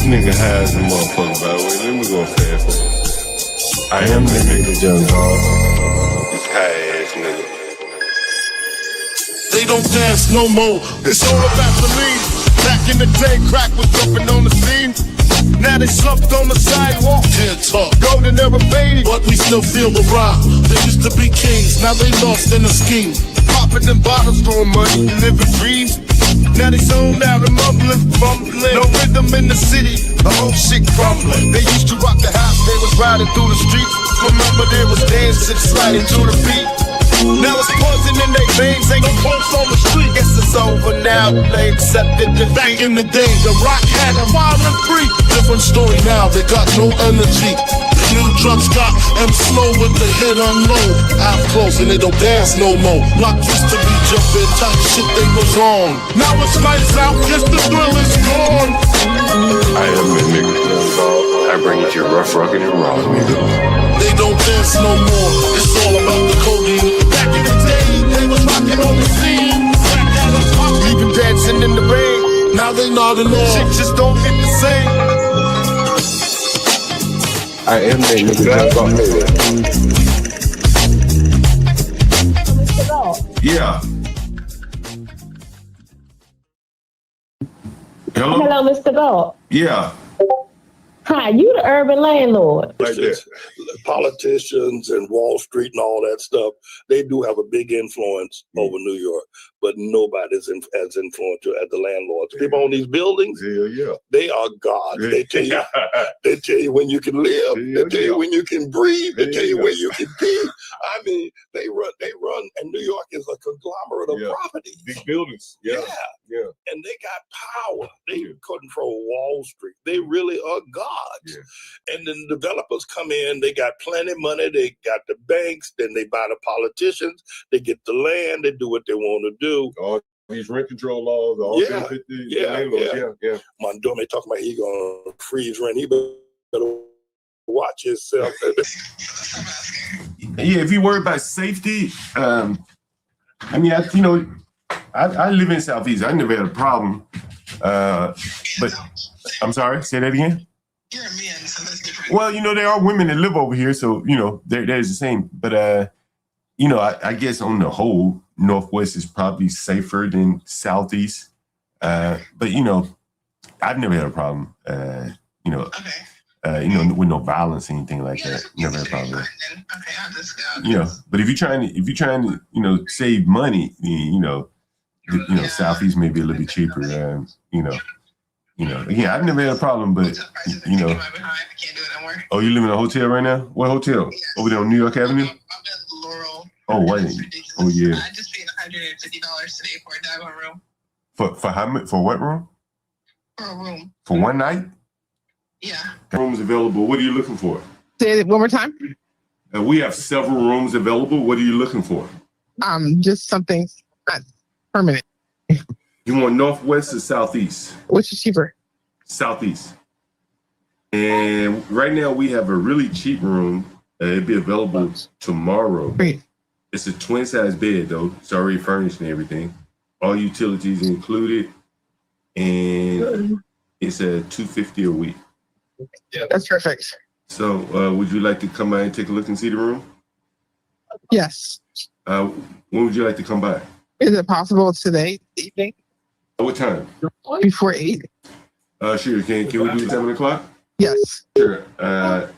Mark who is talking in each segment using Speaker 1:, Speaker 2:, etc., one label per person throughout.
Speaker 1: nigga high as a motherfucker, by the way. Let me go fast. I am the nigga, young dog. This high ass nigga.
Speaker 2: They don't dance no more. It's all about the lean. Back in the day, crack was jumping on the scene. Now they slumped on the sidewalk. Can't talk. Golden era baby, but we still feel the rock. They used to be kings, now they lost in the scheme. Popping them bottles, throwing money, living dreams. Now they zoned out and mumbling, fumbling. No rhythm in the city, the whole shit crumbling. They used to rock the house, they was riding through the streets. Remember there was dancing, sliding to the beat. Now it's poison in their veins, ain't no pulse on the street. Guess it's over now, they accepted defeat. Back in the day, the rock had a violent free. Different story now, they got no energy. New drugs got them slow with the hit unload. Out close and they don't dance no more. Block used to be jumping, type shit they was on. Now it's lights out, guess the thrill is gone.
Speaker 1: I am the nigga, young dog. I bring it to your rough, rugged, and raw, nigga.
Speaker 2: They don't dance no more, it's all about the codeine. Back in the day, they was rocking on the scene. Even dancing in the rain. Now they nodding off. Shit just don't hit the same.
Speaker 1: I am the nigga, young dog. Yeah. Hello?
Speaker 3: Hello, Mr. Dog.
Speaker 1: Yeah.
Speaker 3: Hi, you the urban landlord.
Speaker 4: Like that. Politicians and Wall Street and all that stuff, they do have a big influence over New York, but nobody's as influential as the landlords. People own these buildings, they are gods. They tell you when you can live. They tell you when you can breathe. They tell you when you can pee. I mean, they run, and New York is a conglomerate of properties.
Speaker 1: Big buildings. Yeah.
Speaker 4: And they got power. They control Wall Street. They really are gods. Yeah. And then developers come in, they got plenty of money, they got the banks, then they buy the politicians, they get the land, they do what they want to do.
Speaker 1: All these rent control laws, all 50,
Speaker 4: yeah. Montgomery talking about he gonna freeze rent. He better watch himself.
Speaker 1: Yeah, if you worry about safety, I mean, I live in Southeast. I never had a problem. But I'm sorry, say that again?
Speaker 5: You're a man, so that's different.
Speaker 1: Well, there are women that live over here, so, there's the same. But, I guess on the whole, Northwest is probably safer than Southeast. But, I've never had a problem, with no violence or anything like that. Never had a problem.
Speaker 5: Okay, I'll just go.
Speaker 1: But if you're trying to, save money, Southeast may be a little bit cheaper. Again, I've never had a problem, but
Speaker 5: I can't do it no more.
Speaker 1: Oh, you live in a hotel right now? What hotel?
Speaker 5: Yes.
Speaker 1: Over there on New York Avenue?
Speaker 5: I'm in Laurel.
Speaker 1: Oh, wait. Oh, yeah.
Speaker 5: I just paid $150 today for a diamond room.
Speaker 1: For how much? For what room?
Speaker 5: For a room.
Speaker 1: For one night?
Speaker 5: Yeah.
Speaker 1: The room's available. What are you looking for?
Speaker 6: Say it one more time.
Speaker 1: We have several rooms available. What are you looking for?
Speaker 6: Just something not permanent.
Speaker 1: You want Northwest or Southeast?
Speaker 6: Which is cheaper?
Speaker 1: Southeast. And right now we have a really cheap room. It'll be available tomorrow.
Speaker 6: Great.
Speaker 1: It's a twin size bed though. It's already furnished and everything. All utilities included. And it's a $250 a week.
Speaker 6: Yeah, that's perfect.
Speaker 1: So would you like to come by and take a look and see the room?
Speaker 6: Yes.
Speaker 1: When would you like to come by?
Speaker 6: Is it possible today evening?
Speaker 1: What time?
Speaker 6: Before 8?
Speaker 1: Sure. Can we do it 7 o'clock?
Speaker 6: Yes.
Speaker 1: Sure. I'll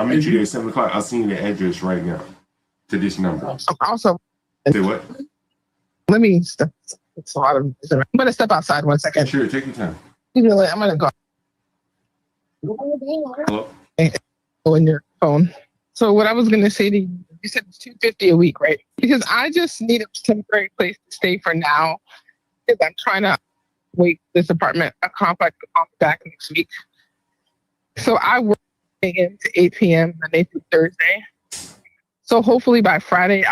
Speaker 1: meet you there at 7 o'clock. I'll send you the address right now to this number.
Speaker 6: Also,
Speaker 1: Say what?
Speaker 6: let me step. It's a lot of. I'm gonna step outside 1 second.
Speaker 1: Sure. Take your time.
Speaker 6: I'm gonna go.
Speaker 1: Hello?
Speaker 6: On your phone. So what I was gonna say to you, you said it's $250 a week, right? Because I just need a temporary place to stay for now. Because I'm trying to wait for this apartment, a complex back next week. So I work 8 a.m. to 8 p.m. Monday through Thursday. So hopefully by Friday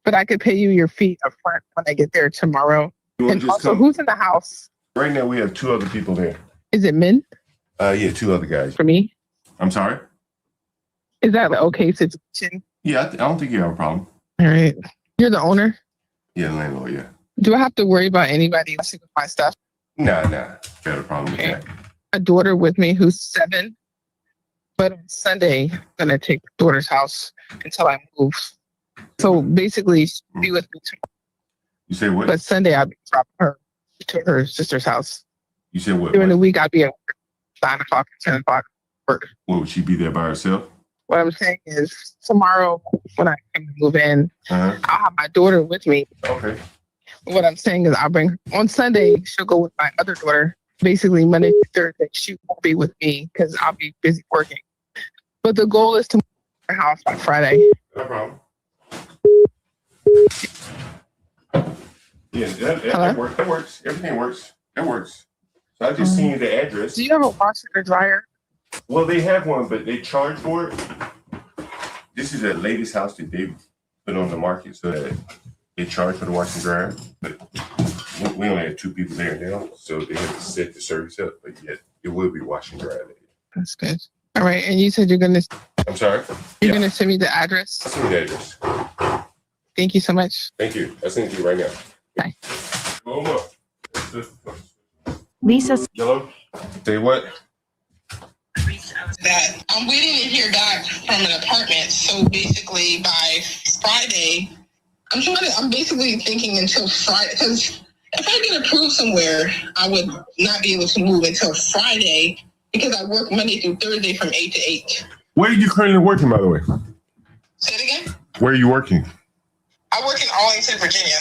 Speaker 6: but I could pay you your fee up front when I get there tomorrow. And also, who's in the house?
Speaker 1: Right now we have 2 other people there.
Speaker 6: Is it men?
Speaker 1: Yeah, 2 other guys.
Speaker 6: For me?
Speaker 1: I'm sorry?
Speaker 6: Is that an okay situation?
Speaker 1: Yeah, I don't think you have a problem.
Speaker 6: All right. You're the owner?
Speaker 1: Yeah, landlord, yeah.
Speaker 6: Do I have to worry about anybody messing with my stuff?
Speaker 1: Nah. Got a problem with that.
Speaker 6: a daughter with me who's 7, but on Sunday, I'm going to take the daughter's house until I move. So basically, she'll be with me tomorrow.
Speaker 1: You say what?
Speaker 6: But Sunday, I'll be dropping her to her sister's house.
Speaker 1: You said what?
Speaker 6: During the week, I'll be at 9 o'clock and 10 o'clock. Work.
Speaker 1: What, would she be there by herself?
Speaker 6: What I'm saying is, tomorrow, when I come to move in,
Speaker 1: Uh-huh.
Speaker 6: I'll have my daughter with me.
Speaker 1: Okay.
Speaker 6: What I'm saying is, I'll bring on Sunday, she'll go with my other daughter. Basically, Monday through Thursday, she won't be with me because I'll be busy working. But the goal is to move to my house by Friday.
Speaker 1: No problem. Yeah, that works. That works. Everything works. That works. So I just seen you the address.
Speaker 6: Do you have a washer or dryer?
Speaker 1: Well, they have one, but they charge for it. This is the latest house that they put on the market, so that they charge for the washing dryer. But we only have 2 people there now, so they have to set the service up. But yet, it will be washing dryer later.
Speaker 6: That's good. All right, and you said
Speaker 1: I'm sorry?
Speaker 6: you're gonna send me the address.
Speaker 1: I'll send you the address.
Speaker 6: Thank you so much.
Speaker 1: Thank you. I'll send it to you right now.
Speaker 6: Bye.
Speaker 1: Mama.
Speaker 7: Lisa
Speaker 1: Yellow? Say what?
Speaker 5: That I'm waiting to hear back from an apartment. So basically by Friday, I'm basically thinking until Friday, because if I get approved somewhere, I would not be able to move until Friday because I work Monday through Thursday from 8 to 8.
Speaker 1: Where are you currently working, by the way?
Speaker 5: Say it again?
Speaker 1: Where are you working?
Speaker 5: I work in Arlington, Virginia.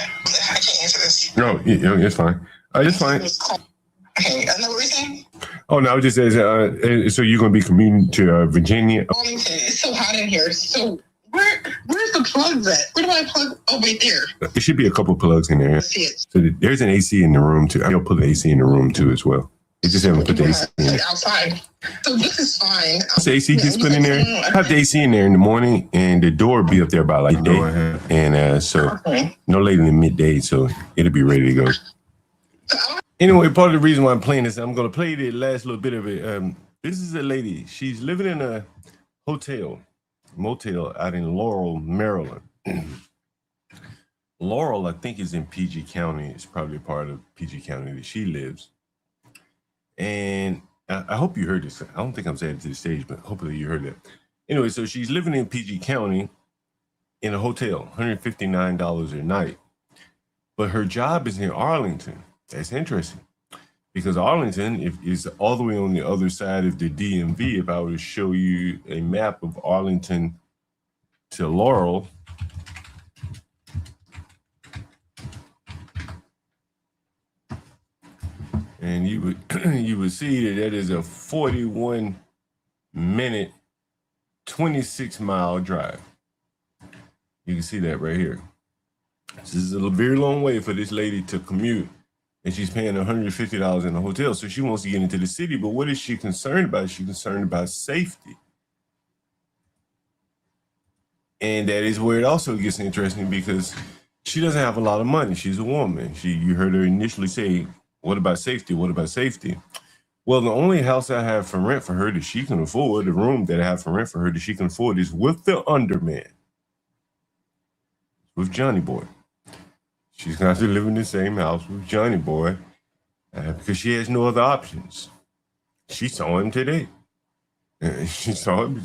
Speaker 5: I can't answer this.
Speaker 1: No, it's fine. It's fine.
Speaker 5: Okay, I know what you're saying.
Speaker 1: Oh, no, I was just saying, so you're going to be commuting to Virginia?
Speaker 5: Arlington, it's so hot in here. So where's the plugs at? Where do I plug? Oh, right there.
Speaker 1: There should be a couple plugs in there.
Speaker 5: I see it.
Speaker 1: So there's an AC in the room, too. I'll put the AC in the room, too, as well. They just haven't put the AC in there.
Speaker 5: Outside. So this is fine.
Speaker 1: So AC gets put in there. I have the AC in there in the morning, and the door will be up there by like day. And so no later than midday, so it'll be ready to go. Anyway, part of the reason why I'm playing this, I'm going to play the last little bit of it. This is a lady. She's living in a motel out in Laurel, Maryland. Laurel, I think, is in PG County. It's probably a part of PG County that she lives. And I hope you heard this. I don't think I'm saying it to the stage, but hopefully you heard that. Anyway, so she's living in PG County in a hotel, $159 a night. But her job is in Arlington. That's interesting because Arlington is all the way on the other side of the DMV. If I were to show you a map of Arlington to Laurel, and you would see that is a 41-minute, 26-mile drive. You can see that right here. This is a very long way for this lady to commute, and she's paying $150 in a hotel. So she wants to get into the city, but what is she concerned about? She's concerned about safety. And that is where it also gets interesting because she doesn't have a lot of money. She's a woman. You heard her initially say, what about safety? What about safety? Well, the only house I have for rent for her that she can afford, the room that I have for rent for her that she can afford is with the Underman, with Johnny Boy. She's going to live in the same house with Johnny Boy because she has no other options. She saw him today. She saw him.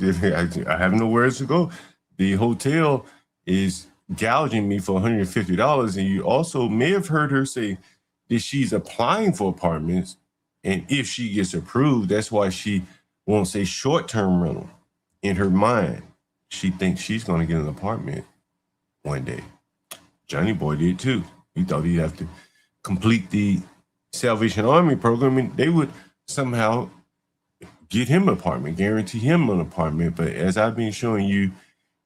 Speaker 1: I have nowhere else to go. The hotel is gouging me for $150. And you also may have heard her say that she's applying for apartments. And if she gets approved, that's why she won't say short-term rental. In her mind, she thinks she's going to get an apartment one day. Johnny Boy did too. He thought he'd have to complete the Salvation Army program and they would somehow get him an apartment, guarantee him an apartment. But as I've been showing you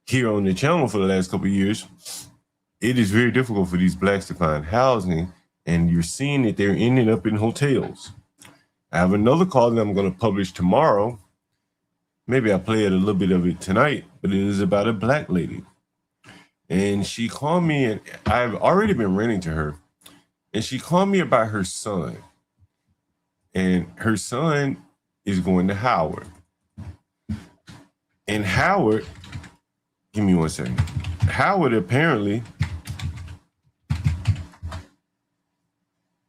Speaker 1: here on the channel for the last couple of years, it is very difficult for these blacks to find housing, and you're seeing that they're ending up in hotels. I have another call that I'm going to publish tomorrow. Maybe I'll play it a little bit of it tonight, but it is about a black lady. And she called me, and I've already been renting to her. And she called me about her son. And her son is going to Howard. And Howard, give me one second. Howard apparently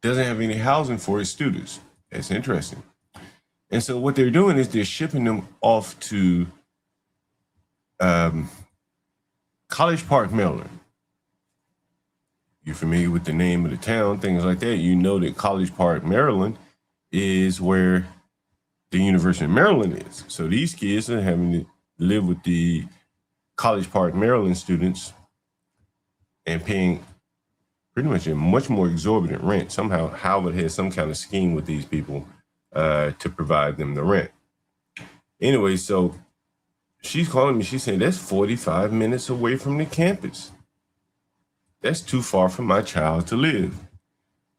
Speaker 1: doesn't have any housing for his students. That's interesting. And so what they're doing is they're shipping them off to College Park, Maryland. You're familiar with the name of the town, things like that. You know that College Park, Maryland is where the University of Maryland is. So these kids are having to live with the College Park, Maryland students and paying pretty much a much more exorbitant rent. Somehow Howard has some kind of scheme with these people to provide them the rent. Anyway, so she's calling me. She's saying, that's 45 minutes away from the campus. That's too far for my child to live.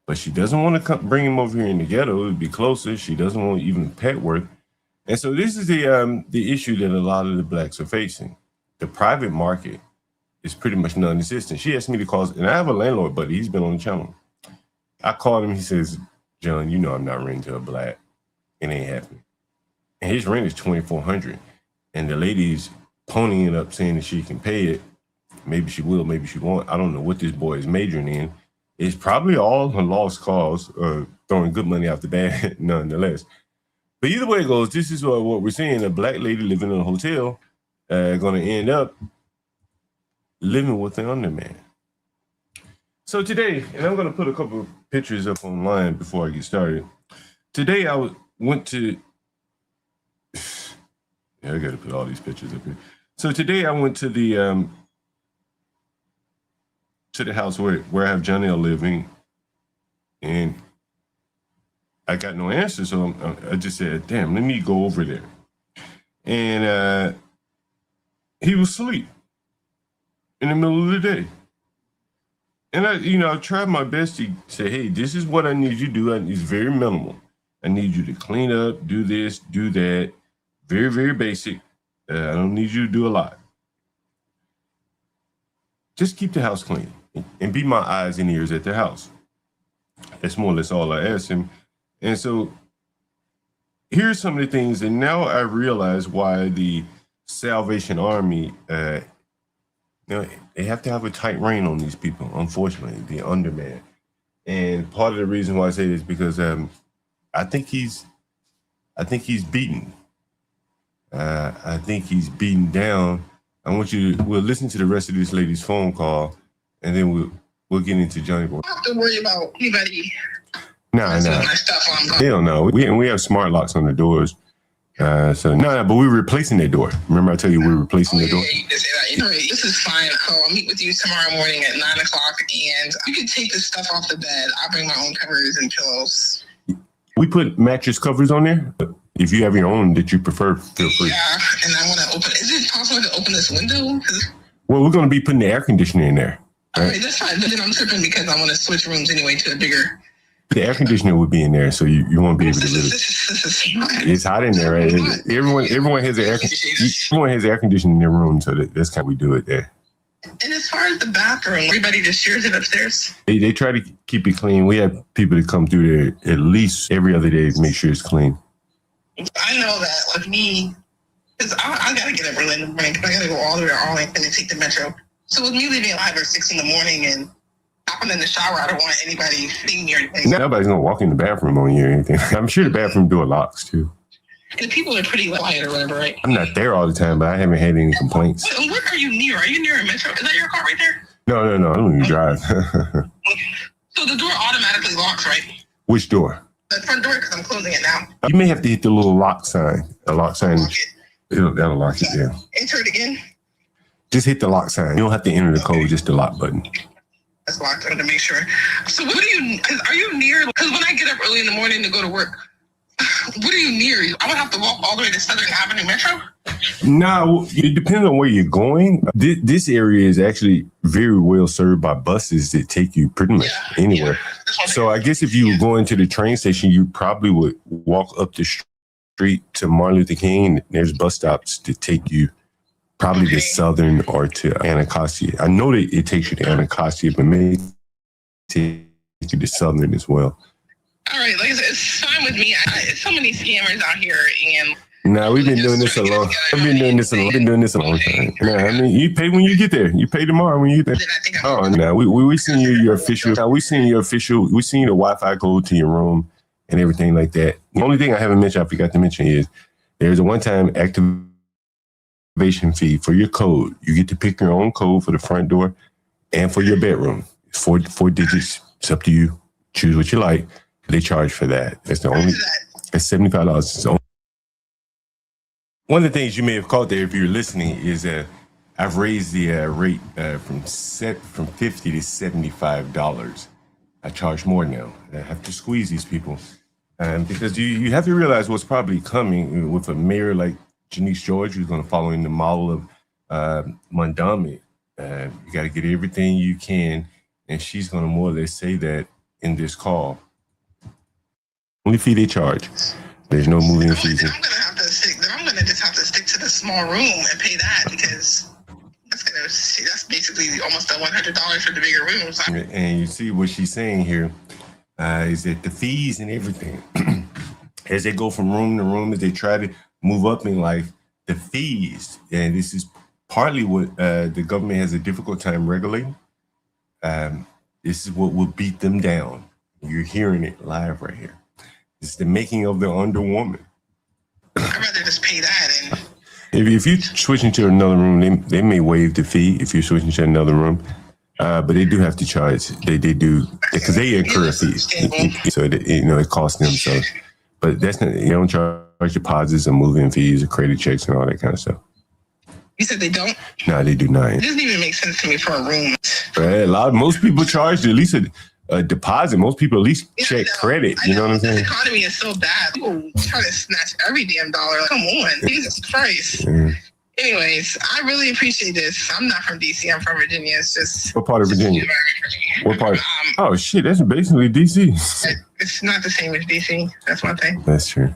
Speaker 1: But she doesn't want to bring him over here in the ghetto. It would be closer. She doesn't want even Petworth. And so this is the issue that a lot of the blacks are facing. The private market is pretty much non-existent. She asked me to call, and I have a landlord buddy. He's been on the channel. I called him. He says, John, you know I'm not renting to a black. It ain't happening. And his rent is $2,400. And the lady's ponying it up saying that she can pay it. Maybe she will, maybe she won't. I don't know what this boy is majoring in. It's probably all a lost cause, throwing good money after bad, nonetheless. But either way it goes, this is what we're seeing. A black lady living in a hotel going to end up living with an underman. So today, and I'm going to put a couple of pictures up online before I get started. Today I went to... Yeah, I got to put all these pictures up here. So today I went to the house where I have Janelle living, and I got no answer. So I just said, damn, let me go over there. And he was asleep in the middle of the day. And I tried my best to say, hey, this is what I need you to do. It's very minimal. I need you to clean up, do this, do that. Very, very basic. I don't need you to do a lot. Just keep the house clean and be my eyes and ears at the house. That's more or less all I asked him. And so here's some of the things. And now I realize why the Salvation Army, they have to have a tight rein on these people, unfortunately, the underman. And part of the reason why I say this is because I think he's beaten. I think he's beaten down. We'll listen to the rest of this lady's phone call, and then we'll get into Johnny Boy.
Speaker 5: I don't have to worry about anybody.
Speaker 1: No.
Speaker 5: My stuff on.
Speaker 1: Hell no. We have smart locks on the doors. But we're replacing that door. Remember I tell you we're replacing the door?
Speaker 5: Yeah, you did say that. This is fine. I'll meet with you tomorrow morning at 9:00, and you can take this stuff off the bed. I'll bring my own covers and pillows.
Speaker 1: We put mattress covers on there. If you have your own that you prefer, feel free.
Speaker 5: Yeah, and I want to open. Is it possible to open this window?
Speaker 1: Well, we're going to be putting the air conditioner in there.
Speaker 5: All right, that's fine. But then I'm tripping because I want to switch rooms anyway to a bigger.
Speaker 1: The air conditioner would be in there, so you won't be able to live. It's hot in there, right? Everyone has air conditioning in their room, so that's how we do it there.
Speaker 5: And as far as the bathroom, everybody just shares it upstairs?
Speaker 1: They try to keep it clean. We have people that come through there at least every other day to make sure it's clean.
Speaker 5: I know that, like me, because I got to get up early in the morning because I got to go all the way to Arlington and take the metro. So with me leaving at 5 or 6 in the morning and hopping in the shower, I don't want anybody seeing me or anything.
Speaker 1: Nobody's going to walk in the bathroom on you or anything. I'm sure the bathroom door locks too.
Speaker 5: And people are pretty quiet or whatever, right?
Speaker 1: I'm not there all the time, but I haven't had any complaints.
Speaker 5: What are you near? Are you near a metro? Is that your car right there?
Speaker 1: No. I don't even drive.
Speaker 5: So the door automatically locks, right?
Speaker 1: Which door?
Speaker 5: The front door, because I'm closing it now.
Speaker 1: You may have to hit the little lock sign. A lock sign. That'll lock it down.
Speaker 5: Enter it again.
Speaker 1: Just hit the lock sign. You don't have to enter the code, just the lock button.
Speaker 5: That's locked. I want to make sure. So are you near? Because when I get up early in the morning to go to work, what are you near? I would have to walk all the way to Southern Avenue Metro?
Speaker 1: No, it depends on where you're going. This area is actually very well served by buses that take you pretty much anywhere. Yeah. So I guess if you were going to the train station, you probably would walk up the street to Martin Luther King. There's bus stops that take you probably to Southern or to Anacostia. I know that it takes you to Anacostia, but maybe take you to Southern as well.
Speaker 5: All right, like I said, it's fine with me. So many scammers out here, and
Speaker 1: we've been doing this a long. I've been doing this a long time. I mean, you pay when you get there. You pay tomorrow when you get there. Oh no, we seen your official. We seen your official. We seen the Wi-Fi code to your room. and everything like that. The only thing I haven't mentioned, I forgot to mention, is there's a one-time activation fee for your code. You get to pick your own code for the front door and for your bedroom. It's four digits. It's up to you. Choose what you like. They charge for that. That's the only. That's $75. So one of the things you may have caught there, if you're listening, is I've raised the rate from $50 to $75. I charge more now. I have to squeeze these people because you have to realize what's probably coming with a mayor like Janice George, who's going to follow in the model of Mondami. You got to get everything you can, and she's going to more or less say that in this call. Only fee they charge. There's no moving fees.
Speaker 5: I'm gonna just have to stick to the small room and pay that, because that's basically almost $100 for the bigger rooms.
Speaker 1: And you see what she's saying here is that the fees and everything, as they go from room to room, as they try to move up in life, the fees, and this is partly what the government has a difficult time regulating. This is what will beat them down. You're hearing it live right here. It's the making of the Underwoman.
Speaker 5: I'd rather just pay that.
Speaker 1: And if you switch into another room, they may waive the fee if you're switching to another room. But they do have to charge. They do, because they incur fees. So it costs them. So, but that's not, you don't charge deposits or moving fees or credit checks and all that kind of stuff.
Speaker 5: You said they don't?
Speaker 1: No, they do not.
Speaker 5: It doesn't even make sense to me for a room.
Speaker 1: Right? Most people charge at least a deposit. Most people at least check credit. You know what I'm saying?
Speaker 5: The economy is so bad. People try to snatch every damn dollar. Like, come on, Jesus Christ.
Speaker 1: Yeah.
Speaker 5: Anyways, I really appreciate this. I'm not from DC. I'm from Virginia. It's just.
Speaker 1: What part of Virginia? What part? Oh shit, that's basically DC.
Speaker 5: It's not the same as DC. That's one thing.
Speaker 1: That's true.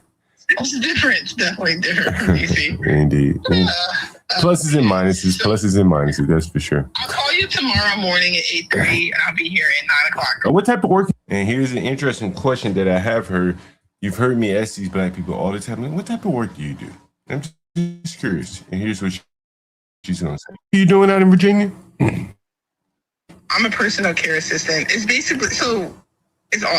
Speaker 5: It's different. It's definitely different from DC.
Speaker 1: Indeed. Pluses and minuses. That's for sure.
Speaker 5: I'll call you tomorrow morning at 8:30, and I'll be here at 9 o'clock.
Speaker 1: What type of work? And here's an interesting question that I have heard. You've heard me ask these black people all the time. Like, what type of work do you do? I'm just curious. And here's what she's going to say. What are you doing out in Virginia?
Speaker 5: I'm a personal care assistant. It's basically, it's all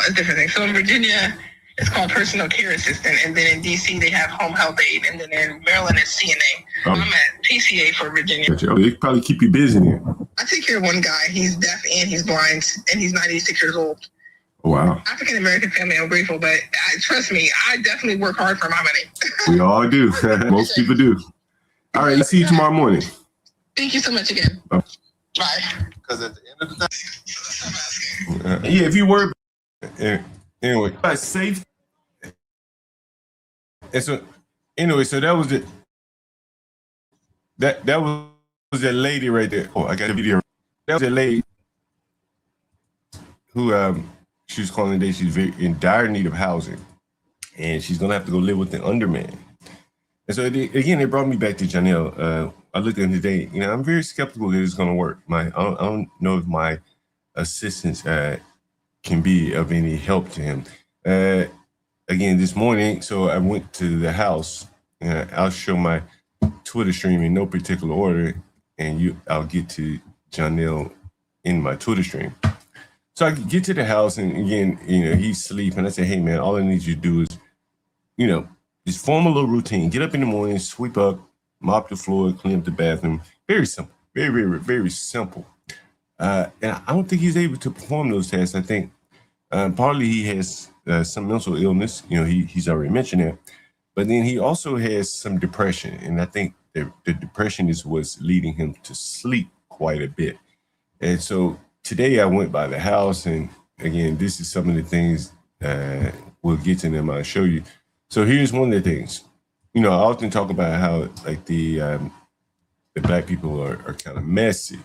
Speaker 5: a different thing. So in Virginia, it's called personal care assistant. And then in DC, they have home health aide. And then in Maryland, it's CNA. I'm at PCA for Virginia.
Speaker 1: Oh, they probably keep you busy there.
Speaker 5: I take care of one guy. He's deaf and he's blind, and he's 96 years old.
Speaker 1: Wow.
Speaker 5: African-American family, I'm grateful, but trust me, I definitely work hard for my money.
Speaker 1: We all do. Most people do. All right, see you tomorrow morning.
Speaker 5: Thank you so much again. Bye.
Speaker 2: Because at the end of the day,
Speaker 1: Yeah, if you were anyway, safe. And so anyway, so that was it. That was that lady right there. Oh, I got a video. That was that lady who she was calling today. She's very in dire need of housing, and she's gonna have to go live with the underman. And so again, it brought me back to Janelle. I looked at him today. I'm very skeptical that it's gonna work. I don't know if my assistance can be of any help to him. Again, this morning, so I went to the house. I'll show my Twitter stream in no particular order, and I'll get to Janelle in my Twitter stream. So I get to the house, and again, he's asleep, and I say, hey man, all I need you to do is, just form a little routine. Get up in the morning, sweep up, mop the floor, clean up the bathroom. Very simple. Very, very, very simple. And I don't think he's able to perform those tasks. I think partly he has some mental illness. He's already mentioned that. But then he also has some depression. And I think the depression is what's leading him to sleep quite a bit. And so today I went by the house. And again, this is some of the things we'll get to them. I'll show you. So here's one of the things. I often talk about how like the black people are kind of messy.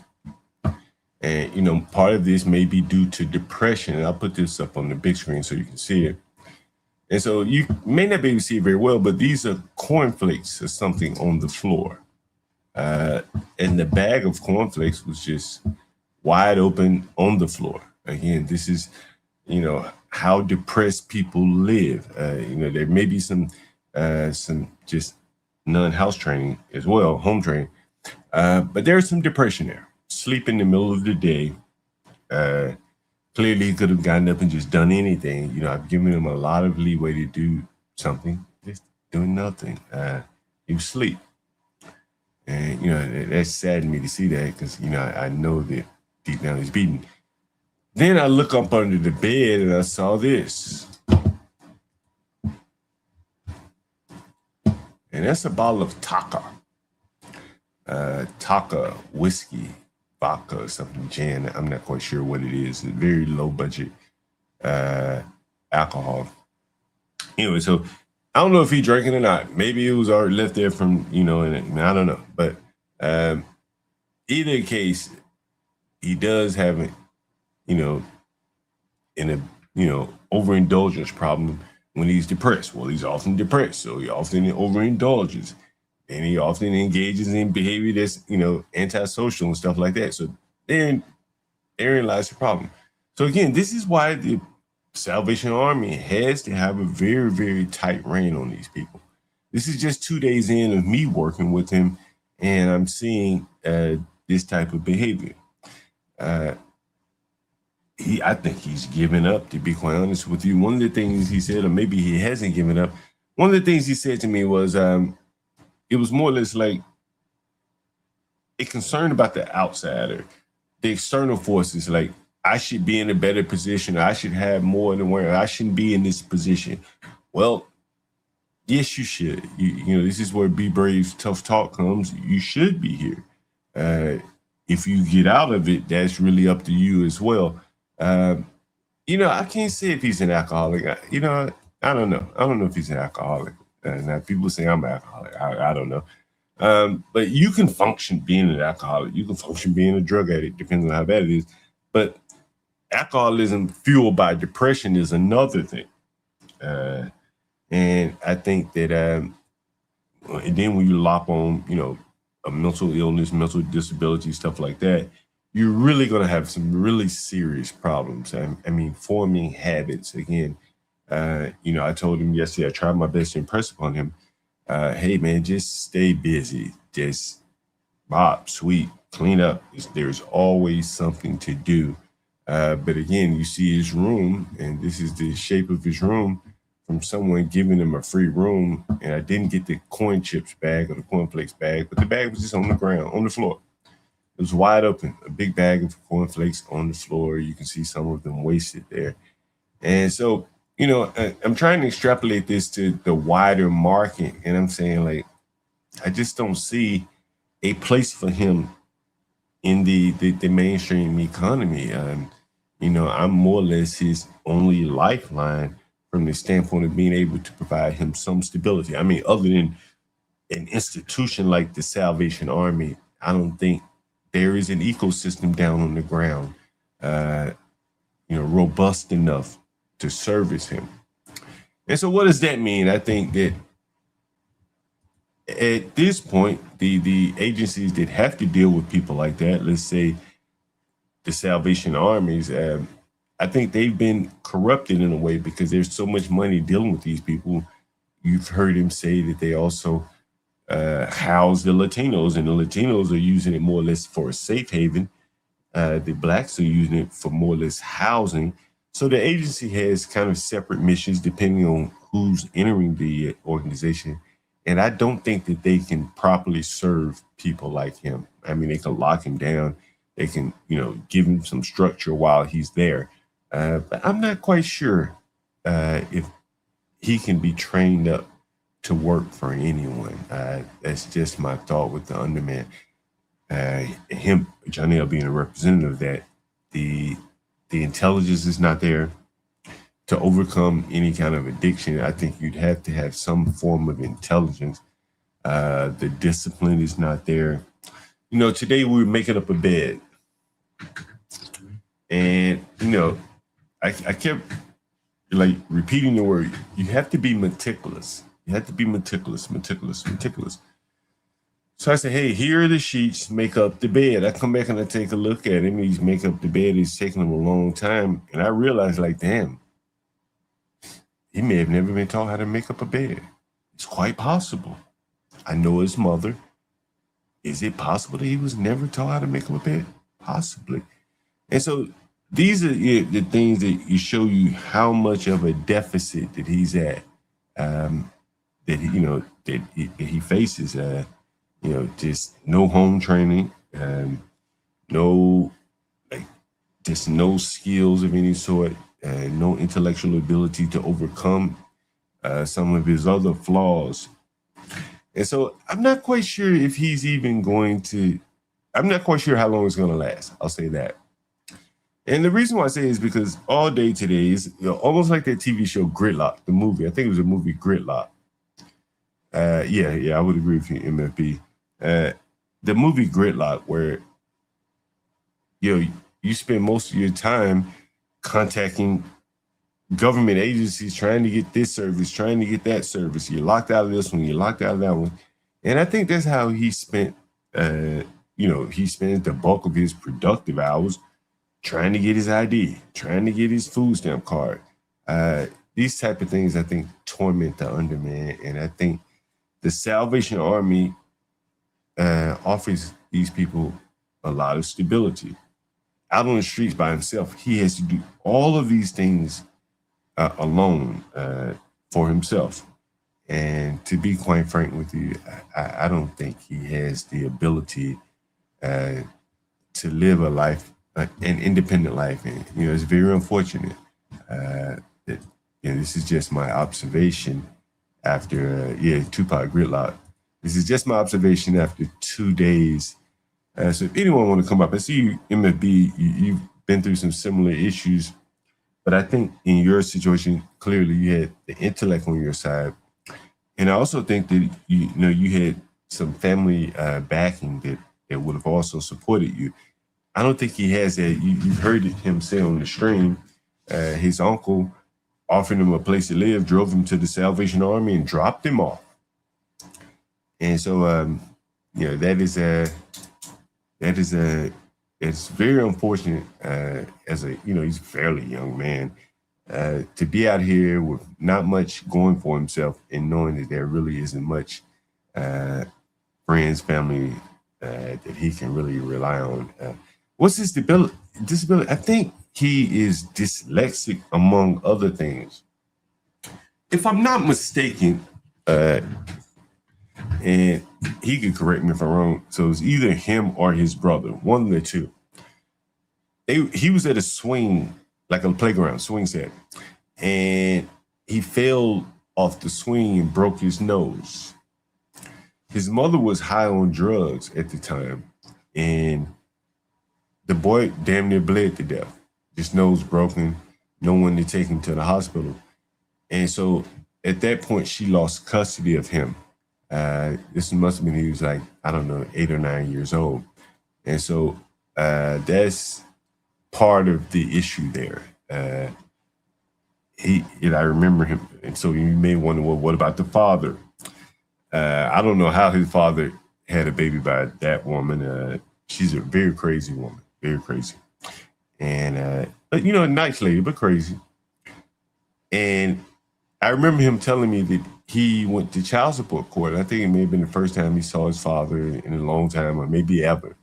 Speaker 1: And, part of this may be due to depression. And I'll put this up on the big screen so you can see it. And so you may not be able to see it very well, but these are cornflakes or something on the floor. And the bag of cornflakes was just wide open on the floor. Again, this is, how depressed people live. There may be some just non-house training as well, home training. But there's some depression there. Sleep in the middle of the day, Clearly, he could have gotten up and just done anything. You know, I've given him a lot of leeway to do something, just doing nothing. He was asleep. And, you know, that saddened me to see that because, you know, I know that deep down he's beaten. Then I look up under the bed and I saw this. And that's a bottle of Taka. Taka whiskey, vodka or something, gin. I'm not quite sure what it is. It's very low budget alcohol. Anyway, so I don't know if he drank it or not. Maybe it was already left there from, you know, and I don't know. But either case, he does have it, you know, in a, you know, overindulgence problem when he's depressed. Well, he's often depressed, so he often overindulges. And he often engages in behavior that's, you know, antisocial and stuff like that. So therein lies the problem. So again, this is why the Salvation Army has to have a very, very tight rein on these people. This is just 2 days in of me working with him, and I'm seeing this type of behavior. I think he's given up, to be quite honest with you. One of the things he said, or maybe he hasn't given up, one of the things he said to me was, it was more or less like a concern about the outsider, the external forces. Like, I should be in a better position. I should have more than where I shouldn't be in this position. Well, yes, you should. You know, this is where Be Brave's tough talk comes. You should be here. If you get out of it, that's really up to you as well. You know, I can't say if he's an alcoholic. You know, I don't know. I don't know if he's an alcoholic. Now, people say I'm an alcoholic. I don't know. But you can function being an alcoholic. You can function being a drug addict, depending on how bad it is. But alcoholism fueled by depression is another thing. And I think that, and then when you lop on, you know, a mental illness, mental disability, stuff like that, you're really going to have some really serious problems. I mean, forming habits again. You know, I told him yesterday, I tried my best to impress upon him. Hey, man, just stay busy. Just mop, sweep, clean up. There's always something to do. But again, you see his room, and this is the shape of his room from someone giving him a free room. And I didn't get the corn chips bag or the cornflakes bag, but the bag was just on the ground, on the floor. It was wide open, a big bag of cornflakes on the floor. You can see some of them wasted there. And so, you know, I'm trying to extrapolate this to the wider market. And I'm saying, like, I just don't see a place for him in the mainstream economy. You know, I'm more or less his only lifeline from the standpoint of being able to provide him some stability. I mean, other than an institution like the Salvation Army, I don't think there is an ecosystem down on the ground, you know, robust enough to service him. And so what does that mean? I think that at this point, the agencies that have to deal with people like that, let's say the Salvation Armies, I think they've been corrupted in a way because there's so much money dealing with these people. You've heard him say that they also house the Latinos, and the Latinos are using it more or less for a safe haven. The Blacks are using it for more or less housing. So the agency has kind of separate missions depending on who's entering the organization. And I don't think that they can properly serve people like him. I mean, they can lock him down. They can, you know, give him some structure while he's there. But I'm not quite sure if he can be trained up to work for anyone. That's just my thought with the Underman. Him, Janelle being a representative of that, the intelligence is not there to overcome any kind of addiction. I think you'd have to have some form of intelligence. The discipline is not there. You know, today we were making up a bed, and you know, I kept like repeating the word. You have to be meticulous. You have to be meticulous. So I said, hey, here are the sheets, make up the bed. I come back and I take a look at him. He's make up the bed. It's taking him a long time. And I realized, like, damn, he may have never been taught how to make up a bed. It's quite possible. I know his mother. Is it possible that he was never taught how to make up a bed? Possibly. And so these are the things that you show you how much of a deficit that he's at, that he faces. Just no home training, no like just no skills of any sort, no intellectual ability to overcome some of his other flaws. And so I'm not quite sure if he's even going to. I'm not quite sure how long it's going to last. I'll say that. And the reason why I say is because all day today is almost like that TV show Gridlock, the movie. I think it was a movie Gridlock. I would agree with you, MFB. The movie Gridlock, where you spend most of your time contacting government agencies, trying to get this service, trying to get that service. You're locked out of this one, you're locked out of that one. And I think that's how he spent, he spent the bulk of his productive hours trying to get his ID, trying to get his food stamp card. These type of things, I think, torment the underman. And I think the Salvation Army offers these people a lot of stability. Out on the streets by himself, he has to do all of these things alone for himself. And to be quite frank with you, I don't think he has the ability to live a life, an independent life. And, it's very unfortunate that, this is just my observation after, Tupac Gridlock. This is just my observation after 2 days. So if anyone want to come up, I see you, MFB, you've been through some similar issues, but I think in your situation, clearly you had the intellect on your side. And I also think that, you had some family backing that would have also supported you. I don't think he has that. You've heard him say on the stream, his uncle offered him a place to live, drove him to the Salvation Army and dropped him off. And so, it's very unfortunate as he's a fairly young man to be out here with not much going for himself and knowing that there really isn't much friends, family that he can really rely on. What's his disability? I think he is dyslexic, among other things. If I'm not mistaken, and he could correct me if I'm wrong, so it's either him or his brother, one of the two. He was at a swing, like a playground swing set, and he fell off the swing and broke his nose. His mother was high on drugs at the time, and the boy damn near bled to death. His nose broken, no one to take him to the hospital. And so at that point, she lost custody of him. This must have been, he was like, 8 or 9 years old. And so that's part of the issue there. I remember him. And so you may wonder, well, what about the father? I don't know how his father had a baby by that woman. She's a very crazy woman, very crazy. And, but a nice lady, but crazy. And I remember him telling me that he went to child support court. I think it may have been the first time he saw his father in a long time, or maybe ever.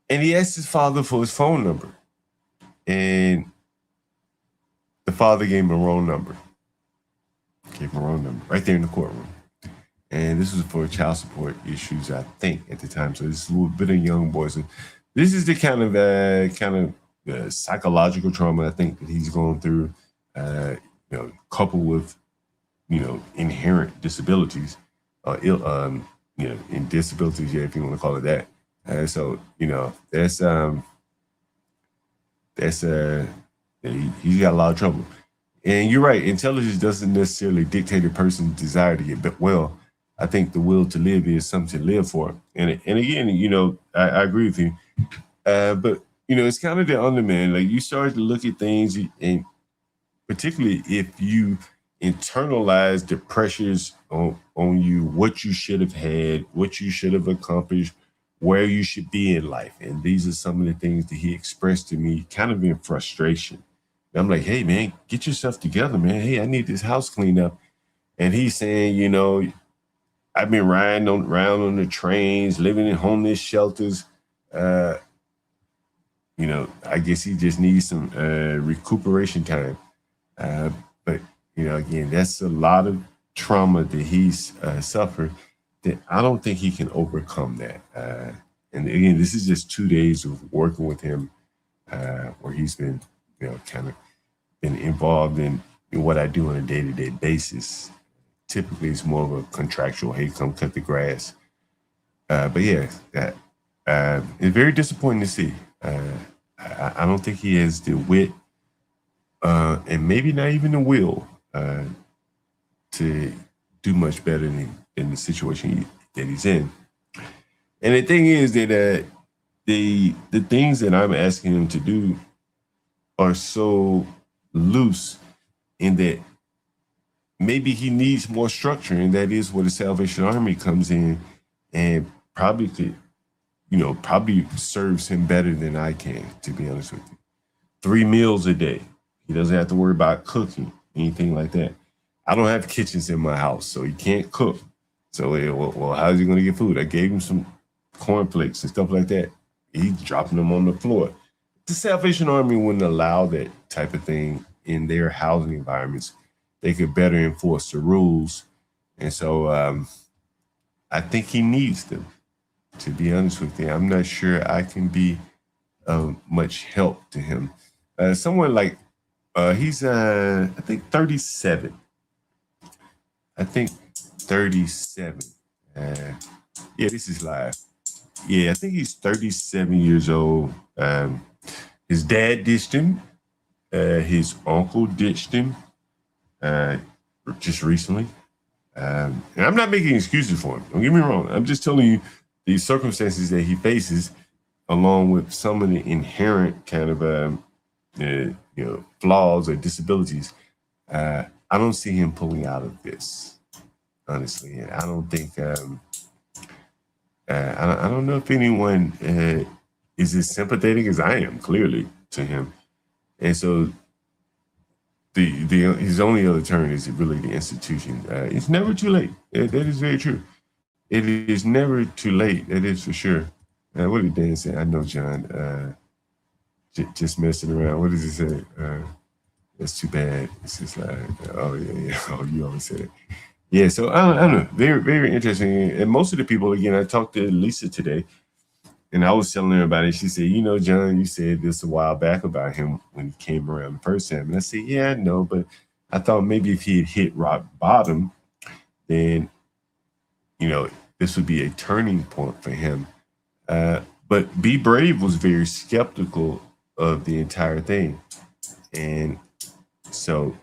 Speaker 1: And he asked his father for his phone number. And the father gave him a wrong number. Right there in the courtroom. And this was for child support issues, I think, at the time. So this is a little bit of young boys. So this is the kind of psychological trauma I think that he's going through, coupled with, inherent disabilities, in disabilities, if you want to call it that. So he's got a lot of trouble. And you're right, intelligence doesn't necessarily dictate a person's desire to get well. I think the will to live is something to live for. And again, I agree with you. But it's kind of the underman. Like, you start to look at things, and particularly if you internalize the pressures on you, what you should have had, what you should have accomplished, where you should be in life. And these are some of the things that he expressed to me, kind of in frustration. And I'm like, hey, man, get yourself together, man. Hey, I need this house cleaned up. And he's saying, I've been riding around on the trains, living in homeless shelters. I guess he just needs some recuperation time. But again, that's a lot of trauma that he's suffered that I don't think he can overcome that. And again, this is just 2 days of working with him, where he's been, kind of been involved in what I do on a day-to-day basis. Typically, it's more of a contractual, hey, come cut the grass. But yeah, it's very disappointing to see. I don't think he has the wit and maybe not even the will to do much better in the situation that he's in. And the thing is that the things that I'm asking him to do are so loose in that maybe he needs more structure, and that is where the Salvation Army comes in and probably could, probably serves him better than I can, to be honest with you. 3 meals a day. He doesn't have to worry about cooking, anything like that. I don't have kitchens in my house, so he can't cook. So, well, how's he going to get food? I gave him some cornflakes and stuff like that. He's dropping them on the floor. The Salvation Army wouldn't allow that type of thing in their housing environments. They could better enforce the rules. And so I think he needs them, to be honest with you. I'm not sure I can be much help to him. Someone like, he's, I think, 37. I think 37. Yeah, this is live. Yeah, I think he's 37 years old. His dad ditched him. His uncle ditched him just recently. And I'm not making excuses for him. Don't get me wrong. I'm just telling you the circumstances that he faces, along with some of the inherent kind of flaws or disabilities. I don't see him pulling out of this, honestly. And I don't think I don't know if anyone is as sympathetic as I am, clearly, to him. And so his only other turn is really the institution. It's never too late. That is very true. It is never too late. That is for sure. What did Dan say? I know, John. Just messing around. What does he say? That's too bad. It's just like, oh, yeah. Oh, you always said it. Yeah, so I don't know. Very, very interesting. And most of the people, again, I talked to Lisa today, and I was telling her about it. She said, John, you said this a while back about him when he came around the first time. And I said, yeah, I know, but I thought maybe if he had hit rock bottom, then, this would be a turning point for him. But Be Brave was very skeptical of the entire thing. And so,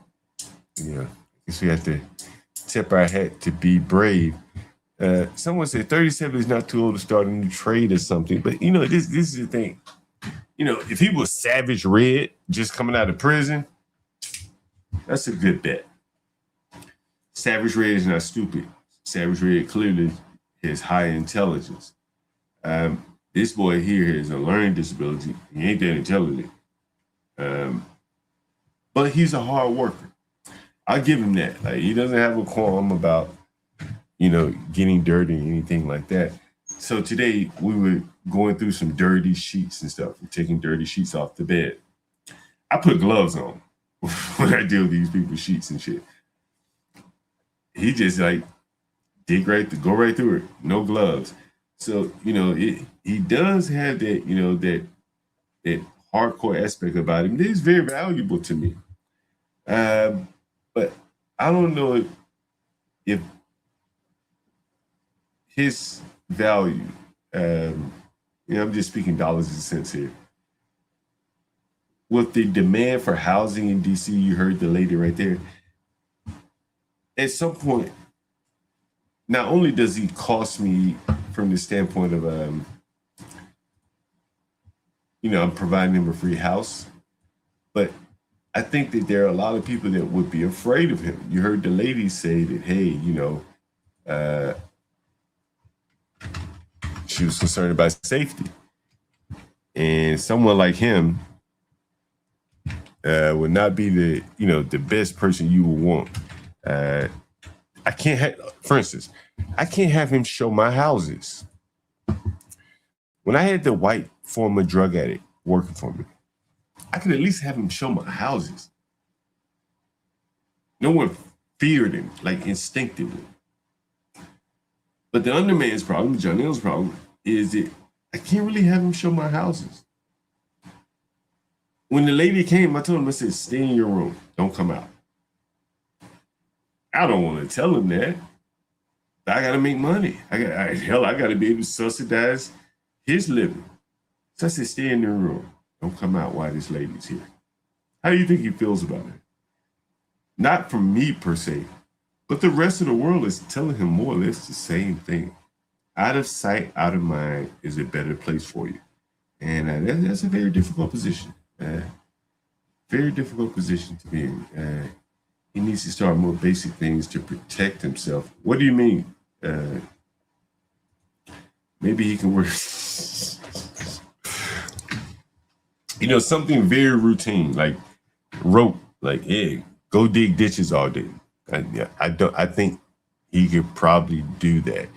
Speaker 1: I guess we have to tip our hat to Be Brave. Someone said 37 is not too old to start a new trade or something. But, this is the thing. If he was Savage Red just coming out of prison, that's a good bet. Savage Red is not stupid. Savage Red clearly has high intelligence. This boy here has a learning disability. He ain't that intelligent. But he's a hard worker. I'll give him that. Like, he doesn't have a qualm about, getting dirty or anything like that. So today we were going through some dirty sheets and stuff, taking dirty sheets off the bed. I put gloves on when I deal with these people's sheets and shit. He just like go right through it, no gloves. So, he does have that, that hardcore aspect about him. It is very valuable to me. But I don't know if his value, I'm just speaking dollars and cents here. With the demand for housing in DC, you heard the lady right there. At some point, not only does he cost me from the standpoint of, I'm providing him a free house, but I think that there are a lot of people that would be afraid of him. You heard the lady say that, hey, she was concerned about safety. And someone like him would not be the best person you would want. I can't for instance, I can't have him show my houses. When I had the white former drug addict working for me. I could at least have him show my houses. No one feared him, like instinctively. But the underman's problem, Janelle's problem, is that I can't really have him show my houses. When the lady came, I told him, I said, stay in your room. Don't come out. I don't want to tell him that. I got to make money. I got to be able to subsidize his living. So I said, stay in your room. Don't come out while this lady's here. How do you think he feels about it? Not from me per se, but the rest of the world is telling him more or less the same thing. Out of sight, out of mind is a better place for you. And that's a very difficult position. Very difficult position to be in. He needs to start more basic things to protect himself. What do you mean? Maybe he can work. Something very routine, like rope, like egg. Go dig ditches all day. I think he could probably do that.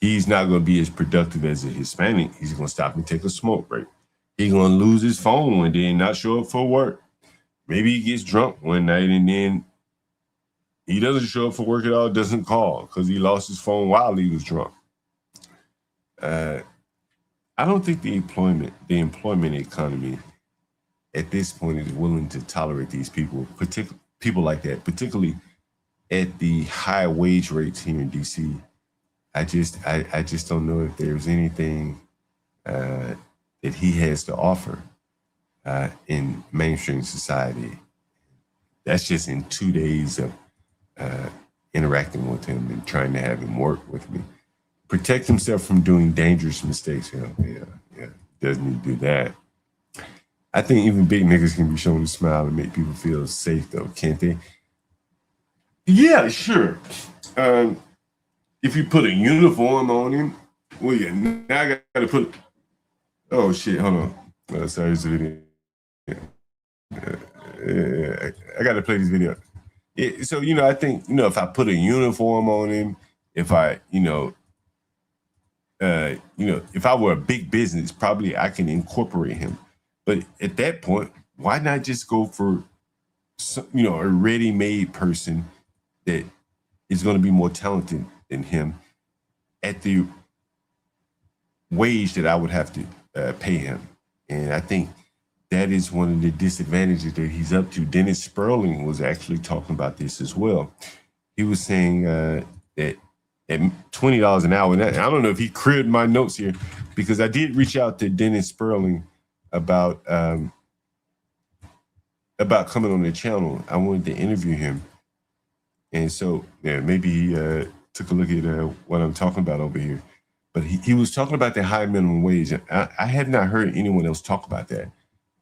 Speaker 1: He's not going to be as productive as a Hispanic. He's going to stop and take a smoke break. He's going to lose his phone one day and not show up for work. Maybe he gets drunk one night and then he doesn't show up for work at all, doesn't call because he lost his phone while he was drunk. I don't think the employment economy at this point is willing to tolerate these people, people like that, particularly at the high wage rates here in DC. I just don't know if there's anything that he has to offer in mainstream society. That's just in 2 days of interacting with him and trying to have him work with me. Protect himself from doing dangerous mistakes. Yeah, doesn't need to do that. I think even big niggas can be shown to smile and make people feel safe, though, can't they? Yeah, sure. If you put a uniform on him, well, yeah, now I got to put. Oh shit! Hold on. Sorry, it's a video. I got to play this video. So I think if I put a uniform on him, if I if I were a big business, probably I can incorporate him. But at that point, why not just go for a ready-made person that is going to be more talented than him at the wage that I would have to pay him? And I think that is one of the disadvantages that he's up to. Dennis Sperling was actually talking about this as well. He was saying that at $20 an hour, and I don't know if he cribbed my notes here, because I did reach out to Dennis Sperling about coming on the channel. I wanted to interview him. And so maybe he took a look at what I'm talking about over here. But he was talking about the high minimum wage. I have not heard anyone else talk about that.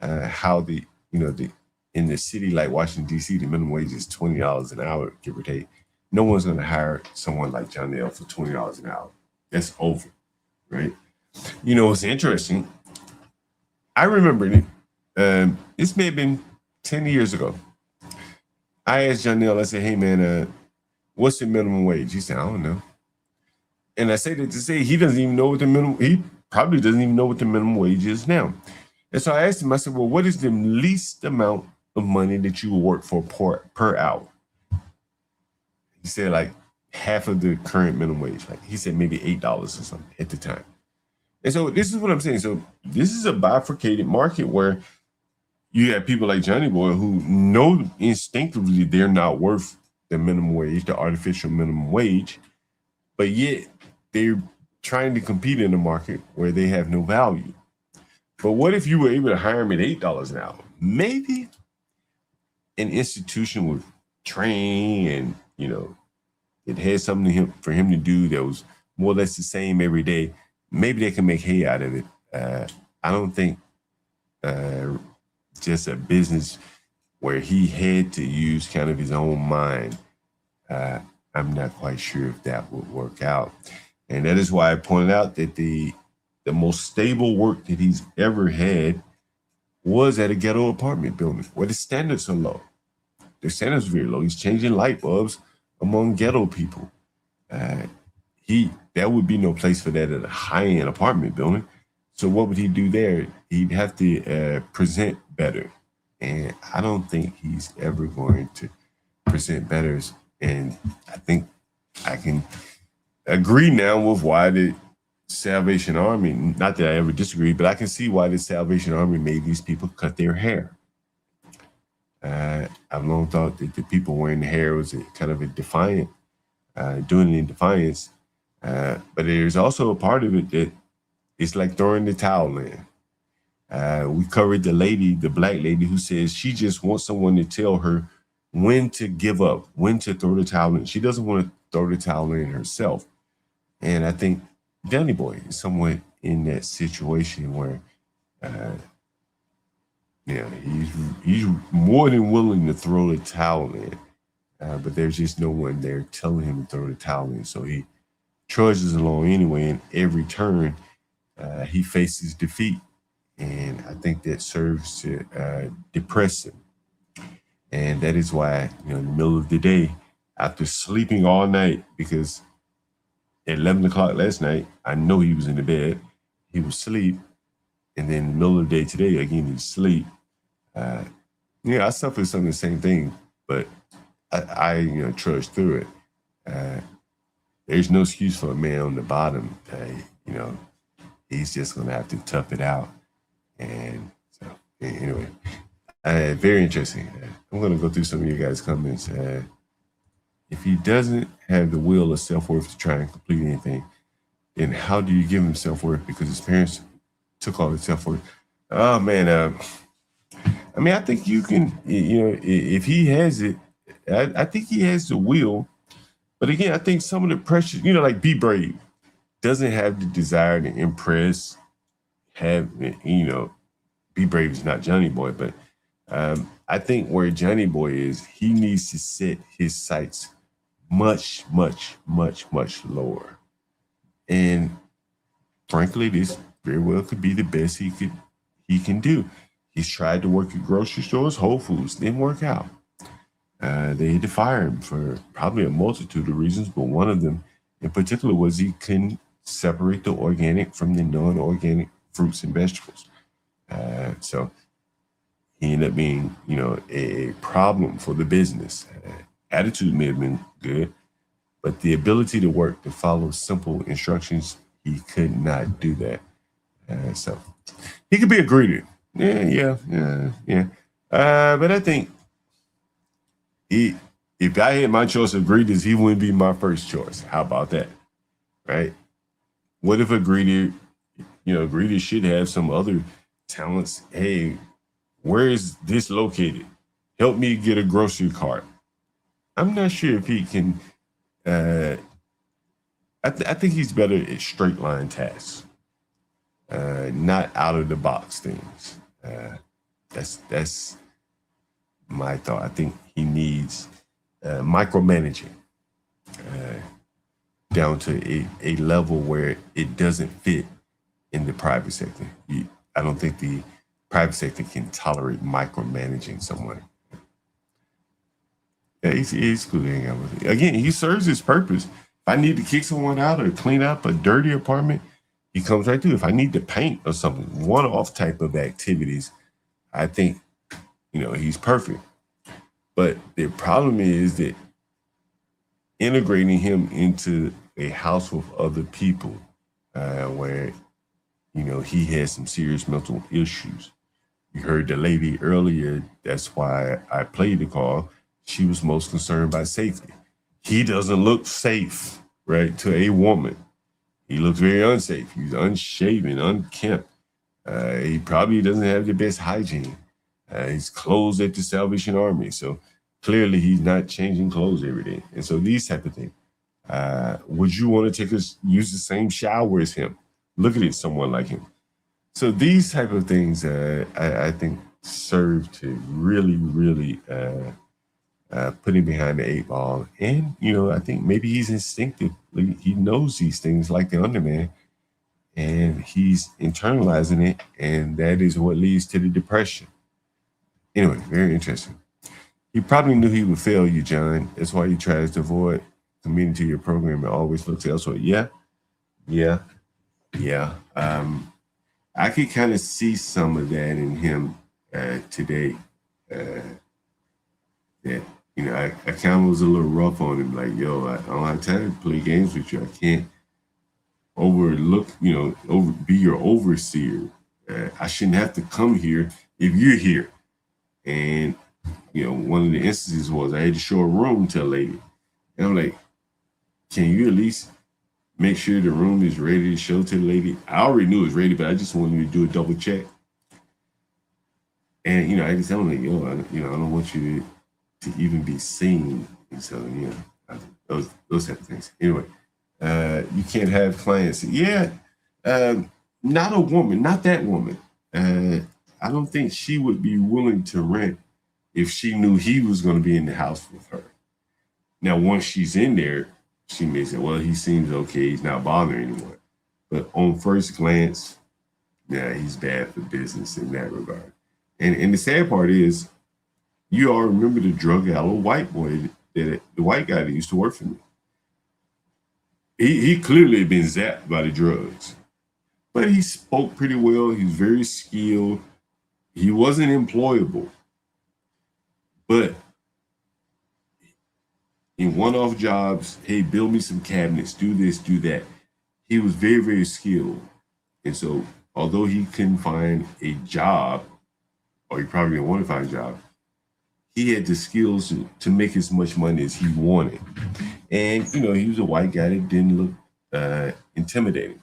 Speaker 1: How in the city like Washington, D.C., the minimum wage is $20 an hour, give or take. No one's going to hire someone like Janelle for $20 an hour. That's over, right? What's interesting, I remember this may have been 10 years ago. I asked Janelle, I said, hey, man, what's the minimum wage? He said, I don't know. And I say that to say he doesn't even know what he probably doesn't even know what the minimum wage is now. And so I asked him, I said, well, what is the least amount of money that you will work for per hour? He said like half of the current minimum wage. Like he said maybe $8 or something at the time. And so this is what I'm saying. So this is a bifurcated market where you have people like Johnny Boy who know instinctively they're not worth the minimum wage, the artificial minimum wage, but yet they're trying to compete in a market where they have no value. But what if you were able to hire him at $8 an hour? Maybe an institution would train and, it had something for him to do that was more or less the same every day. Maybe they can make hay out of it. I don't think just a business where he had to use kind of his own mind. I'm not quite sure if that would work out. And that is why I pointed out that the most stable work that he's ever had was at a ghetto apartment building where the standards are low. The standards are very low. He's changing light bulbs among ghetto people. There would be no place for that at a high-end apartment building. So what would he do there? He'd have to present better. And I don't think he's ever going to present better. And I think I can agree now with why the Salvation Army, not that I ever disagree, but I can see why the Salvation Army made these people cut their hair. I've long thought that the people wearing the hair was kind of a defiant, doing it in defiance. But there's also a part of it that it's like throwing the towel in. We covered the black lady who says she just wants someone to tell her when to give up, when to throw the towel in. She doesn't want to throw the towel in herself. And I think Johnny Boy is somewhat in that situation where, he's more than willing to throw the towel in, but there's just no one there telling him to throw the towel in. So he trudges along anyway, and every turn he faces defeat. And I think that serves to depress him. And that is why, in the middle of the day, after sleeping all night, because at 11 o'clock last night, I know he was in the bed, he was asleep. And then in the middle of the day today, again, he's asleep. I suffered some of the same thing, but I trudged through it. There's no excuse for a man on the bottom. He's just going to have to tough it out. And so, anyway, very interesting. I'm going to go through some of your guys' comments. If he doesn't have the will or self-worth to try and complete anything, then how do you give him self-worth? Because his parents took all the self-worth. Oh, man. I think you can, if he has it, I think he has the will. But again, I think some of the pressure, like Be Brave, doesn't have the desire to impress, Be Brave is not Johnny Boy, but I think where Johnny Boy is, he needs to set his sights much, much, much, much lower. And frankly, this very well could be the best he can do. He's tried to work at grocery stores, Whole Foods, didn't work out. They had to fire him for probably a multitude of reasons, but one of them in particular was he couldn't separate the organic from the non-organic fruits and vegetables. So he ended up being, a problem for the business. Attitude may have been good, but the ability to work, to follow simple instructions, he could not do that. So he could be a greeter. Yeah. But I think if I had my choice of greeters, he wouldn't be my first choice. How about that? Right? What if a greeter, greeter should have some other talents? Hey, where is this located? Help me get a grocery cart. I'm not sure if he can. I think he's better at straight line tasks, not out of the box things. That's my thought. I think he needs micromanaging down to a level where it doesn't fit in the private sector. I don't think the private sector can tolerate micromanaging someone. Yeah, he's cool to hang out with. Again, he serves his purpose. If I need to kick someone out or clean up a dirty apartment, he comes right through. If I need to paint or something, one-off type of activities, I think, he's perfect. But the problem is that integrating him into a house with other people where, he has some serious mental issues. You heard the lady earlier, that's why I played the call. She was most concerned by safety. He doesn't look safe, right, to a woman. He looks very unsafe. He's unshaven, unkempt. He probably doesn't have the best hygiene. He's clothes at the Salvation Army. So clearly he's not changing clothes every day. And so these type of things. Would you want to use the same shower as him? Look at someone like him. So these type of things, I think, serve to really, really put him behind the 8 ball. And, I think maybe he's instinctive. He knows these things like the Underman, and he's internalizing it, and that is what leads to the depression. Anyway, very interesting. He probably knew he would fail you, John. That's why he tries to avoid committing to your program and always looks elsewhere. Yeah. I could kind of see some of that in him today. That, you know, I kind of was a little rough on him. Like, yo, I don't have time to play games with you. I can't overlook, be your overseer. I shouldn't have to come here if you're here. And, one of the instances was I had to show a room to a lady. And I'm like, can you at least make sure the room is ready to show to the lady? I already knew it was ready, but I just wanted to do a double check. And, I just tell him, like, yo, I don't want you to even be seen. And so, those type of things. Anyway, you can't have clients. Yeah, not a woman, not that woman. I don't think she would be willing to rent if she knew he was going to be in the house with her. Now, once she's in there, she may say, well, he seems okay. He's not bothering anyone. But on first glance, yeah, he's bad for business in that regard. And the sad part is, you all remember the drug-addled white boy, the white guy that used to work for me. He clearly had been zapped by the drugs. But he spoke pretty well. He was very skilled. He wasn't employable. But in one-off jobs, hey, build me some cabinets, do this, do that. He was very, very skilled. And so, although he couldn't find a job, or he probably didn't want to find a job, he had the skills to make as much money as he wanted. And, he was a white guy that didn't look intimidating.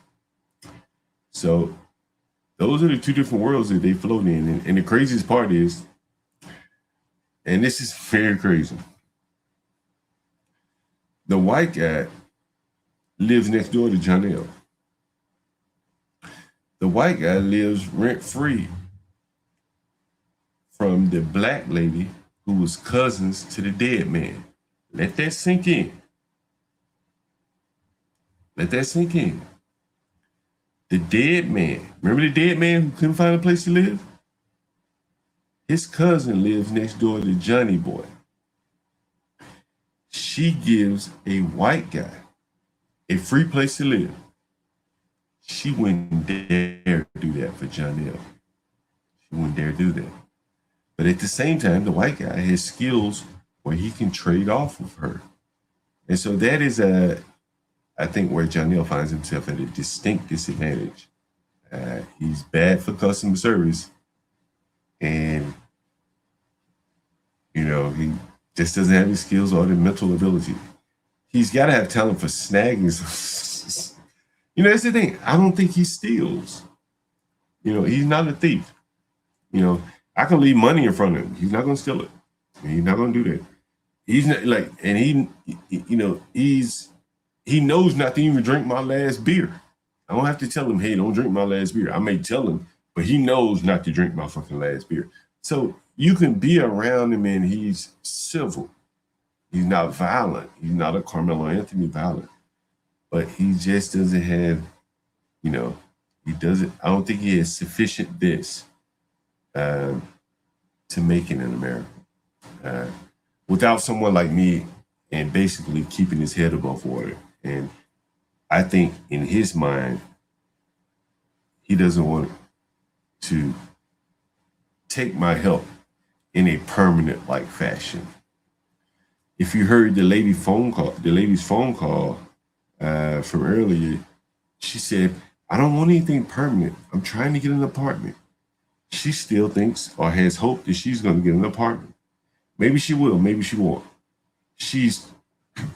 Speaker 1: So those are the two different worlds that they float in. And the craziest part is, and this is very crazy, the white guy lives next door to Janelle. The white guy lives rent-free from the black lady who was cousins to the dead man. Let that sink in. Let that sink in. The dead man, remember the dead man who couldn't find a place to live? His cousin lives next door to Johnny Boy. She gives a white guy a free place to live. She wouldn't dare do that for Janelle. She wouldn't dare do that. But at the same time, the white guy has skills where he can trade off of her. And so that is, I think, where Janelle finds himself at a distinct disadvantage. He's bad for customer service. And, he just doesn't have the skills or the mental ability. He's got to have talent for snagging. That's the thing. I don't think he steals. He's not a thief. I can leave money in front of him. He's not going to steal it. He's not going to do that. He's not and he knows not to even drink my last beer. I don't have to tell him, hey, don't drink my last beer. I may tell him, but he knows not to drink my fucking last beer. So you can be around him and he's civil. He's not violent. He's not a Carmelo Anthony violent. But he just doesn't have, he doesn't, I don't think he has sufficient this to make it in America. Without someone like me and basically keeping his head above water. And I think in his mind, he doesn't want to take my help in a permanent like fashion. If you heard the lady's phone call from earlier, she said, I don't want anything permanent. I'm trying to get an apartment. She still thinks or has hope that she's going to get an apartment. Maybe she will, maybe she won't. She's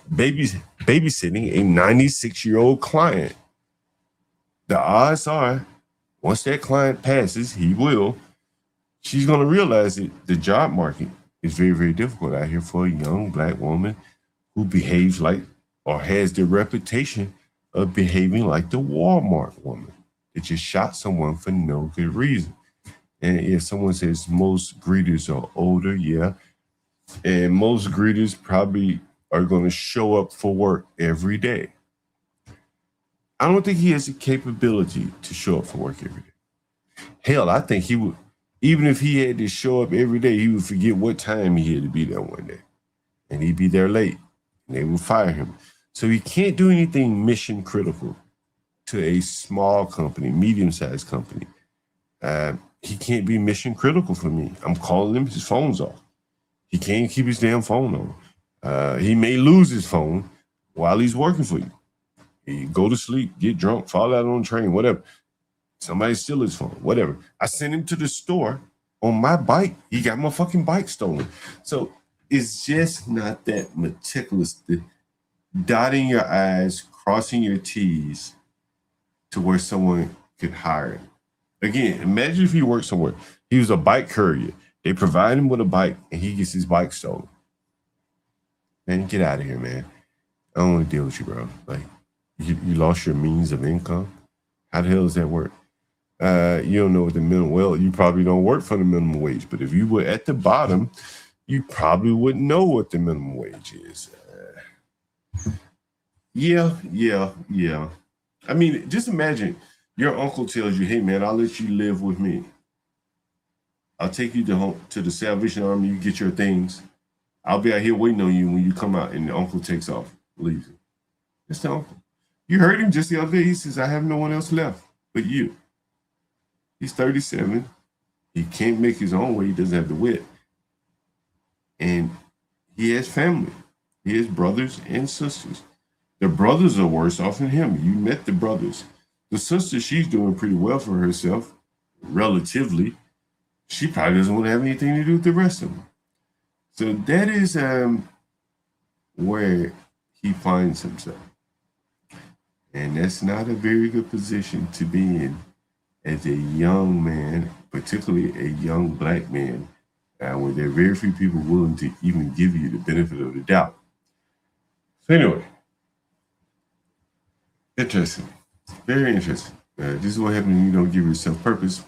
Speaker 1: babysitting a 96-year-old client. The odds are, once that client passes, he will, she's going to realize that the job market is very, very difficult out here for a young black woman who behaves like or has the reputation of behaving like the Walmart woman that just shot someone for no good reason. And if someone says most greeters are older, yeah, and most greeters probably are going to show up for work every day. I don't think he has the capability to show up for work every day. Hell, I think he would, even if he had to show up every day, he would forget what time he had to be there one day. And he'd be there late, and they would fire him. So he can't do anything mission critical to a small company, medium-sized company. He can't be mission critical for me. I'm calling him, his phone's off. He can't keep his damn phone on. He may lose his phone while he's working for you. He go to sleep, get drunk, fall out on the train, whatever. Somebody steal his phone, whatever. I sent him to the store on my bike. He got my fucking bike stolen. So it's just not that meticulous. Dotting your I's, crossing your T's to where someone could hire him. Again, imagine if he worked somewhere. He was a bike courier. They provide him with a bike and he gets his bike stolen. Man, get out of here, man. I don't want to deal with you, bro. Like, you lost your means of income. How the hell does that work? You don't know what the minimum, well, you probably don't work for the minimum wage, but if you were at the bottom, you probably wouldn't know what the minimum wage is. Yeah. I mean, just imagine your uncle tells you, hey, man, I'll let you live with me. I'll take you to the Salvation Army. You get your things. I'll be out here waiting on you when you come out, and the uncle takes off, leaves you. It's the uncle. You heard him just the other day. He says, I have no one else left but you. He's 37. He can't make his own way. He doesn't have the wit. And he has family. He has brothers and sisters. The brothers are worse off than him. You met the brothers. The sister, she's doing pretty well for herself, relatively. She probably doesn't want to have anything to do with the rest of them. So that is where he finds himself. And that's not a very good position to be in as a young man, particularly a young black man, where there are very few people willing to even give you the benefit of the doubt. So anyway, interesting. Very interesting. This is what happens when you don't give yourself purpose.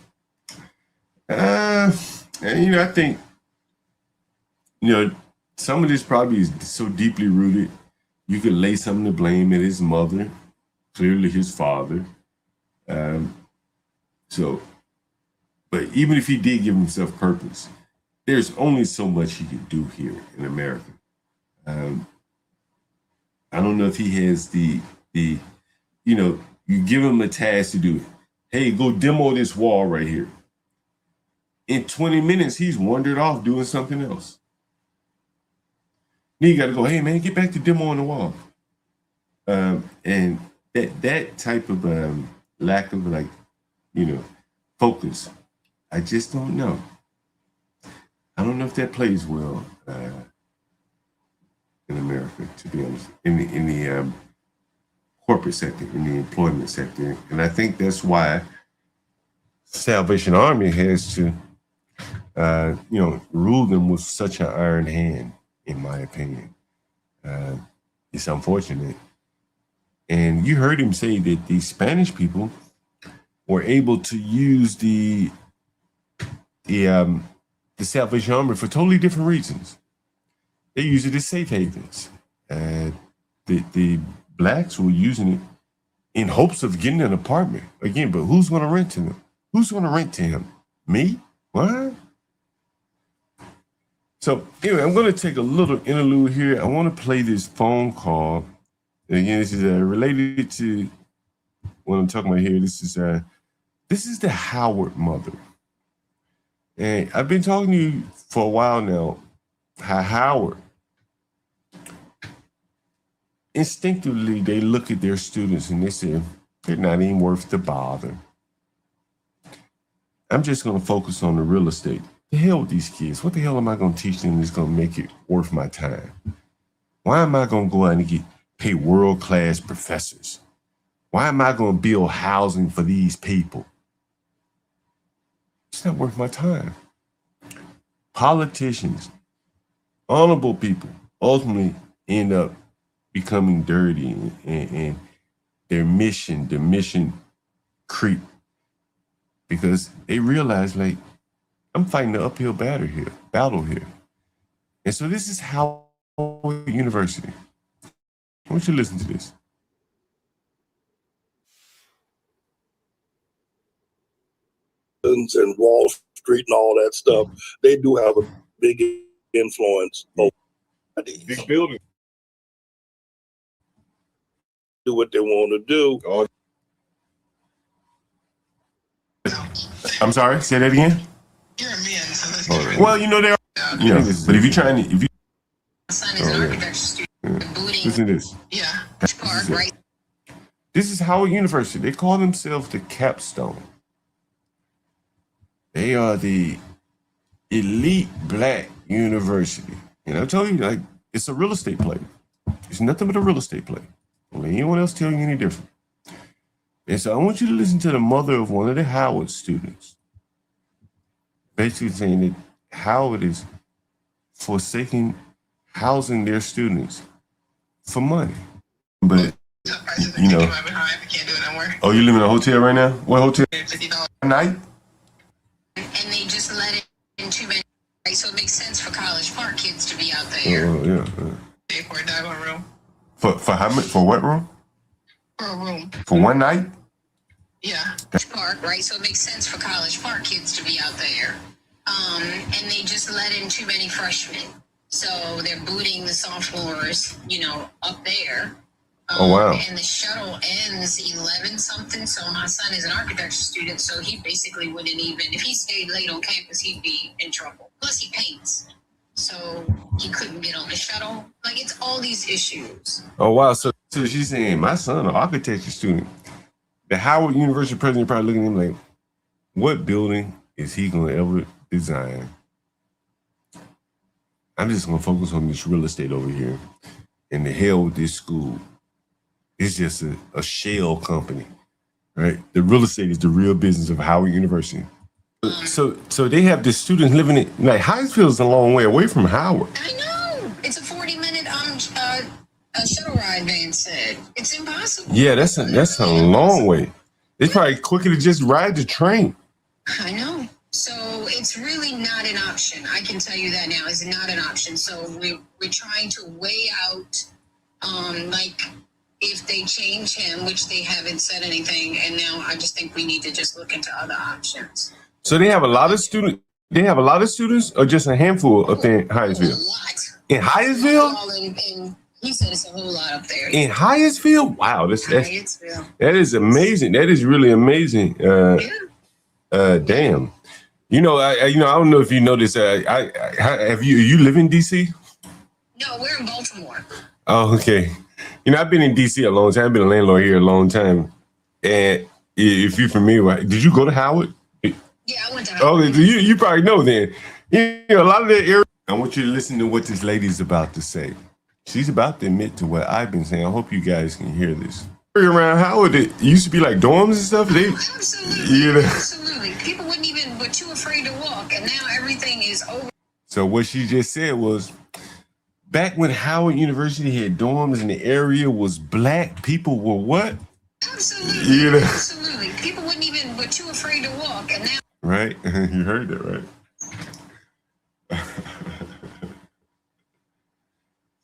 Speaker 1: And, I think, some of this probably is so deeply rooted, you could lay some of the blame at his mother, clearly his father. But even if he did give himself purpose, there's only so much he could do here in America. I don't know if he has the you give him a task to do it. Hey, go demo this wall right here. In 20 minutes, he's wandered off doing something else. Then you got to go, hey, man, get back to demoing the wall. And that type of lack of focus, I just don't know. I don't know if that plays well in America, to be honest, in the corporate sector, in the employment sector. And I think that's why Salvation Army has to, rule them with such an iron hand, in my opinion. It's unfortunate. And you heard him say that the Spanish people were able to use the Salvation Army for totally different reasons. They use it as safe havens. The blacks were using it in hopes of getting an apartment. Again, but who's going to rent to them? Who's going to rent to him? Me? What? So anyway, I'm going to take a little interlude here. I want to play this phone call. And again, this is related to what I'm talking about here. This is the Howard mother. And I've been talking to you for a while now, how Howard, instinctively, they look at their students and they say, they're not even worth the bother. I'm just going to focus on the real estate. The hell with these kids. What the hell am I going to teach them that's going to make it worth my time? Why am I going to go out and pay world-class professors? Why am I going to build housing for these people? It's not worth my time. Politicians, honorable people, ultimately end up becoming dirty and the mission creep, because they realize, like, I'm fighting the uphill battle here. And so this is Howard University. I want you to listen to this.
Speaker 4: And Wall Street and all that stuff, they do have a big influence over
Speaker 1: Big building.
Speaker 4: do what they want to do.
Speaker 1: I'm sorry, say that again.
Speaker 5: You're a man, so let's
Speaker 1: Oh,
Speaker 5: get ready.
Speaker 1: well, you know, but if you're trying to, if you,
Speaker 5: My son is an architecture student. Booting.
Speaker 1: listen to this.
Speaker 5: Yeah.
Speaker 1: This
Speaker 5: Park,
Speaker 1: is it.
Speaker 5: right?
Speaker 1: This is Howard University. They call themselves the Capstone. They are the elite black university. And I told you, like, it's a real estate play. It's nothing but a real estate play. Don't let anyone else tell you any different. And so I want you to listen to the mother of one of the Howard students, basically saying that Howard is forsaking housing their students for money. But, you know, oh, you live in a hotel right now? What hotel? $50 night?
Speaker 5: And they just let in too many, right? So it makes sense for College Park kids to be out there.
Speaker 1: Oh, yeah.
Speaker 5: Pay for a diamond room.
Speaker 1: For how much? For what room?
Speaker 5: For a room.
Speaker 1: For one night?
Speaker 5: Yeah. Park, right? So it makes sense for College Park kids to be out there. And they just let in too many freshmen. So they're booting the sophomores, you know, up there.
Speaker 1: Oh, wow.
Speaker 5: And the shuttle ends 11 something. So my son is an architecture student. So he basically wouldn't even, if he stayed late on campus, he'd be in trouble. Plus he paints. So he couldn't get on the shuttle. Like, it's all these issues.
Speaker 1: Oh, wow. So she's saying, my son, an architecture student. The Howard University president probably looking at him like, what building is he going to ever design? I'm just going to focus on this real estate over here. And the hell with this school. It's just a shell company, right? The real estate is the real business of Howard University. So they have the students living in, like, Hinesville is a long way away from Howard.
Speaker 5: I know. It's a 40-minute shuttle ride, Van said. It's impossible.
Speaker 1: Yeah, that's a long way. It's probably quicker to just ride the train.
Speaker 5: I know. So it's really not an option. I can tell you that now. It's not an option. So we're trying to weigh out, like, if they change him, which they haven't said anything, and now I just think we need to just look into other options.
Speaker 1: So they have a lot of students. They have a lot of students, or just a handful up there in Hyattsville?
Speaker 5: A lot.
Speaker 1: In Hyattsville?
Speaker 5: He said it's a whole lot up there.
Speaker 1: In Hyattsville? Wow,
Speaker 5: Hyattsville.
Speaker 1: That is amazing. That is really amazing. Damn. You know, I don't know if you know this. Have you live in DC?
Speaker 5: No, we're in Baltimore.
Speaker 1: Oh, okay. You know, I've been in DC a long time. I've been a landlord here a long time. And if you're familiar, did you go to Howard?
Speaker 5: Yeah, I went to Howard.
Speaker 1: Oh, you probably know then. You know, a lot of that area. I want you to listen to what this lady's about to say. She's about to admit to what I've been saying. I hope you guys can hear this. Around Howard, it used to be like dorms and stuff.
Speaker 5: Absolutely.
Speaker 1: You know.
Speaker 5: Absolutely. People were too afraid to walk, and now everything is over.
Speaker 1: So what she just said was, back when Howard University had dorms and the area was black, people were what?
Speaker 5: Absolutely.
Speaker 1: You know?
Speaker 5: Absolutely. People were too afraid to walk, and now.
Speaker 1: Right? You heard that, right?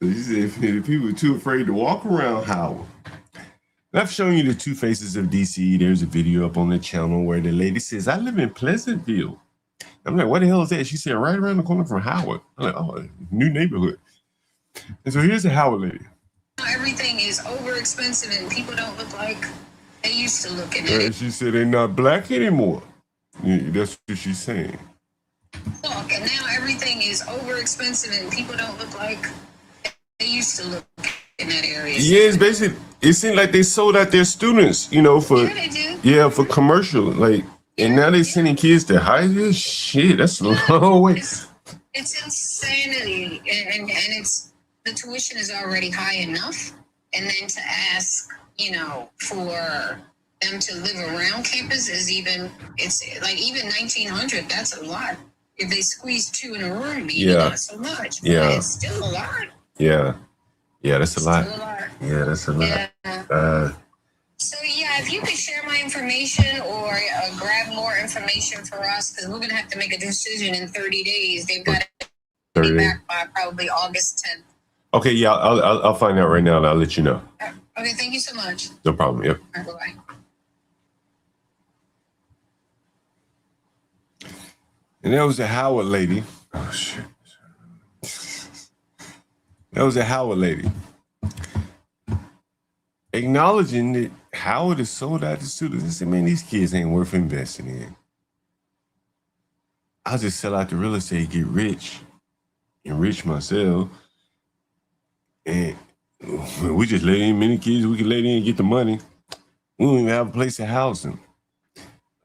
Speaker 1: So you said people were too afraid to walk around Howard. And I've shown you the two faces of DC. There's a video up on the channel where the lady says, I live in Pleasantville. I'm like, what the hell is that? She said, right around the corner from Howard. I'm like, oh, new neighborhood. And so here's the Howard lady.
Speaker 5: Everything is over expensive and people don't look like they used to look at it.
Speaker 1: She said they're not black anymore. Yeah, that's what she's saying.
Speaker 5: Look, and now everything is over expensive and people don't look like they used to look in that area.
Speaker 1: Yeah, it's basically, it seemed like they sold out their students, you know, for
Speaker 5: they do.
Speaker 1: Yeah, for commercial. Like, and now they're sending kids to high school. Shit, that's a long way.
Speaker 5: It's insanity, and it's the tuition is already high enough, and then to ask, you know, for them to live around campus is even even 1,900. That's a lot. If they squeeze two in a room, even not so much. But it's still a lot.
Speaker 1: Yeah, that's a lot.
Speaker 5: Still a lot.
Speaker 1: Yeah, that's a lot.
Speaker 5: Yeah. So yeah, if you could share my information or grab more information for us, because we're gonna have to make a decision in 30 days. They've got to be back by probably August 10th.
Speaker 1: Okay, yeah, I'll find out right now and I'll let you know.
Speaker 5: Okay, thank you so much.
Speaker 1: No problem. Yep.
Speaker 5: All right, bye-bye.
Speaker 1: And that was a Howard lady. Oh shit. That was a Howard lady. Acknowledging that Howard has sold out to students. I said, man, these kids ain't worth investing in. I'll just sell out the real estate, get rich, enrich myself, and we just let in many kids. We can let in and get the money. We don't even have a place to house them.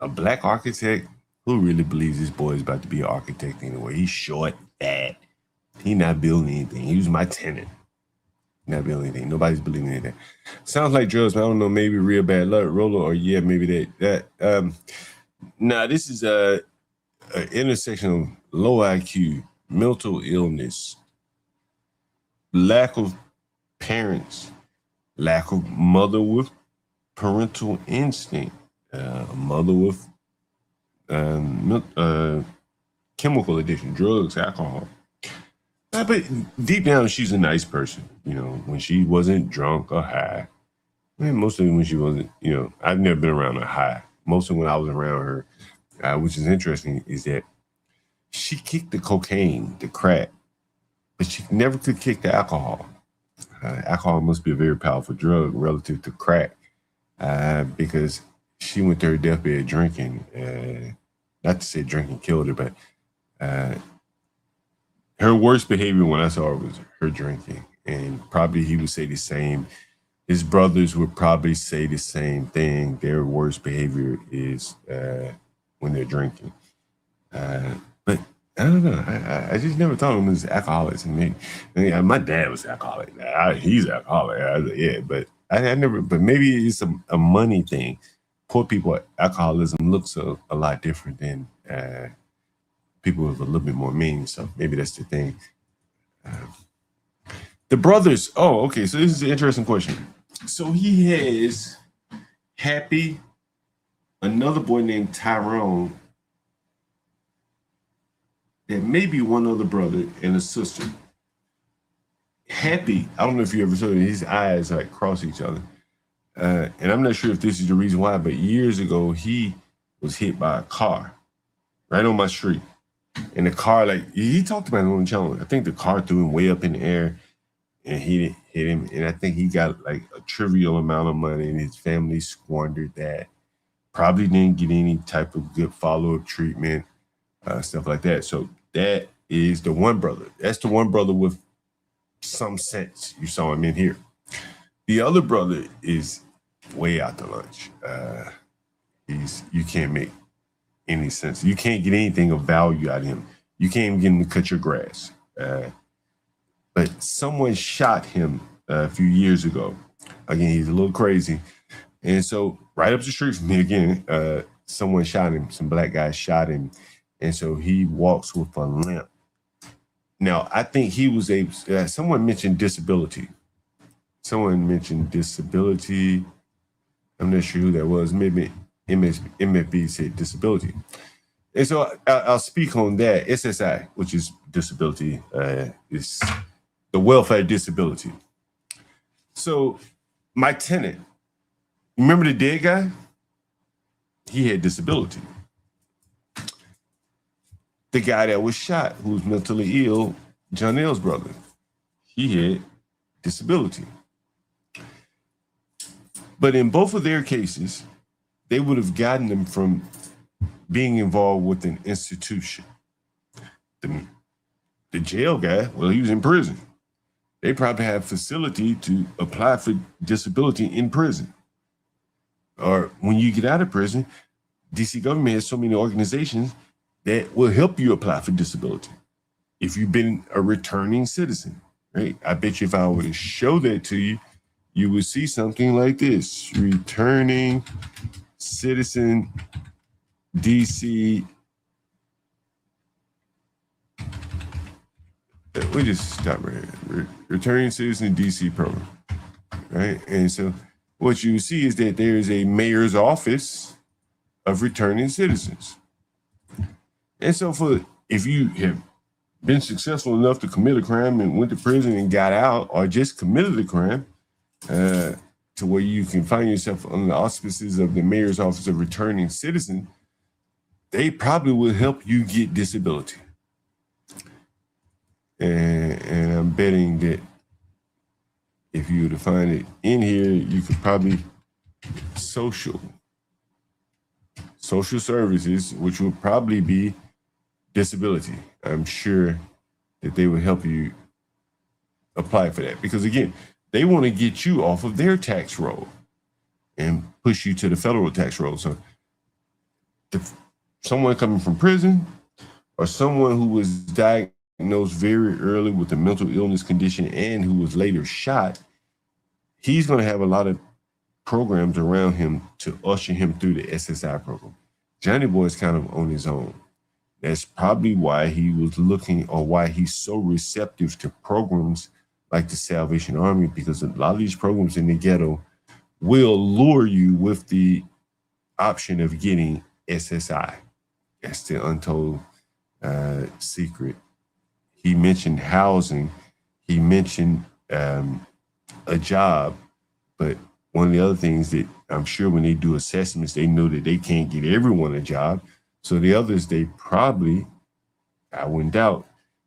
Speaker 1: A black architect who really believes this boy is about to be an architect anyway. He's short, fat. He not building anything. He was my tenant. Not building anything. Nobody's believing anything. Sounds like drugs, but I don't know. Maybe real bad luck, roller, or yeah, maybe that. This is a intersection of low IQ, mental illness, lack of parents, lack of mother with parental instinct, mother with chemical addiction, drugs, alcohol. But deep down, she's a nice person. You know, when she wasn't drunk or high. Mostly when she wasn't, I've never been around her high. Mostly when I was around her, which is interesting, is that she kicked the cocaine, the crack, but she never could kick the alcohol. Alcohol must be a very powerful drug relative to crack, because she went to her deathbed drinking. Not to say drinking killed her, but her worst behavior when I saw her was her drinking. And probably he would say the same. His brothers would probably say the same thing. Their worst behavior is when they're drinking. But I don't know. I just never thought of them as alcoholics. And my dad was alcoholic. He's alcoholic. But I never. But maybe it's a money thing. Poor people, alcoholism looks a lot different than people with a little bit more means. So maybe that's the thing. The brothers. Oh, okay. So this is an interesting question. So he has Happy, another boy named Tyrone, and maybe one other brother and a sister. Happy, I don't know if you ever saw it, his eyes like cross each other. And I'm not sure if this is the reason why, but years ago, he was hit by a car right on my street. And the car, like, he talked about it on the channel. I think the car threw him way up in the air and he hit him. And I think he got like a trivial amount of money and his family squandered that. Probably didn't get any type of good follow-up treatment, stuff like that. So that is the one brother. That's the one brother with some sense. You saw him in here. The other brother is way out to lunch. You can't make any sense. You can't get anything of value out of him. You can't even get him to cut your grass. But someone shot him a few years ago. Again, he's a little crazy. And so right up the street from me again, someone shot him. Some black guy shot him. And so he walks with a limp. Now, I think he was someone mentioned disability. I'm not sure who that was. Maybe MFB said disability. And so I'll speak on that. SSI, which is disability, is the welfare disability. So my tenant, remember the dead guy? He had disability. The guy that was shot, who was mentally ill, Janelle's brother, he had disability. But in both of their cases, they would have gotten them from being involved with an institution. The jail guy, well, he was in prison. They probably have facility to apply for disability in prison. Or when you get out of prison, DC government has so many organizations that will help you apply for disability if you've been a returning citizen, right? I bet you if I were to show that to you, you would see something like this: returning citizen DC. We just stop right here. Returning citizen DC program, right? And so what you see is that there is a mayor's office of returning citizens. And so if you have been successful enough to commit a crime and went to prison and got out, or just committed a crime, to where you can find yourself under the auspices of the mayor's office of returning citizen, they probably will help you get disability. And I'm betting that if you were to find it in here, you could probably social services, which would probably be disability. I'm sure that they would help you apply for that, because again, they want to get you off of their tax roll and push you to the federal tax roll. So if someone coming from prison or someone who was diagnosed very early with a mental illness condition and who was later shot, he's going to have a lot of programs around him to usher him through the SSI program. Johnny Boy is kind of on his own. That's probably why he was looking, or why he's so receptive to programs like the Salvation Army, because a lot of these programs in the ghetto will lure you with the option of getting SSI. That's the untold secret. He mentioned housing. He mentioned a job. But one of the other things that I'm sure when they do assessments, they know that they can't get everyone a job. So the others, they probably, I wouldn't doubt,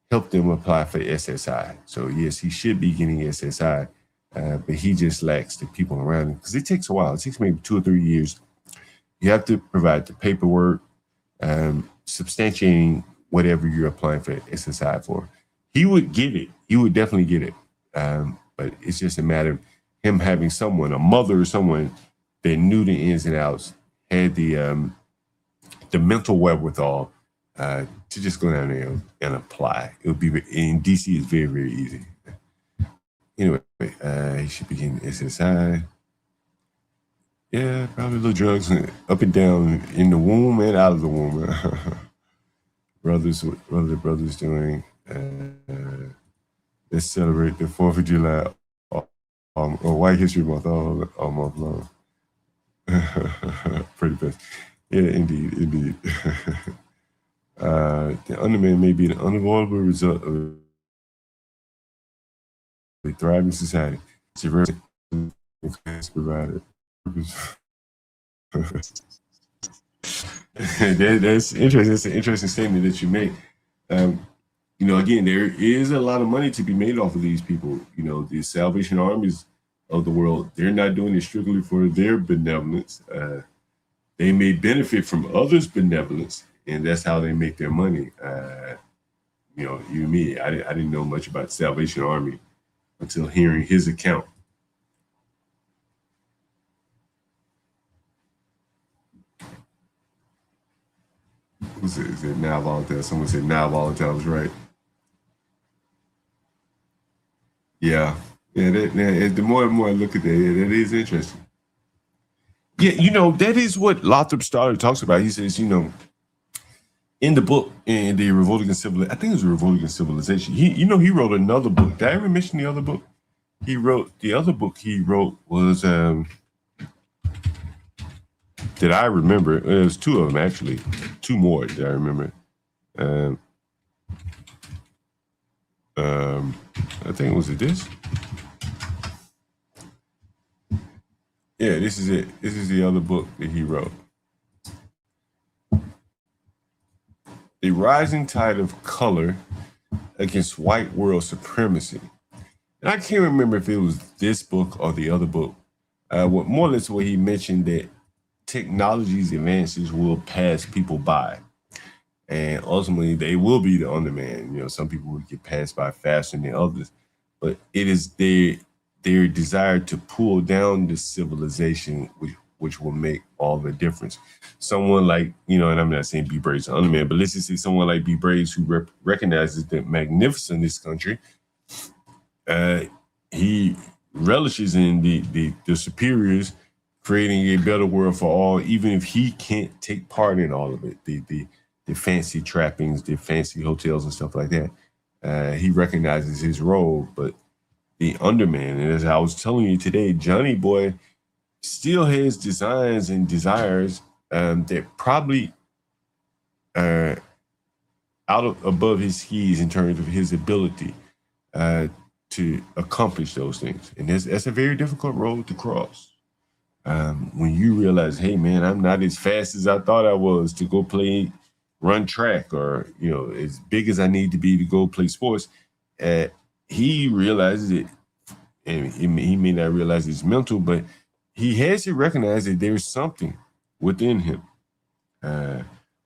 Speaker 1: help them apply for SSI. So yes, he should be getting SSI, but he just lacks the people around him, because it takes a while. It takes maybe 2 or 3 years. You have to provide the paperwork, substantiating whatever you're applying for SSI for. He would get it. He would definitely get it. But it's just a matter of him having someone, a mother or someone that knew the ins and outs, had the mental wherewithal to just go down there and apply. It would be, in DC, it's very, very easy. Anyway, he should be getting SSI. Yeah, probably little drugs up and down in the womb and out of the womb. brothers doing. Let's celebrate the 4th of July or White History Month all month long. Pretty best. Yeah, indeed. The underman may be an unavoidable result of a thriving society. Provided. That's interesting. That's an interesting statement that you make. Again, there is a lot of money to be made off of these people. The Salvation Armies of the world, they're not doing it strictly for their benevolence. They may benefit from others' benevolence, and that's how they make their money. You and me, I didn't know much about the Salvation Army until hearing his account. Is it now volatile? Someone said now volatile was right. Yeah. The more and more I look at that, that is interesting. Yeah, that is what Lothrop Stoddard talks about. He says, in the book, in the Revolt Against Civilization, I think it was Revolt Against Civilization. He wrote another book. Did I ever mention the other book? The other book he wrote was, that I remember, there's 2 of them actually, 2 more that I remember. I think was it this? Yeah, this is it. This is the other book that he wrote. The Rising Tide of Color Against White World Supremacy. And I can't remember if it was this book or the other book. More or less what he mentioned, that technology's advances will pass people by. And ultimately, they will be the underman. Some people will get passed by faster than others. But it is their desire to pull down the civilization which will make all the difference. Someone like, and I'm not saying B. Braves the underman, but let's just say someone like B. Braves, who recognizes the magnificence in this country. He relishes in the superiors creating a better world for all, even if he can't take part in all of it. The fancy trappings, the fancy hotels and stuff like that. He recognizes his role, but the underman, and as I was telling you today, Johnny Boy still has designs and desires that probably are above his skis in terms of his ability to accomplish those things. And that's a very difficult road to cross. When you realize, hey man, I'm not as fast as I thought I was to go run track, or as big as I need to be to go play sports. He realizes it, and he may not realize it's mental, but he has to recognize that there's something within him,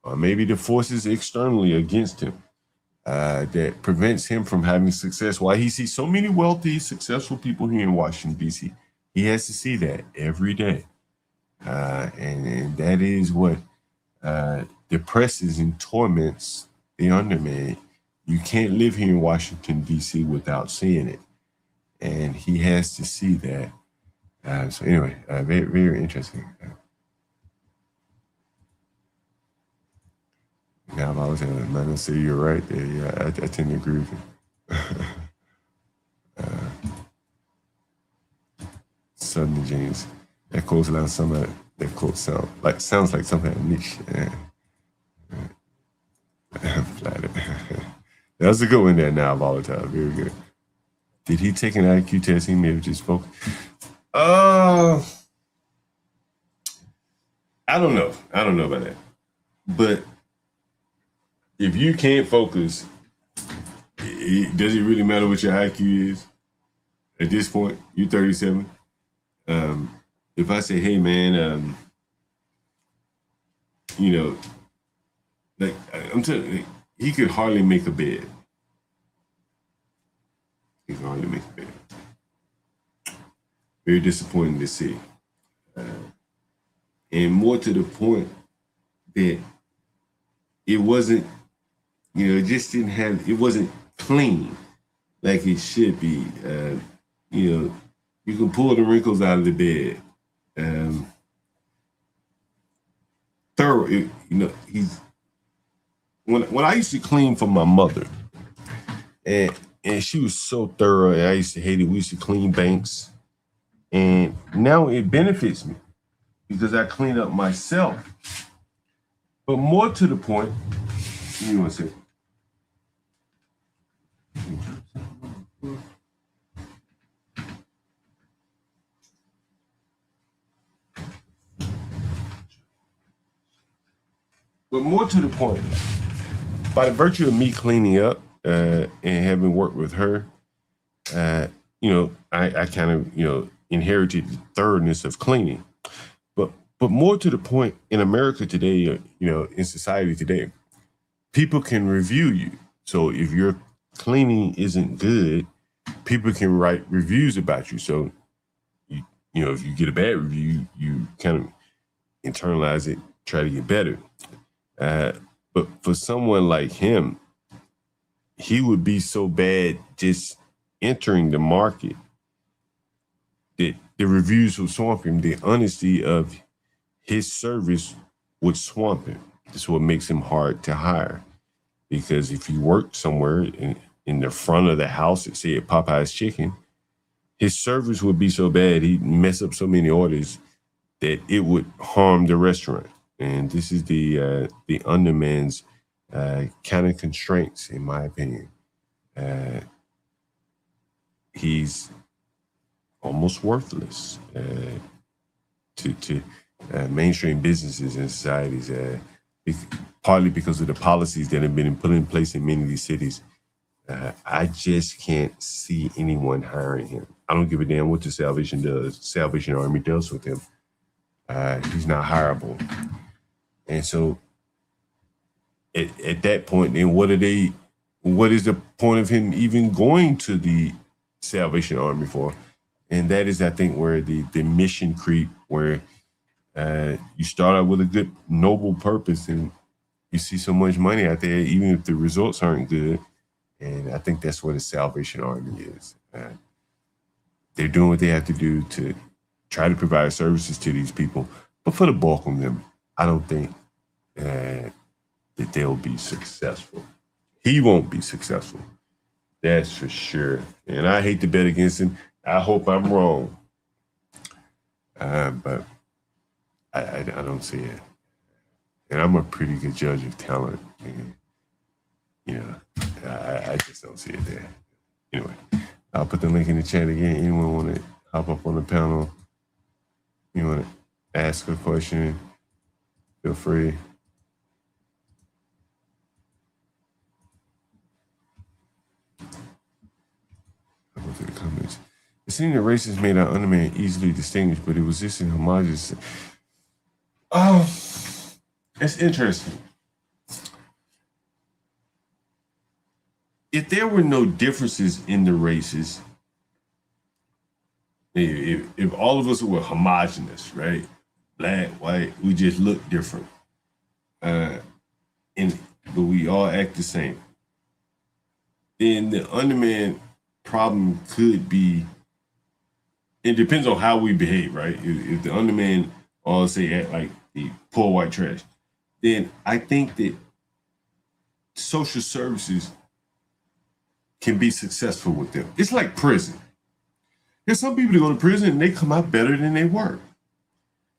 Speaker 1: or maybe the forces externally against him that prevents him from having success. Why he sees so many wealthy, successful people here in Washington, D.C., he has to see that every day. And that is what depresses and torments the underman. You can't live here in Washington, D.C. without seeing it. And he has to see that. So anyway, very, very interesting. Now, if I was going to say you're right there, yeah, I tend to agree with you. Suddenly, James, that quote sounds like something I niche. I'm flattered. That was a good one there now, volatile. Very good. Did he take an IQ test? He may have just spoken. I don't know. I don't know about that. But if you can't focus, does it really matter what your IQ is? At this point, you're 37. If I say, hey, man, like I'm telling you, he could hardly make a bed. He could hardly make a bed. Very disappointing to see. And more to the point that it wasn't, it wasn't clean like it should be. You can pull the wrinkles out of the bed. Thorough, he's, when I used to clean for my mother, and she was so thorough, and I used to hate it. We used to clean banks, and now it benefits me because I clean up myself. But more to the point, you want to say? But more to the point, by the virtue of me cleaning up and having worked with her, I kind of, inherited the thoroughness of cleaning. But more to the point, in America today, in society today, people can review you. So if your cleaning isn't good, people can write reviews about you. So, if you get a bad review, you kind of internalize it, try to get better. But for someone like him, he would be so bad just entering the market that the reviews would swamp him. The honesty of his service would swamp him. That's what makes him hard to hire. Because if he worked somewhere in the front of the house, say at Popeye's Chicken, his service would be so bad, he'd mess up so many orders that it would harm the restaurant. And this is the underman's kind of constraints, in my opinion. He's almost worthless to mainstream businesses and societies, partly because of the policies that have been put in place in many of these cities. I just can't see anyone hiring him. I don't give a damn what the Salvation Army does with him. He's not hireable. And so at that point, then what is the point of him even going to the Salvation Army for? And that is, I think, where the mission creep, where you start out with a good, noble purpose and you see so much money out there, even if the results aren't good. And I think that's what the Salvation Army is. They're doing what they have to do to try to provide services to these people. But for the bulk of them, I don't think that they'll be successful. He won't be successful. That's for sure. And I hate to bet against him. I hope I'm wrong. But I don't see it. And I'm a pretty good judge of talent. And, I just don't see it there. Anyway, I'll put the link in the chat again. Anyone want to hop up on the panel? You want to ask a question? Feel free. I'll go through the comments. It seemed that races made our underman easily distinguished, but it was just in homogeneous. Oh, it's interesting. if there were no differences in the races, if all of us were homogenous, right? Black, white, we just look different. But we all act the same. Then the underman problem could be, it depends on how we behave, right? If the underman all say act like the poor white trash, then I think that social services can be successful with them. It's like prison. There's some people that go to prison and they come out better than they were.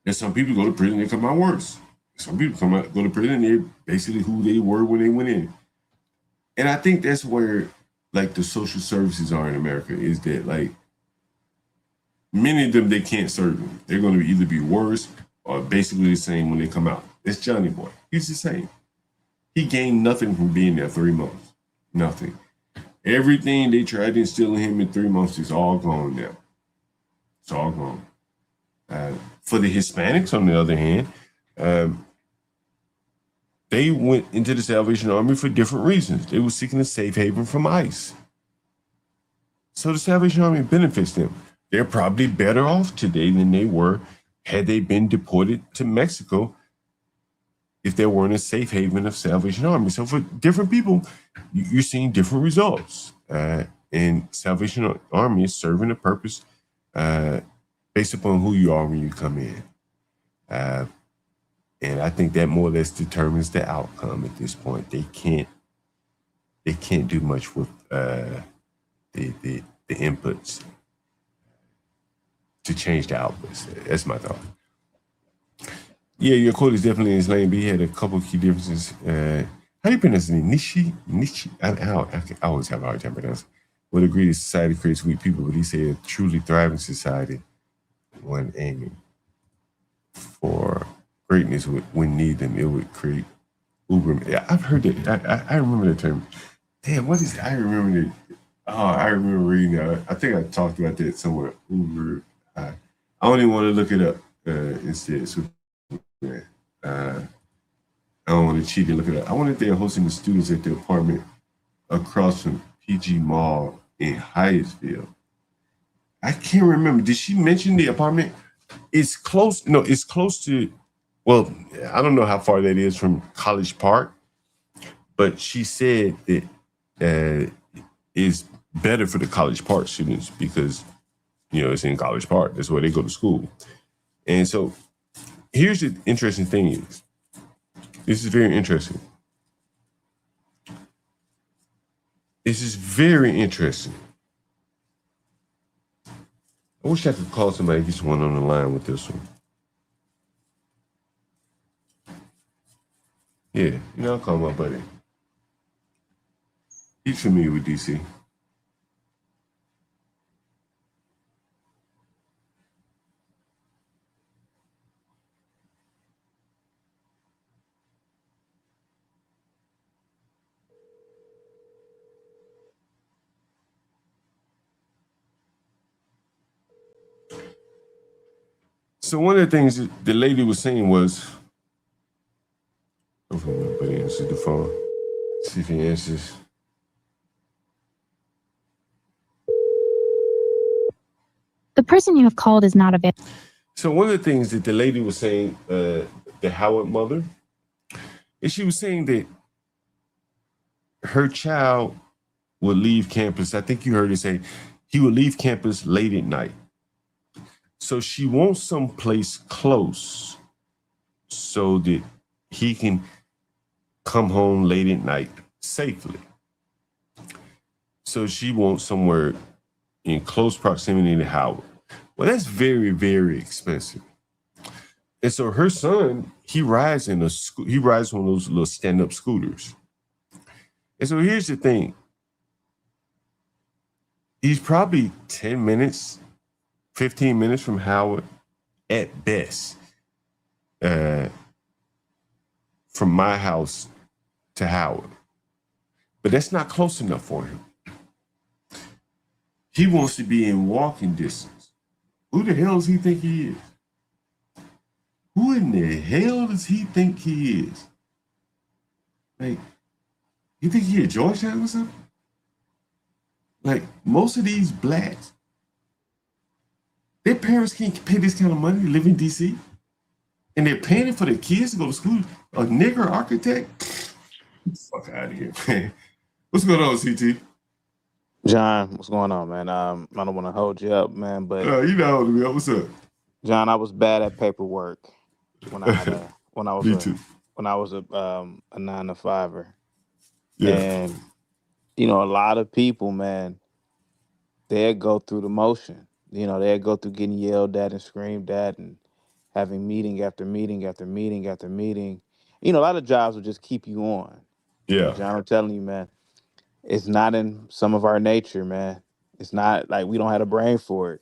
Speaker 1: There's some people who go to prison and they come out worse. Some people go to prison and they're basically who they were when they went in. And I think that's where like the social services are in America, is that like many of them, they can't serve them. They're going to either be worse or basically the same when they come out. It's Johnny Boy. He's the same. He gained nothing from being there 3 months. Nothing. Everything they tried to instill in him in 3 months is all gone now. It's all gone. For the Hispanics, on the other hand, they went into the Salvation Army for different reasons. They were seeking a safe haven from ICE. So the Salvation Army benefits them. They're probably better off today than they were had they been deported to Mexico if there weren't a safe haven of Salvation Army. So for different people, you're seeing different results. And Salvation Army is serving a purpose based upon who you are when you come in. And I think that more or less determines the outcome at this point. They can't do much with the inputs to change the outputs. That's my thought. Yeah, your quote is definitely in his lane, but he had a couple of key differences. How do you pronounce it? Nishi? I always have a hard time pronouncing. Would agree that society creates weak people, but he said a truly thriving society, one aiming for greatness when need them, it would create uber. I've heard that. I remember that term. Damn, what is it? I remember it. Oh, I remember reading that. I think I talked about that somewhere. Uber. I don't even want to look it up instead. So, I don't want to cheat and look it up. I wonder if they're hosting the students at the apartment across from PG Mall in Hyattsville. I can't remember. Did she mention the apartment? It's close. No, it's close to, well, I don't know how far that is from College Park, but she said that it's better for the College Park students because, it's in College Park. That's where they go to school. And so here's the interesting thing is, this is very interesting. This is very interesting. I wish I could call somebody, get someone on the line with this one. Yeah, I'll call my buddy. He's familiar with DC. So one of the things that the lady was saying was, hopefully my buddy answers the phone. See if he answers.
Speaker 7: The person you have called is not available.
Speaker 1: So one of the things that the lady was saying, the Howard mother, is she was saying that her child would leave campus. I think you heard her say he would leave campus late at night. So she wants someplace close so that he can come home late at night safely. So she wants somewhere in close proximity to Howard. Well, that's very, very expensive. And so her son, he rides on one of those little stand-up scooters. And so here's the thing. He's probably 10 minutes, 15 minutes from Howard at best, from my house to Howard. But that's not close enough for him. He wants to be in walking distance. Who the hell does he think he is? Who in the hell does he think he is? Like, you think he at Georgetown or something? Like most of these blacks, their parents can't pay this kind of money to live in DC, and they're paying for their kids to go to school. A nigger architect? Fuck out of here, man. What's going on, CT?
Speaker 8: John, what's going on, man? I don't want to hold you up, man, but
Speaker 1: You know me. What's up?
Speaker 8: John, I was bad at paperwork when I had a when I was
Speaker 1: Me
Speaker 8: a
Speaker 1: too.
Speaker 8: when I was a 9 to 5er,
Speaker 1: Yeah,
Speaker 8: and you know, a lot of people, man, they go through the motion. You know, they go through getting yelled at and screamed at, and having meeting after meeting after meeting after meeting. You know, a lot of jobs will just keep you on. And
Speaker 1: yeah,
Speaker 8: John, I'm telling you, man, it's not in some of our nature, man. It's not like we don't have a brain for it.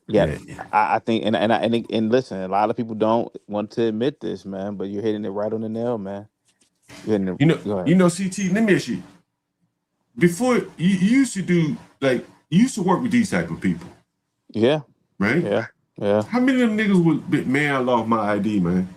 Speaker 8: Yeah,
Speaker 1: yeah.
Speaker 8: I think, and listen, a lot of people don't want to admit this, man. But you're hitting it right on the nail, man. You're hitting it. Go ahead.
Speaker 1: CT. Let me ask you. Before you used to do like you used to work with these type of people,
Speaker 8: Yeah,
Speaker 1: right?
Speaker 8: yeah, yeah.
Speaker 1: How many of them niggas was man? I lost my ID, man.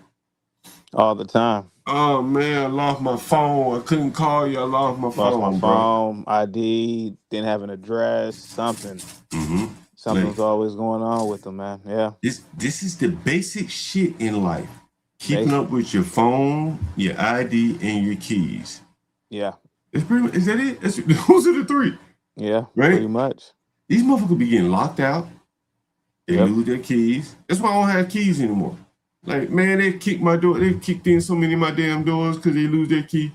Speaker 8: All the time.
Speaker 1: Oh man, I lost my phone. I couldn't call you. I lost my
Speaker 8: Lost my
Speaker 1: phone, bro.
Speaker 8: phone, ID, didn't have an address, something.
Speaker 1: Mm-hmm.
Speaker 8: Something's always going on with them, man. Yeah.
Speaker 1: This is the basic shit in life. Keeping
Speaker 8: Basic.
Speaker 1: up with your phone, your ID, and your keys.
Speaker 8: Yeah.
Speaker 1: It's pretty much, is that it? Those are the three,
Speaker 8: Yeah.
Speaker 1: right?
Speaker 8: Pretty much.
Speaker 1: These motherfuckers be getting locked out. They
Speaker 8: Yep.
Speaker 1: lose their keys. That's why I don't have keys anymore. Like, man, they kicked my door. They kicked in so many of my damn doors because they lose their key.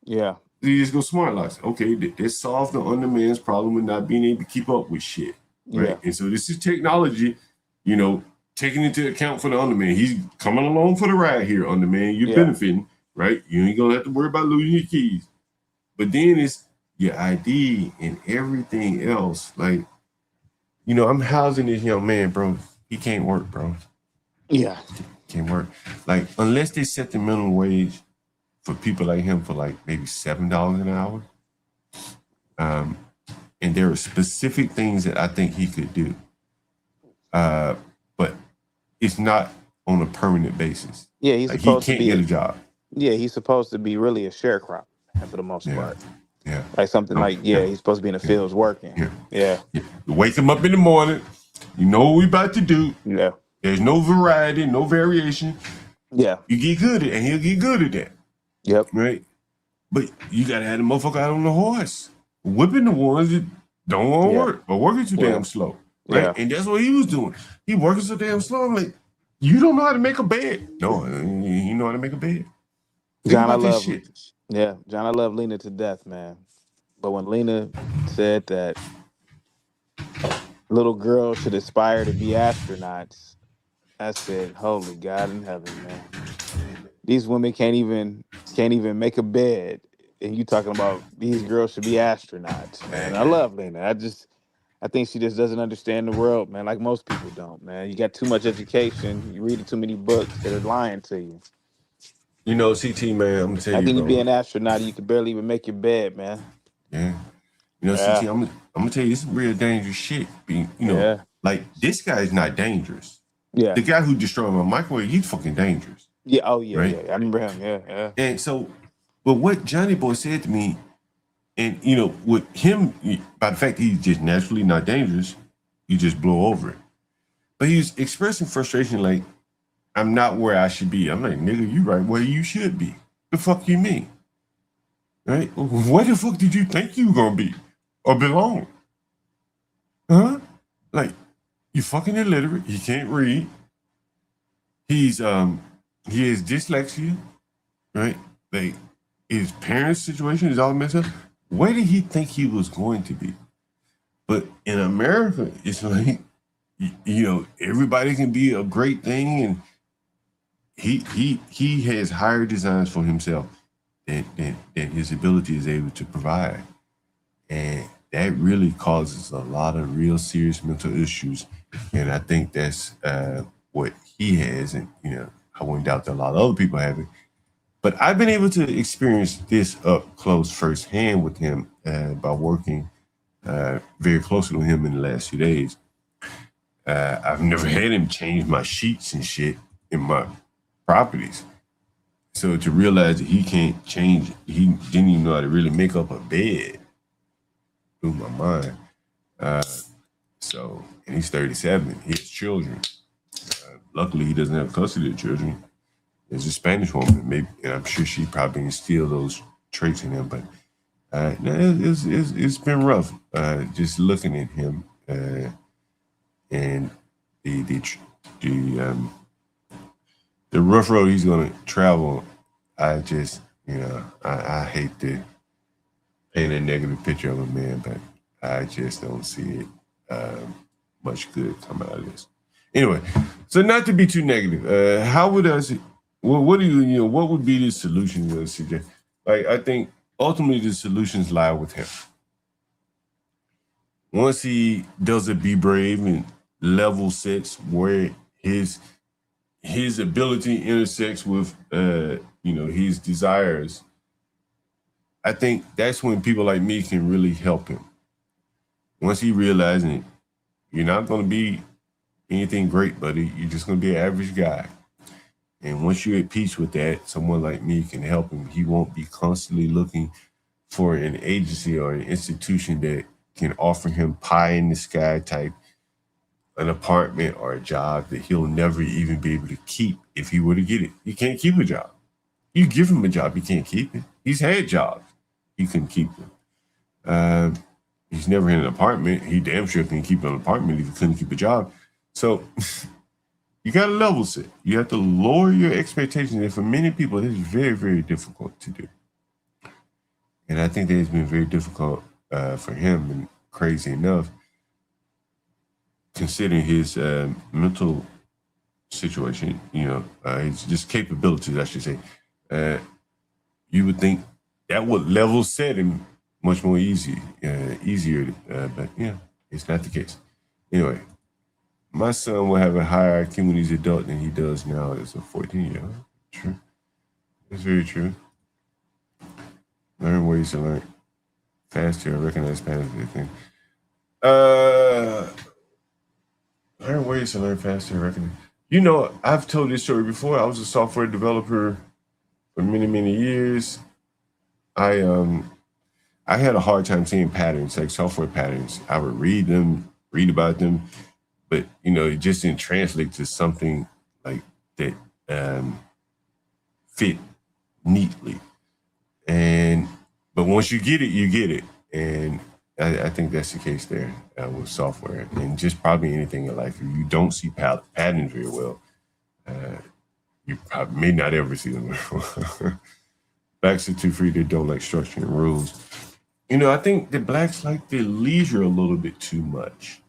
Speaker 8: Yeah.
Speaker 1: They just go smart locks. Okay, they solved the underman's problem with not being able to keep up with shit. Right.
Speaker 8: Yeah.
Speaker 1: And so this is technology, you know, taking into account for the underman. He's coming along for the ride here, underman. You're benefiting, right? You ain't gonna have to worry about losing your keys. But then it's your ID and everything else. Like, you know, I'm housing this young man, bro. He can't work, bro.
Speaker 8: Yeah.
Speaker 1: Can't work. Like, unless they set the minimum wage for people like him for like maybe $7 an hour. And there are specific things that I think he could do. But it's not on a permanent basis.
Speaker 8: Yeah, he's
Speaker 1: Like,
Speaker 8: supposed
Speaker 1: he
Speaker 8: to
Speaker 1: can't
Speaker 8: be
Speaker 1: get a job.
Speaker 8: Yeah, he's supposed to be really a sharecropper for the most part.
Speaker 1: Yeah.
Speaker 8: Like something like, he's supposed to be in the fields working. Yeah.
Speaker 1: You wake him up in the morning. You know what we about to do.
Speaker 8: Yeah.
Speaker 1: There's no variety, no variation.
Speaker 8: Yeah.
Speaker 1: You get good at it, and he'll get good at that.
Speaker 8: Yep.
Speaker 1: Right? But you got to have the motherfucker out on the horse. Whipping the ones that don't want to work or working too damn slow. Right?
Speaker 8: Yeah.
Speaker 1: And that's what he was doing. He working so damn slow. I'm like, you don't know how to make a bed. No, you know how to make a bed.
Speaker 8: John, I love Lena to death, man. But when Lena said that little girls should aspire to be astronauts, I said, holy God in heaven, man. These women can't even make a bed. And you talking about these girls should be astronauts, man. I love Lena. I think she just doesn't understand the world, man, like most people don't, man. You got too much education. You read too many books that are lying to you.
Speaker 1: You know, CT, man, I'm going to tell
Speaker 8: I
Speaker 1: you,
Speaker 8: think
Speaker 1: bro.
Speaker 8: you be an astronaut, you can barely even make your bed, man.
Speaker 1: Yeah. You know, CT, I'm going to tell you, this is real dangerous shit. Like, this guy is not dangerous.
Speaker 8: Yeah.
Speaker 1: The guy who destroyed my microwave, he's fucking dangerous.
Speaker 8: Yeah. Oh, yeah.
Speaker 1: Right?
Speaker 8: Yeah. I remember him. Yeah.
Speaker 1: And so, but what Johnny Boy said to me, and, you know, with him, by the fact that he's just naturally not dangerous, you just blow over it. But he was expressing frustration like, I'm not where I should be. I'm like, nigga, you right where you should be. The fuck you mean? Right? Where the fuck did you think you were going to be or belong? Huh? Like, you fucking illiterate. He can't read. He has dyslexia, right? Like, his parents' situation is all messed up. Where did he think he was going to be? But in America, it's like, you know, everybody can be a great thing, and he has higher designs for himself than his ability is able to provide. And that really causes a lot of real serious mental issues. And I think that's what he has. And, you know, I wouldn't doubt that a lot of other people have it. But I've been able to experience this up close firsthand with him by working very closely with him in the last few days. I've never had him change my sheets and shit in my properties. So to realize that he can't change, he didn't even know how to really make up a bed. blew my mind. So, and he's 37. He has children. Luckily, he doesn't have custody of children. There's a Spanish woman, maybe, and I'm sure she probably instilled those traits in him. But no, it's been rough. Just looking at him and the rough road he's going to travel. I just, I hate to paint a negative picture of a man, but I just don't see it much good come out of this. Anyway, so not to be too negative, how would us? Well, what would be the solution, CJ? Like, I think ultimately the solutions lie with him. Once he does it, be brave and level sets where his ability intersects with his desires, I think that's when people like me can really help him. Once he realizes you're not going to be anything great, buddy, you're just going to be an average guy. And once you're at peace with that, someone like me can help him. He won't be constantly looking for an agency or an institution that can offer him pie in the sky type an apartment or a job that he'll never even be able to keep if he were to get it. He can't keep a job. You give him a job, he can't keep it. He's had jobs. He couldn't keep them. He's never had an apartment. He damn sure can keep an apartment if he couldn't keep a job. So you got to level set. You have to lower your expectations. And for many people, this is very, very difficult to do. And I think that it's been very difficult for him, and crazy enough, considering his mental situation, his just capabilities, I should say. You would think that would level set him much more easier. But yeah, it's not the case. Anyway, my son will have a higher IQ when he's adult than he does now as a 14-year-old. True. It's very true. Learn ways to learn faster, recognize patterns, I think. Learn ways to learn faster, recognize. I've told this story before. I was a software developer for many, many years. I had a hard time seeing patterns, like software patterns. I would read about them, but it just didn't translate to something like that fit neatly. But once you get it, you get it. And I think that's the case there with software, and just probably anything in life. If you don't see patterns very well, you probably may not ever see them. Blacks are too free. They don't like structure and rules. I think the blacks like their leisure a little bit too much.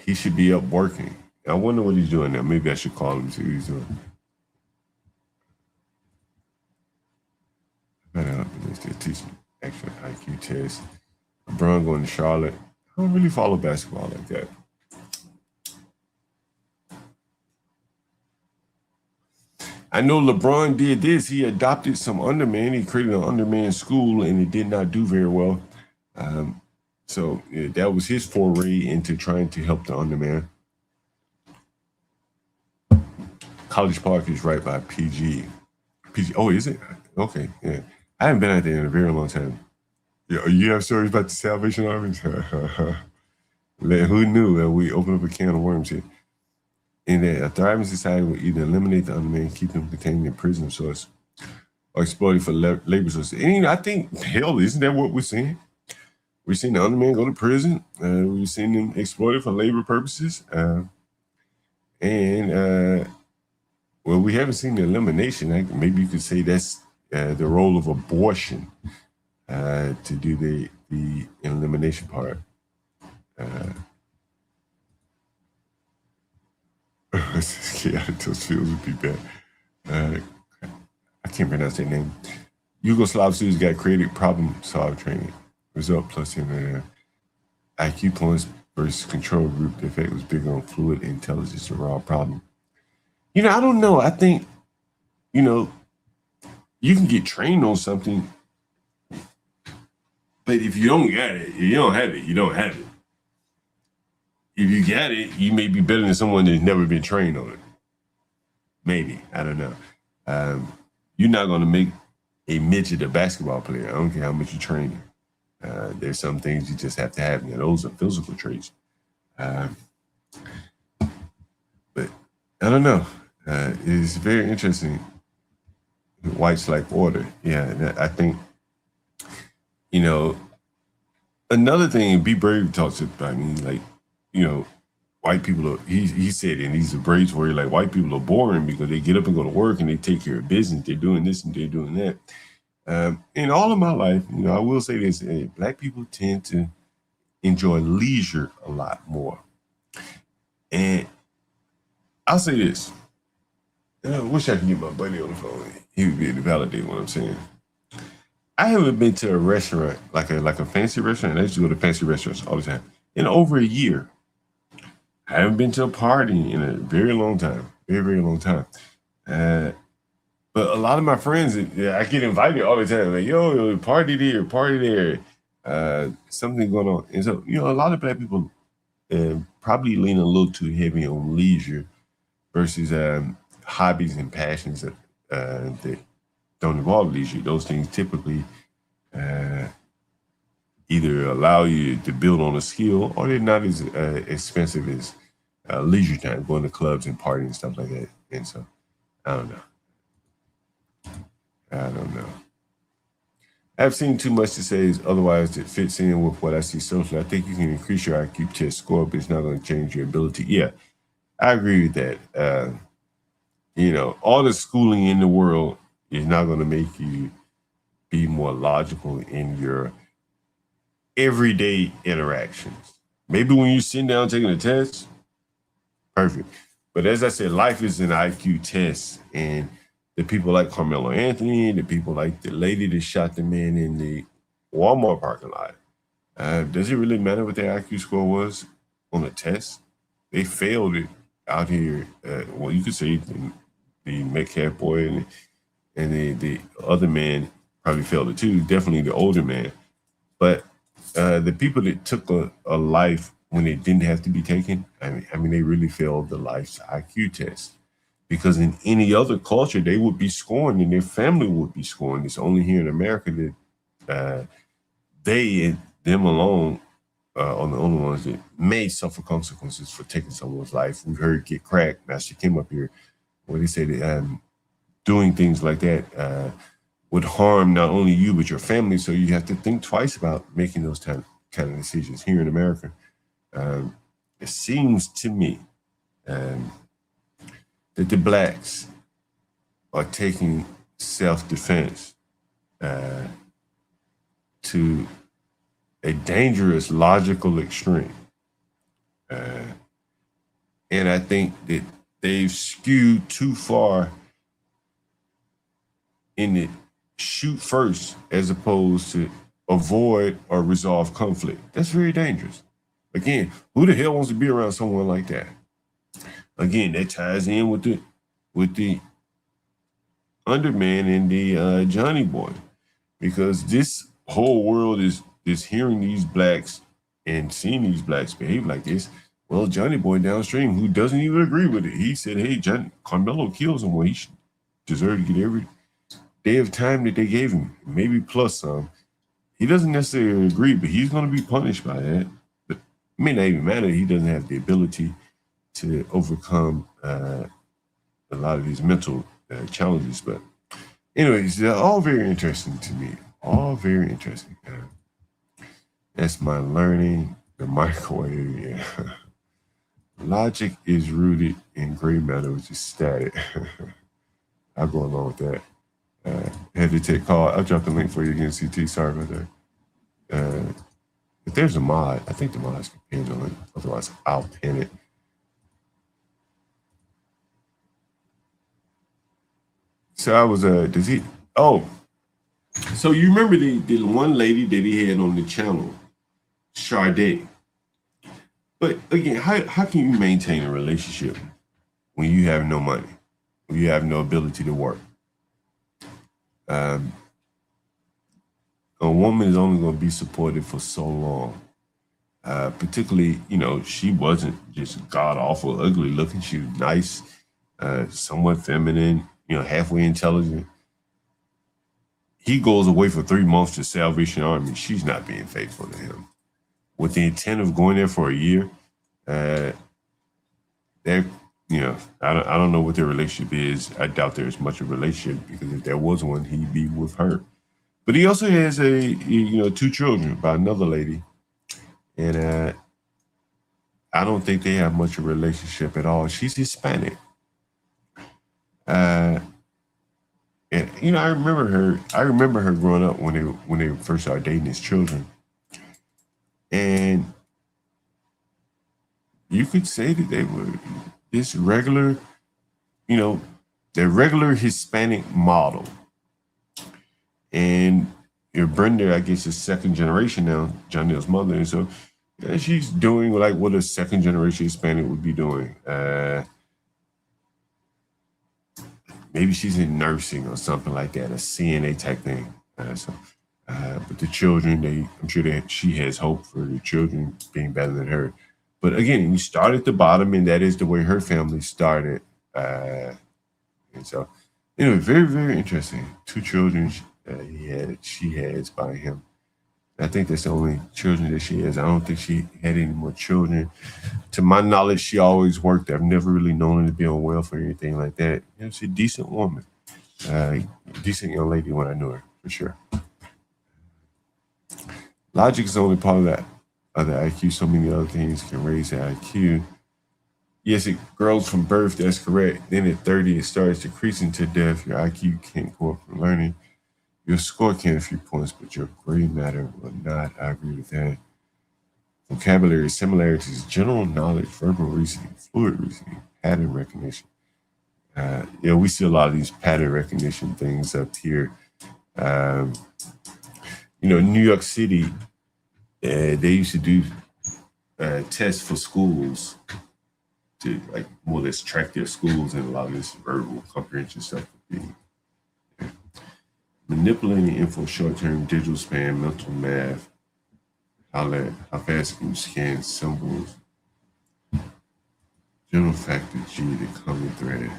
Speaker 1: He should be up working. I wonder what he's doing now. Maybe I should call him and see what he's doing. They're teaching actual IQ test. LeBron going to Charlotte. I don't really follow basketball like that. I know LeBron did this. He adopted some underman. He created an underman school, and it did not do very well. So that was his foray into trying to help the underman. College Park is right by PG. Oh, is it? Okay, yeah. I haven't been out there in a very long time. Yeah, you have stories about the Salvation Army? Who knew? We opened up a can of worms here. And that a thriving society will either eliminate the underman, keep them contained in prison source, or exploit it for labor sources. And I think, hell, isn't that what we're seeing? We're seeing the underman go to prison. We're seeing them exploited for labor purposes. Well, we haven't seen the elimination. Maybe you could say that's the role of abortion to do the elimination part. Those fields would be bad. I can't pronounce their name. Yugoslav students got creative problem solve training. Result plus IQ points versus control group. The effect was bigger on fluid intelligence or raw problem. I don't know. I think, you can get trained on something, but if you don't got it, you don't have it, you don't have it. If you got it, you may be better than someone that's never been trained on it. Maybe. I don't know. You're not going to make a midget, a basketball player. I don't care how much you train. There's some things you just have to have. And those are physical traits. But I don't know. It's very interesting. Whites like order. Yeah, I think, another thing, Be Brave talks about me, like, white people are, he said in these debates where like white people are boring because they get up and go to work and they take care of business. They're doing this and they're doing that. In all of my life, I will say this, Black people tend to enjoy leisure a lot more. And I'll say this. I wish I could get my buddy on the phone. He would be able to validate what I'm saying. I haven't been to a restaurant, like a fancy restaurant. I used to go to fancy restaurants all the time, in over a year. I haven't been to a party in a very long time, very, very long time. But a lot of my friends, I get invited all the time. Like, yo, party there, party there. Something going on. And so, a lot of Black people probably lean a little too heavy on leisure versus hobbies and passions that don't involve leisure. Those things typically either allow you to build on a skill or they're not as expensive as leisure time, going to clubs and partying and stuff like that. And so, I don't know. I've seen too much to say otherwise it fits in with what I see socially. I think you can increase your IQ test score, but it's not going to change your ability. Yeah, I agree with that. All the schooling in the world is not going to make you be more logical in your everyday interactions. Maybe when you're sitting down taking a test, perfect. But as I said, life is an IQ test, and the people like Carmelo Anthony, the people like the lady that shot the man in the Walmart parking lot, does it really matter what their IQ score was on a test? They failed it out here. Well, you could say the Metcalf boy and the other man probably failed it too. Definitely the older man. But the people that took a life when it didn't have to be taken, I mean, they really failed the life's IQ test. Because in any other culture, they would be scorned and their family would be scorned. It's only here in America that they and them alone are the only ones that may suffer consequences for taking someone's life. We've heard Get Cracked, Master Kim up here, where they say that doing things like that would harm not only you, but your family. So you have to think twice about making those kind of decisions here in America. It seems to me that the Blacks are taking self-defense to a dangerous logical extreme. And I think that they've skewed too far in the shoot first as opposed to avoid or resolve conflict. That's very dangerous. Again, who the hell wants to be around someone like that? Again, that ties in with the Underman and the Johnny Boy, because this whole world is hearing these Blacks and seeing these Blacks behave like this. Well, Johnny Boy downstream, who doesn't even agree with it, he said, "Hey, Carmelo kills him. Well, he should deserve to get every day of time that they gave him, maybe plus some." He doesn't necessarily agree, but he's going to be punished by that. But it may not even matter. He doesn't have the ability to overcome a lot of these mental challenges. But anyways, they're all very interesting to me. All very interesting. That's my learning, the microwave. Yeah. Logic is rooted in gray matter, which is static. I'll go along with that. Had to take call. I'll drop the link for you again, CT. Sorry about that. If there's a mod, I think the mods can pin on it. Otherwise, I'll pin it. So I was, so you remember the one lady that he had on the channel, Sade. But again, how can you maintain a relationship when you have no money, when you have no ability to work? A woman is only going to be supported for so long. Particularly, she wasn't just god awful, ugly looking. She was nice, somewhat feminine, halfway intelligent. he goes away for 3 months to Salvation Army. She's not being faithful to him. With the intent of going there for a year, they're, I don't know what their relationship is. I doubt there's much of a relationship, because if there was one, he'd be with her. But he also has 2 children by another lady. And I don't think they have much of a relationship at all. She's Hispanic. And I remember her. I remember her growing up when they first started dating his children, and you could say that they were this regular, the regular Hispanic model. And Brenda, I guess, is second generation now, Janelle's mother, and so she's doing like what a second generation Hispanic would be doing. Maybe she's in nursing or something like that, a CNA type thing. But the children, I'm sure that she has hope for the children being better than her. But again, you start at the bottom, and that is the way her family started. And so, very, very interesting. 2 children she has by him. I think that's the only children that she has. I don't think she had any more children. To my knowledge, she always worked. I've never really known her to be on welfare or anything like that. She's a decent woman. Decent young lady when I knew her, for sure. Logic is only part of that other IQ. So many other things can raise the IQ. Yes, it grows from birth. That's correct. Then at 30, it starts decreasing to death. Your IQ can't go up from learning. Your score can a few points, but your grade matter will not. I agree with that. Vocabulary similarities, general knowledge, verbal reasoning, fluid reasoning, pattern recognition. We see a lot of these pattern recognition things up here. New York City, they used to do tests for schools to like more or less track their schools, and a lot of this verbal comprehension stuff would be manipulating info, short-term digital spam, mental math, how fast can you scan symbols, general factor G, the common thread.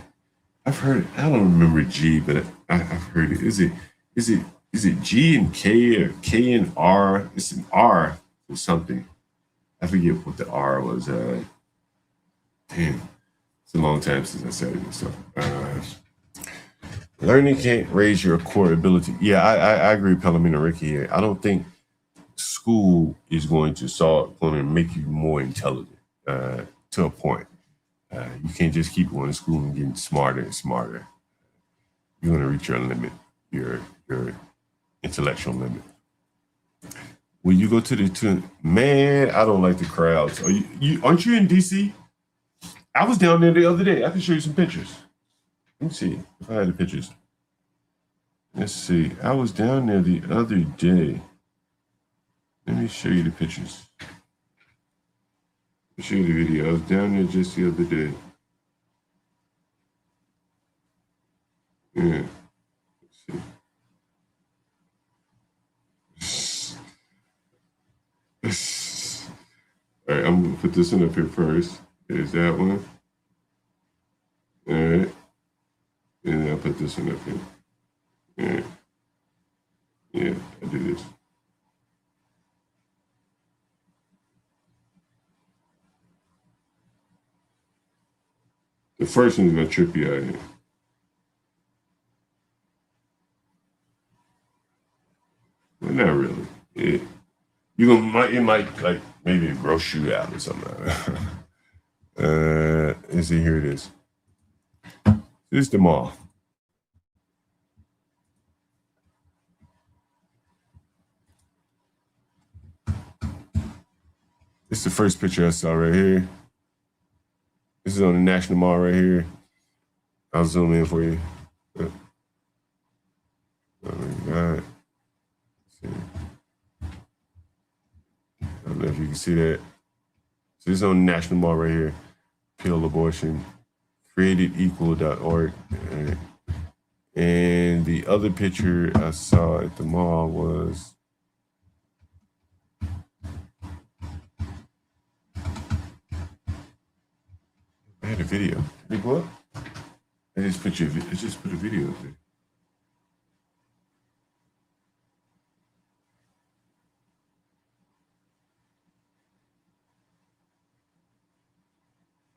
Speaker 1: I've heard it. I don't remember G, but I've heard it. Is it G and K or K and R? It's an R or something. I forget what the R was. Damn, it's a long time since I said it. So, learning can't raise your core ability. Yeah, I agree with Pellamino Ricky here. I don't think school is going to make you more intelligent to a point. You can't just keep going to school and getting smarter and smarter. You're going to reach your limit, your intellectual limit. When you go man, I don't like the crowds. Aren't you in DC? I was down there the other day. I can show you some pictures. Let me see if I had the pictures. Let's see. I was down there the other day. Let me show you the pictures. I'll show you the video. I was down there just the other day. Yeah. Let's see. All right, I'm going to put this one up here first. There's that one. All right. And I'll put this one up here. All right. Yeah, I do this. The first one's going to trip you out here. Well, not really. It might like maybe gross you out or something. Let's see, here it is. This is the mall. This is the first picture I saw right here. This is on the National Mall right here. I'll zoom in for you. Oh my God. I don't know if you can see that. So this is on the National Mall right here. Pill abortion. Createdequal.org. And the other picture I saw at the mall was I had a video. Did it go up? I just put a video up there.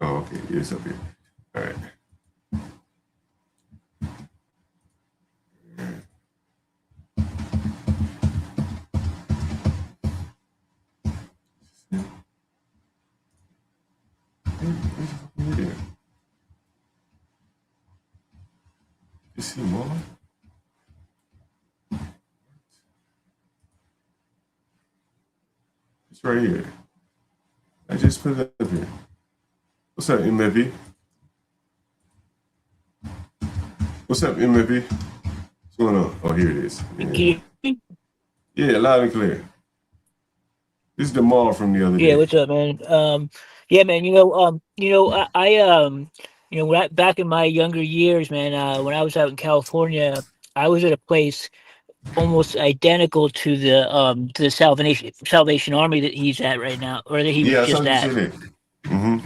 Speaker 1: Oh, okay. It's up here. All right. Yeah. You see more? It's right here. I just put it up here. What's up, MFB? What's up, MFB? What's going on? Oh, here it is. Yeah, loud and clear. This is the mall from the other
Speaker 9: Yeah,
Speaker 1: day.
Speaker 9: what's up, man? Yeah, man. Back in my younger years, man, when I was out in California, I was at a place almost identical to the Salvation Army that he's at right now, or that he was
Speaker 1: Yeah, I saw
Speaker 9: just
Speaker 1: you
Speaker 9: at.
Speaker 1: say that. Mm-hmm.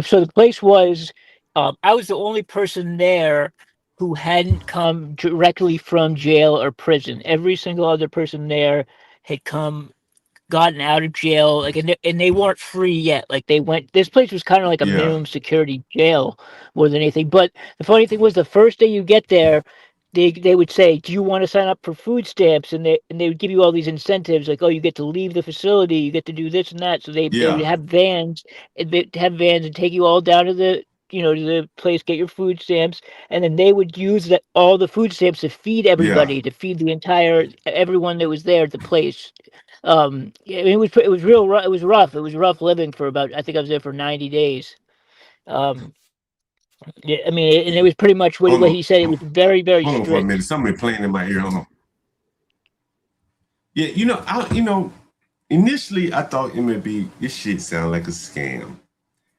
Speaker 9: So the place was, I was the only person there who hadn't come directly from jail or prison. Every single other person there had gotten out of jail, like, and they weren't free yet. Like, they went. This place was kind of like a
Speaker 1: Yeah,
Speaker 9: minimum security jail more than anything. But the funny thing was, the first day you get there, they would say, "Do you want to sign up for food stamps?" And they would give you all these incentives, like, "Oh, you get to leave the facility, you get to do this and that." So they would
Speaker 1: yeah,
Speaker 9: have vans, and they'd have vans and take you all down to the place, get your food stamps, and then they would use all the food stamps to feed
Speaker 1: yeah,
Speaker 9: everybody, to feed the entire everyone that was there at the place. Yeah, I mean, it was real rough. It was rough. It was rough living for about, I think I was there for 90 days. Um, yeah, I mean, and it was pretty much what
Speaker 1: Hold
Speaker 9: what
Speaker 1: on.
Speaker 9: he said. It was very, very
Speaker 1: Hold on for a
Speaker 9: strict.
Speaker 1: minute. Somebody playing in my ear. Hold on. Yeah, initially I thought MLB, this shit sound like a scam.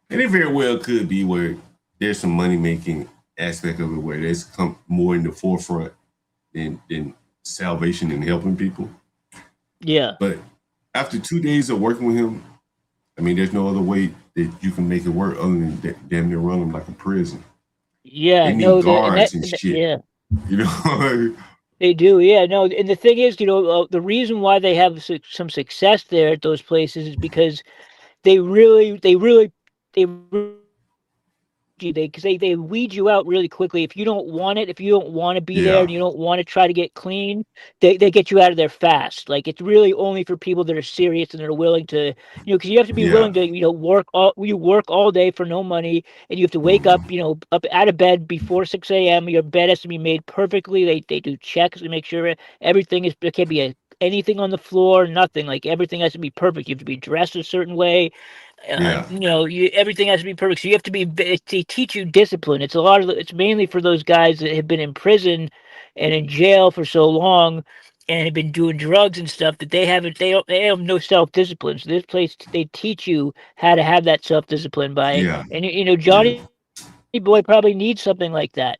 Speaker 1: And it very well could be where there's some money making aspect of it where there's come more in the forefront than salvation and helping people.
Speaker 9: Yeah,
Speaker 1: But after 2 days of working with him, I mean, there's no other way that you can make it work other than damn near run them like a prison. They
Speaker 9: yeah,
Speaker 1: need
Speaker 9: no, the and
Speaker 1: guards
Speaker 9: that,
Speaker 1: and
Speaker 9: and that-
Speaker 1: shit.
Speaker 9: yeah,
Speaker 1: You know?
Speaker 9: they do. Yeah, no, and the thing is, the reason why they have some success there at those places is because they really you they because they weed you out really quickly. If you don't want it, if you don't want to be there
Speaker 1: Yeah,
Speaker 9: and you don't want to try to get clean, they get you out of there fast. Like, it's really only for people that are serious and that are willing to, because you have to be
Speaker 1: yeah,
Speaker 9: willing to, work all day for no money, and you have to wake up, up out of bed before 6 a.m. Your bed has to be made perfectly. They do checks to make sure everything is. There can't be anything on the floor, nothing. Like, everything has to be perfect. You have to be dressed a certain way.
Speaker 1: yeah,
Speaker 9: Everything has to be perfect. So you have to they teach you discipline. It's mainly for those guys that have been in prison and in jail for so long and have been doing drugs and stuff that they have no self-discipline. So this place, they teach you how to have that self-discipline
Speaker 1: yeah,
Speaker 9: and
Speaker 1: yeah.
Speaker 9: Johnny Boy probably needs something like that,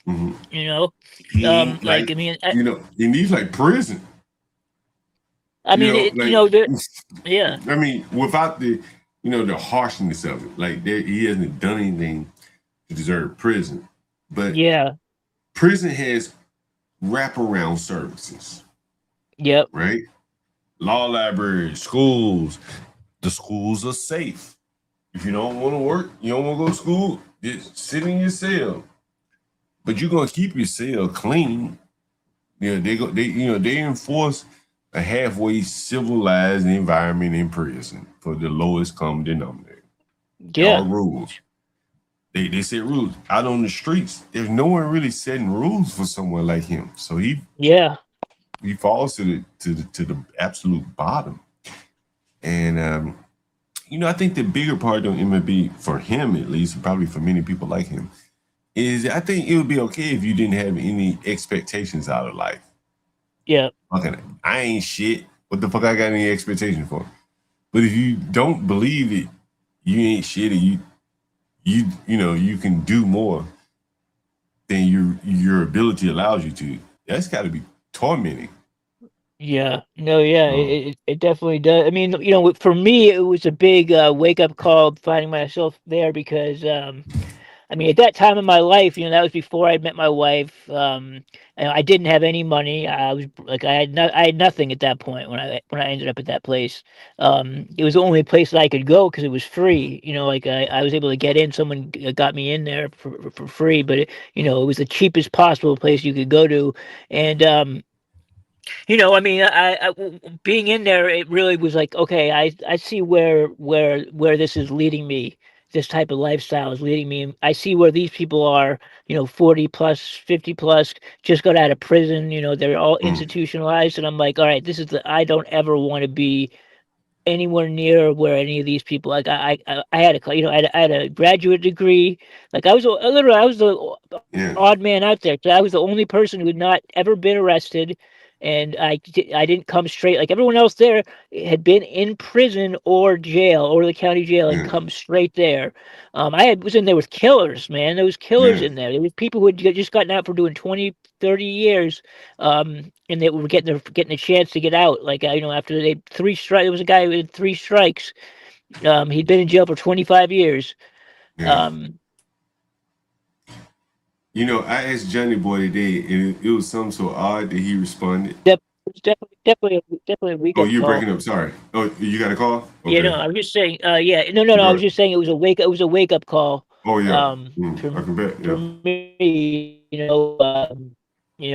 Speaker 1: Mm-hmm.
Speaker 9: you know?
Speaker 1: He ain't
Speaker 9: Like,
Speaker 1: like,
Speaker 9: I mean,
Speaker 1: he needs like prison.
Speaker 9: I mean,
Speaker 1: Like,
Speaker 9: yeah,
Speaker 1: I mean, without the harshness of it. Like, he hasn't done anything to deserve prison. But
Speaker 9: yeah,
Speaker 1: prison has wraparound services,
Speaker 9: yep,
Speaker 1: right? Law libraries, schools. The schools are safe. If you don't want to work, you don't want to go to school, just sit in your cell. But you're gonna keep your cell clean. They enforce a halfway civilized environment in prison for the lowest common denominator. There are
Speaker 9: yeah,
Speaker 1: rules. They set rules. Out on the streets, there's no one really setting rules for someone like him. So
Speaker 9: yeah,
Speaker 1: he falls to the absolute bottom. And I think the bigger part of MLB, for him at least, and probably for many people like him, is I think it would be okay if you didn't have any expectations out of life.
Speaker 9: yeah,
Speaker 1: Okay, I ain't shit. What the fuck I got any expectations for? But if you don't believe it, you ain't shit, and you can do more than your ability allows you to. That's got to be tormenting.
Speaker 9: yeah. No, yeah,
Speaker 1: Oh,
Speaker 9: it definitely does. I mean, for me, it was a big wake up call finding myself there because I mean, at that time in my life, that was before I met my wife. And I didn't have any money. I was like, I had nothing at that point when I ended up at that place. It was the only place that I could go because it was free. Like I was able to get in. Someone got me in there for free, but it was the cheapest possible place you could go to, and I mean, being in there, it really was like, okay, I see where this is leading me. This type of lifestyle is leading me. I see where these people are, 40 plus, 50 plus, just got out of prison. They're all
Speaker 1: Mm,
Speaker 9: institutionalized, and I'm like, all right, I don't ever want to be anywhere near where any of these people. Like I had I had a graduate degree. Like I was the
Speaker 1: yeah,
Speaker 9: odd man out there. So I was the only person who had not ever been arrested, and I didn't come straight like everyone else there had been in prison or jail or the county jail and
Speaker 1: yeah,
Speaker 9: come straight there. Was in there with killers, man. There was killers
Speaker 1: yeah,
Speaker 9: in there. There was people who had just gotten out for doing 20, 30 years, and they were getting a chance to get out. Like after they three strike, there was a guy who had three strikes. He'd been in jail for 25 years.
Speaker 1: yeah.
Speaker 9: Um,
Speaker 1: I asked Johnny Boy today, and it was something so odd that he responded.
Speaker 9: It was definitely a
Speaker 1: Oh,
Speaker 9: wake-up
Speaker 1: you're breaking
Speaker 9: call.
Speaker 1: up. Sorry. Oh, you got a call?
Speaker 9: Yeah, no,
Speaker 1: Okay.
Speaker 9: I was just saying, yeah, no, I
Speaker 1: Go
Speaker 9: was
Speaker 1: ahead.
Speaker 9: just saying it was a wake-up call,
Speaker 1: Oh, yeah. I
Speaker 9: for
Speaker 1: can bet.
Speaker 9: for
Speaker 1: Yeah.
Speaker 9: me,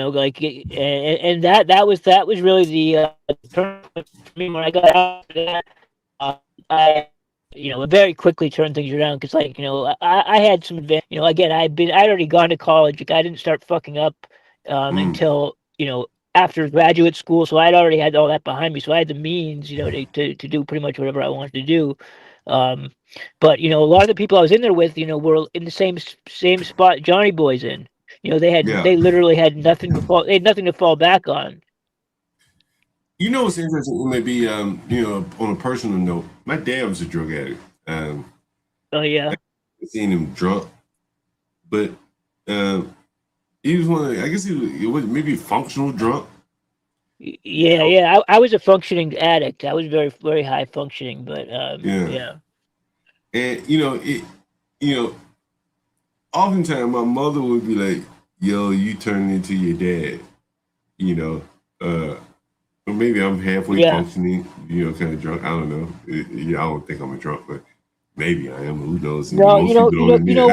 Speaker 9: like, and that was really the turning point for me when I got out of that. I very quickly turned things around because, like, I had some advantage. Again, I'd already gone to college. Like, I didn't start fucking up
Speaker 1: Mm,
Speaker 9: until after graduate school, so I'd already had all that behind me. So I had the means, to do pretty much whatever I wanted to do. Um, but a lot of the people I was in there with, were in the same spot Johnny Boy's in.
Speaker 1: yeah.
Speaker 9: They literally had nothing to fall. They had nothing to fall back on.
Speaker 1: What's interesting? Maybe, on a personal note, my dad was a drug addict.
Speaker 9: Oh yeah.
Speaker 1: I seen him drunk, but um, he was one of, I guess he was maybe functional drunk.
Speaker 9: Yeah, yeah. I was a functioning addict. I was very, very high functioning, but
Speaker 1: Yeah.
Speaker 9: yeah,
Speaker 1: And, you know, oftentimes my mother would be like, yo, you turning into your dad, you know. Or maybe I'm halfway
Speaker 9: yeah.
Speaker 1: functioning, kind of drunk. I don't know. I don't think I'm a drunk, but maybe I am. Who knows?
Speaker 9: No,
Speaker 1: Most people don't admit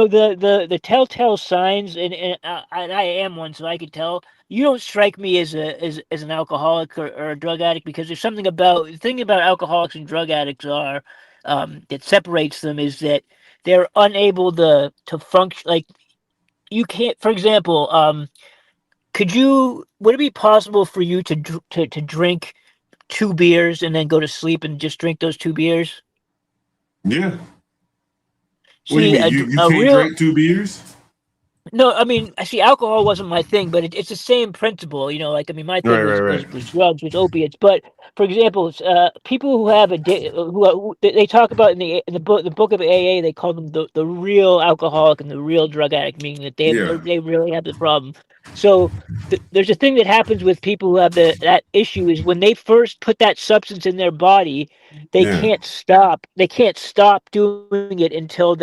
Speaker 9: the the telltale signs, and I am one, so I could tell. You don't strike me as an alcoholic or a drug addict because there's something about the thing about alcoholics and drug addicts are that separates them is that they're unable to function. Like you can't, for example, would it be possible for you to drink two beers and then go to sleep and just drink those two beers?
Speaker 1: yeah. What do you
Speaker 9: See,
Speaker 1: mean? You
Speaker 9: a
Speaker 1: can't
Speaker 9: real
Speaker 1: drink two beers?
Speaker 9: No, I mean, I see alcohol wasn't my thing, but it's the same principle, like, I mean, my thing
Speaker 1: Right, right, right.
Speaker 9: was drugs, was opiates. But for example, people who have they talk about in the book of AA, they call them the real alcoholic and the real drug addict, meaning that
Speaker 1: Yeah,
Speaker 9: they really have the problem. So there's a thing that happens with people who have that issue is when they first put that substance in their body, they
Speaker 1: yeah.
Speaker 9: can't stop. They can't stop doing it until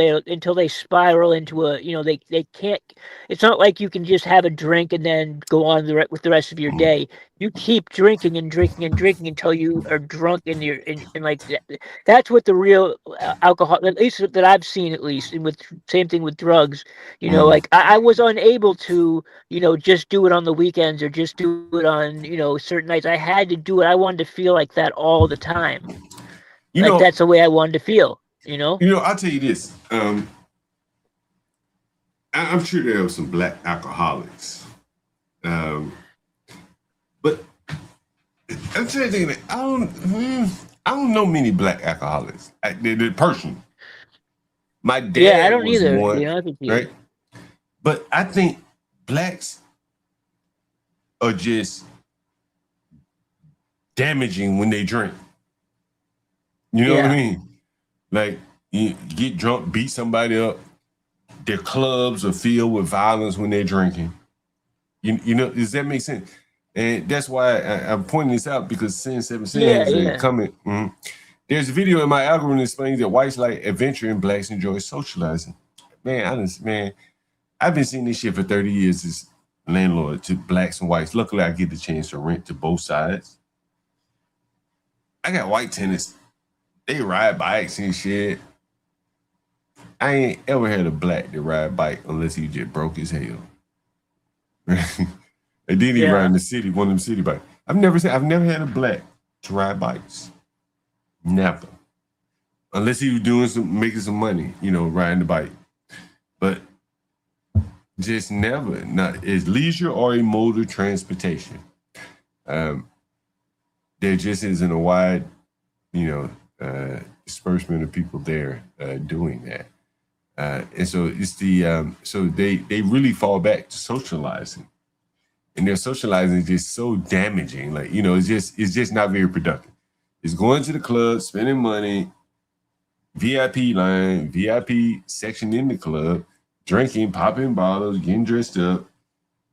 Speaker 9: they spiral into they can't. It's not like you can just have a drink and then go on with the rest of your
Speaker 1: Mm.
Speaker 9: day. You keep drinking and drinking and drinking until you are drunk and like that's what the real alcohol, at least that I've seen, at least, and with same thing with drugs.
Speaker 1: Mm.
Speaker 9: Like I was unable to just do it on the weekends or just do it on certain nights. I had to do it. I wanted to feel like that all the time.
Speaker 1: You
Speaker 9: Like
Speaker 1: know,
Speaker 9: that's the way I wanted to feel.
Speaker 1: I'll tell you this. I'm sure there are some black alcoholics. Um, but I'm trying to think that I don't know many black alcoholics. The person. My
Speaker 9: Yeah, I
Speaker 1: dad
Speaker 9: don't
Speaker 1: was
Speaker 9: either, to
Speaker 1: one,
Speaker 9: be honest with you.
Speaker 1: right? But I think blacks are just damaging when they drink. You know what I
Speaker 9: Yeah.
Speaker 1: mean? Like you get drunk, beat somebody up. Their clubs are filled with violence when they're drinking. Does that make sense? And that's why I'm pointing this out because Sin 7
Speaker 9: Yeah,
Speaker 1: Sins
Speaker 9: yeah.
Speaker 1: coming. There's a video in my algorithm explaining that whites like adventure and blacks enjoy socializing. Man, I've been seeing this shit for 30 years as landlord to blacks and whites. Luckily, I get the chance to rent to both sides. I got white tenants. They ride bikes and shit. I ain't ever had a black that ride bike unless he just broke as hell. And then he ride in the city, one of them city bikes. I've never had a black to ride bikes. Never. Unless he was making some money, riding the bike. But just never. Not as leisure or a mode of transportation. There just isn't a wide, disbursement of people there doing that. And so it's so they really fall back to socializing. And their socializing is just so damaging. Like, it's just not very productive. It's going to the club, spending money, VIP line, VIP section in the club, drinking, popping bottles, getting dressed up,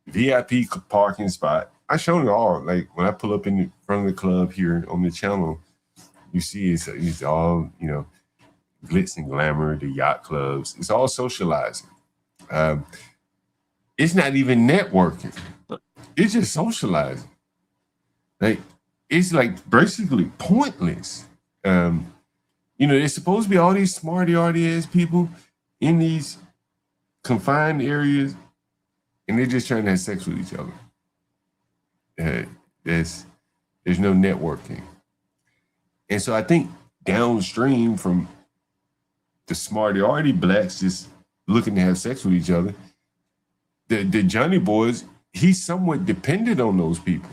Speaker 1: VIP parking spot. I show it all. Like when I pull up in front of the club here on the channel, you see it's all, glitz and glamour, the yacht clubs. It's all socializing. It's not even networking. It's just socializing. Like, it's like basically pointless. There's supposed to be all these smarty ass people in these confined areas, and they're just trying to have sex with each other. There's no networking. And so I think downstream from the smarty blacks just looking to have sex with each other, the Johnny boys, he's somewhat dependent on those people,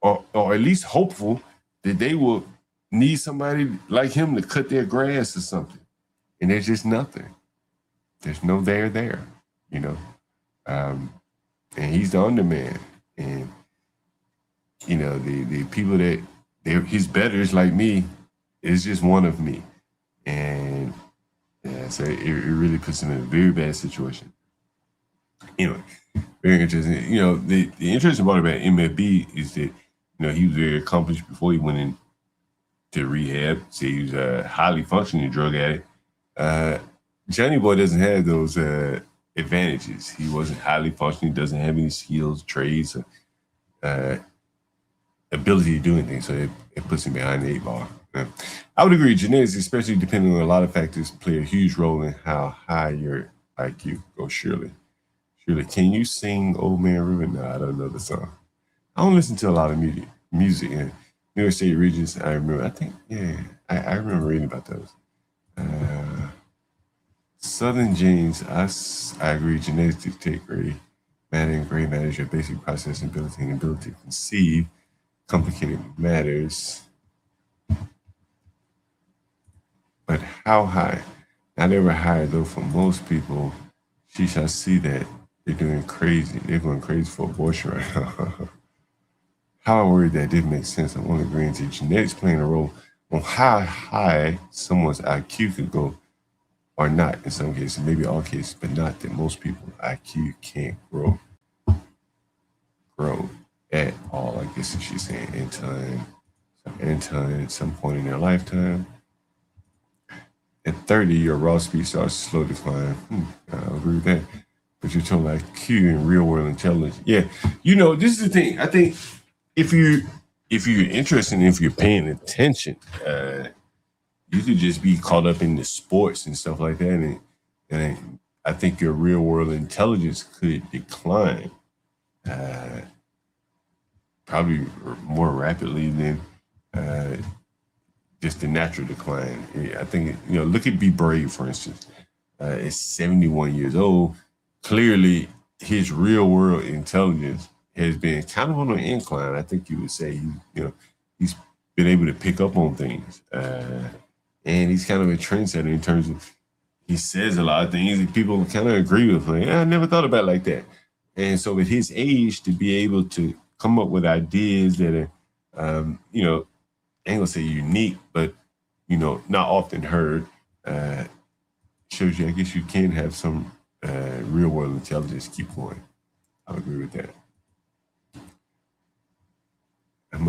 Speaker 1: or at least hopeful that they will need somebody like him to cut their grass or something. And there's just nothing. There's no there, and he's the underman. And, the people that his betters like me is just one of me. And so it really puts him in a very bad situation. Anyway, very interesting. The interesting part about MFB is that, he was very accomplished before he went into rehab. So he was a highly functioning drug addict. Johnny Boy doesn't have those advantages. He wasn't highly functioning, doesn't have any skills, trades, ability to do anything. So it puts him behind the 8 ball. I would agree. Genetics, especially depending on a lot of factors, play a huge role in how high your IQ goes. Shirley, can you sing Old Man River? No, I don't know the song. I don't listen to a lot of music. In New York State Regents, I remember, I remember reading about those. Southern genes, I agree. Genetics dictate grade matters your basic processing ability and ability to conceive complicated matters. But how high? Not ever higher, though, for most people. She shall see that they're doing crazy. They're going crazy for abortion right now. How I worried that didn't make sense. I'm only agreeing to genetics playing a role on how high someone's IQ could go or not in some cases, maybe all cases, but not that most people's IQ can't grow at all. I guess if she's saying in time, at some point in their lifetime. At 30, your raw speed starts to slow decline. I agree with that. But your total IQ and real world intelligence. Yeah, this is the thing. I think if you're interested and if you're paying attention, you could just be caught up in the sports and stuff like that, and I think your real world intelligence could decline, probably more rapidly than just the natural decline. I think look at Be Brave, for instance. Is 71 years old. Clearly, his real world intelligence has been kind of on an incline. I think you would say he's been able to pick up on things. And he's kind of a trendsetter in terms of he says a lot of things that people kind of agree with. Like, I never thought about it like that. And so at his age, to be able to come up with ideas that are, I ain't gonna say unique, but, not often heard, shows you, I guess you can have some real world intelligence. Keep going. I agree with that. I'd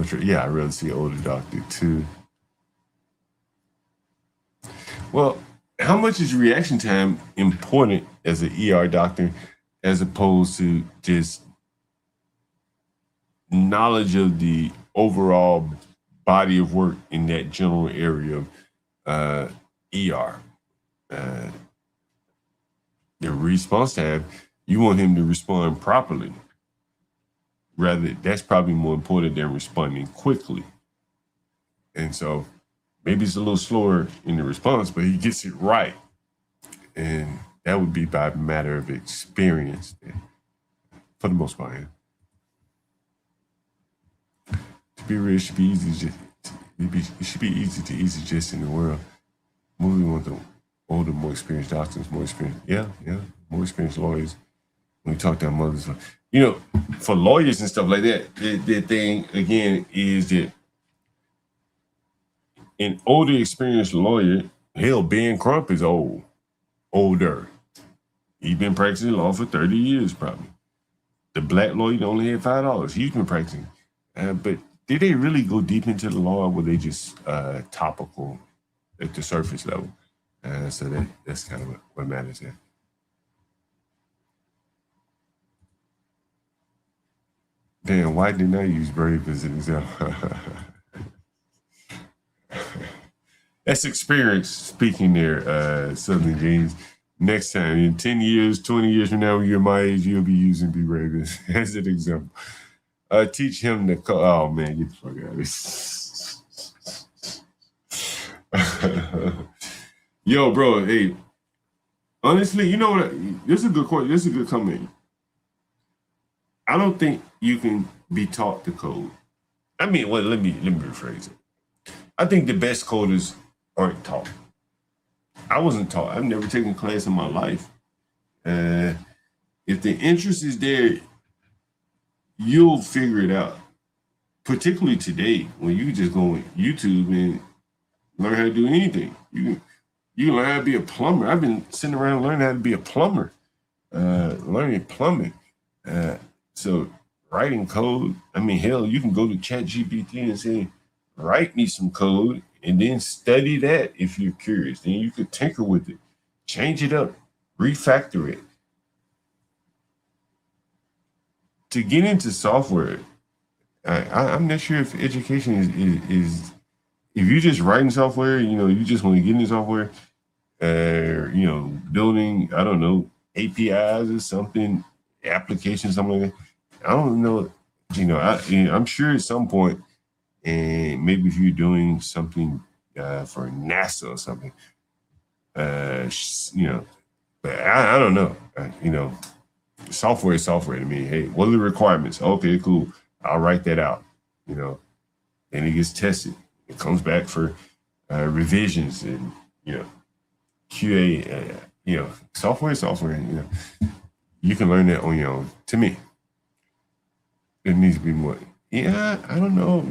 Speaker 1: rather see an older doctor too. Well, how much is reaction time important as an ER doctor as opposed to just knowledge of the overall body of work in that general area of ER? The response time, you want him to respond properly. Rather, that's probably more important than responding quickly. And so maybe it's a little slower in the response, but he gets it right. And that would be by a matter of experience, for the most part. To be real, it should be easy. It should be easy to easy just in the world. Movie want the older, more experienced doctors, more experienced, more experienced lawyers. When we talk to our mothers, for lawyers and stuff like that, the thing again is that an older, experienced lawyer, hell, Ben Crump is older. He's been practicing law for 30 years, probably. The black lawyer only had $5. He's been practicing. But did they really go deep into the law, or were they just topical at the surface level? So that's kind of what matters there. Damn, why didn't I use Brave as an example? That's experience speaking there, Southern James. Next time, in 10 years, 20 years from now, when you're my age, you'll be using Be Brave as an example. Teach him to call. Oh, man, get the fuck out of this. Yo, bro, hey, honestly, you know what? This is a good question. This is a good comment. I don't think you can be taught to code. I mean, well, let me rephrase it. I think the best coders aren't taught. I wasn't taught. I've never taken a class in my life. If the interest is there, you'll figure it out. Particularly today, when you just go on YouTube and learn how to do anything. You can learn how to be a plumber. I've been sitting around learning how to be a plumber, learning plumbing. So writing code, I mean, hell, you can go to ChatGPT and say, write me some code, and then study that if you're curious. Then you could tinker with it, change it up, refactor it. To get into software, I'm not sure if education is if you're just writing software, you just want to get into software, building, I don't know, APIs or something, applications, something like that. I don't know, I'm sure at some point, and maybe if you're doing something for NASA or something, but I don't know, software is software to me. Hey, what are the requirements? Okay, cool. I'll write that out, and it gets tested. It comes back for revisions and, QA, software is software, you can learn that on your own. To me, there needs to be more. Yeah, I don't know,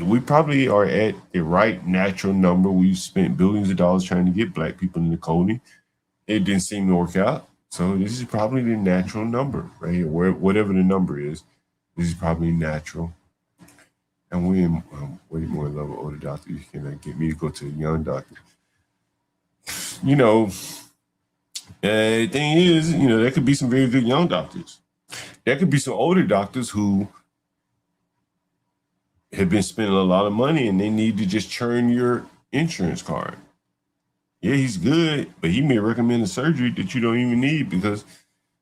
Speaker 1: we probably are at the right natural number. We've spent billions of dollars trying to get Black people into coding. It didn't seem to work out. So this is probably the natural number, right here. Whatever the number is, this is probably natural. And we're in way more in love with older doctors. You cannot get me to go to a young doctor. The thing is, there could be some very good young doctors. There could be some older doctors who have been spending a lot of money and they need to just churn your insurance card. Yeah, he's good, but he may recommend a surgery that you don't even need because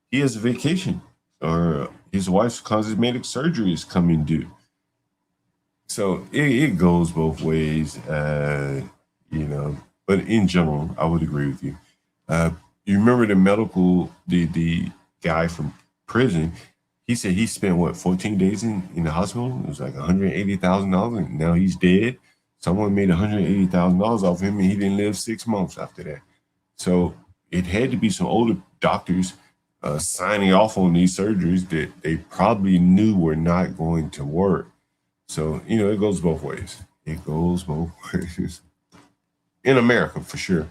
Speaker 1: he has a vacation or his wife's cosmetic surgery is coming due. So it goes both ways, but in general, I would agree with you. You remember the guy from prison, he said he spent 14 days in the hospital? It was like $180,000, and now he's dead. Someone made $180,000 off him, and he didn't live 6 months after that. So it had to be some older doctors signing off on these surgeries that they probably knew were not going to work. So, it goes both ways. It goes both ways. In America, for sure.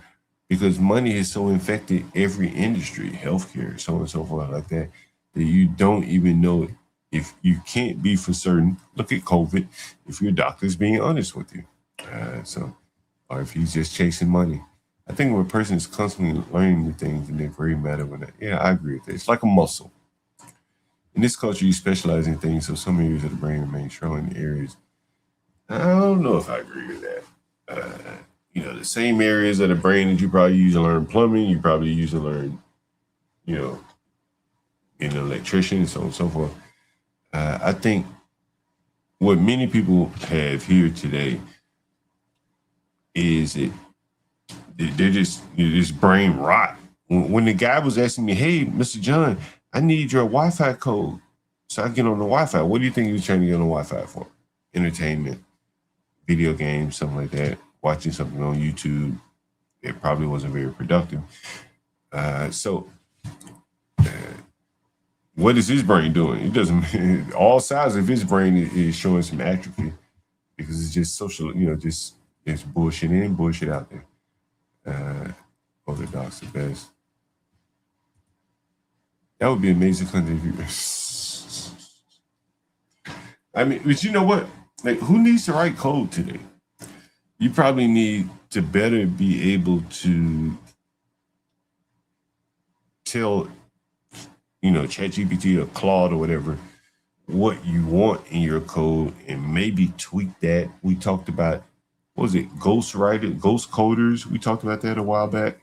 Speaker 1: Because money has so infected every industry, healthcare, so on and so forth like that you don't even know if you can't be for certain. Look at COVID, if your doctor's being honest with you. So or if he's just chasing money. I think when a person is constantly learning new things and they're very mad over that, yeah, I agree with that. It's like a muscle. In this culture, you specialize in things, so some areas of the brain remain strong in the areas. I don't know if I agree with that. The same areas of the brain that you probably use to learn plumbing, you probably use to learn, being an electrician and so on and so forth. I think what many people have here today is they're just this brain rot. When the guy was asking me, "Hey, Mr. John, I need your Wi-Fi code so I can get on the Wi-Fi." What do you think he was trying to get on the Wi-Fi for? Entertainment, video games, something like that. Watching something on YouTube. It probably wasn't very productive. What is his brain doing? It doesn't. All sides of his brain is showing some atrophy because it's just social. Just it's bullshit in, bullshit out there. Orthodox the best. That would be amazing country if you. I mean, but you know what? Like, who needs to write code today? You probably need to better be able to tell, ChatGPT or Claude or whatever, what you want in your code and maybe tweak that. We talked about, what was it, ghost coders? We talked about that a while back.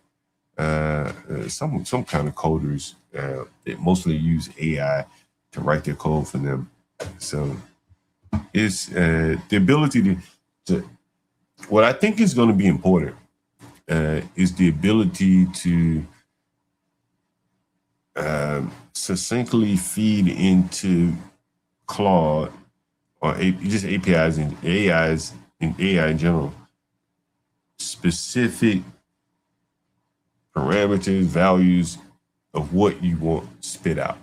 Speaker 1: Some kind of coders that mostly use AI to write their code for them. So it's the ability to what I think is going to be important is the ability to succinctly feed into Claude or just APIs and AIs and AI in general specific parameters, values of what you want spit out.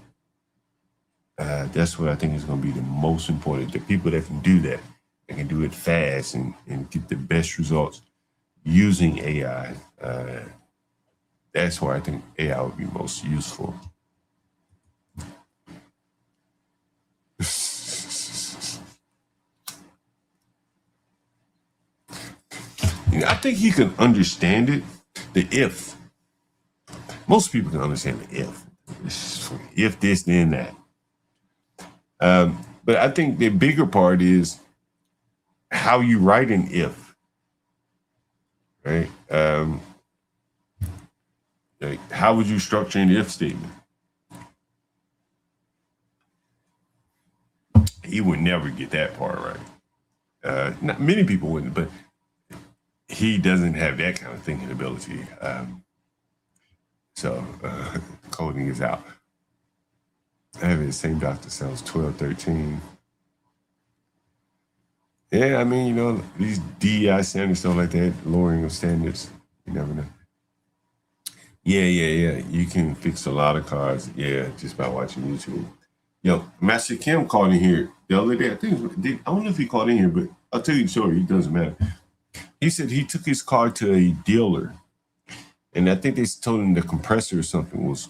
Speaker 1: That's what I think is going to be the most important. The people that can do that, they can do it fast and get the best results using AI. That's where I think AI would be most useful. I think he can understand it. The if. Most people can understand the if. If this, then that. But I think the bigger part is how you write an if. Right? Like, how would you structure an if statement? He would never get that part right. Not many people wouldn't, but he doesn't have that kind of thinking ability. So coding is out. I have the same doctor cells 12, 13. Yeah, I mean, these DEI standards, stuff like that, lowering of standards, you never know. Yeah. You can fix a lot of cars, just by watching YouTube. Yo, Master Kim called in here the other day. I don't know if he called in here, but I'll tell you the story. It doesn't matter. He said he took his car to a dealer, and I think they told him the compressor or something was,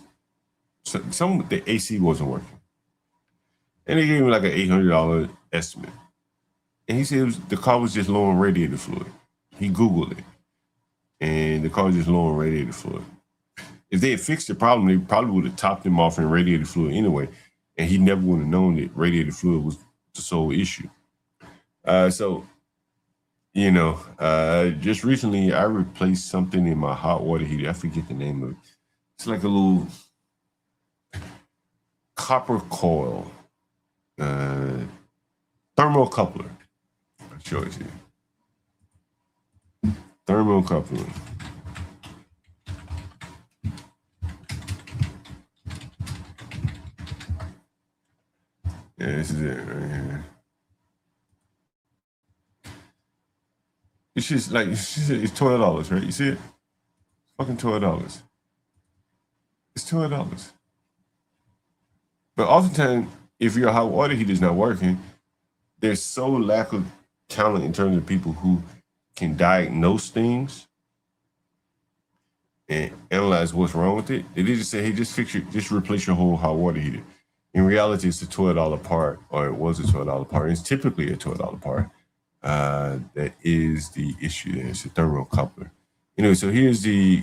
Speaker 1: the AC wasn't working. And they gave him like an $800 estimate. And he said the car was just low on radiator fluid. He Googled it, and the car was just low on radiator fluid. If they had fixed the problem, they probably would have topped him off in radiator fluid anyway, and he never would have known that radiator fluid was the sole issue. Just recently I replaced something in my hot water heater. I forget the name of it. It's like a little copper coil thermocoupler. I'll show it to you. Thermocoupler. Yeah, this is it right here. It's just like it's $12, right? You see it? Fucking $12. It's $12. But oftentimes, if your hot water heater is not working, there's so lack of talent in terms of people who can diagnose things and analyze what's wrong with it. They just say, hey, just replace your whole hot water heater. In reality, it's a $12 part, or it was a $12 part. It's typically a $12 part. That is the issue there. It's a thermocoupler. Anyway, so here's the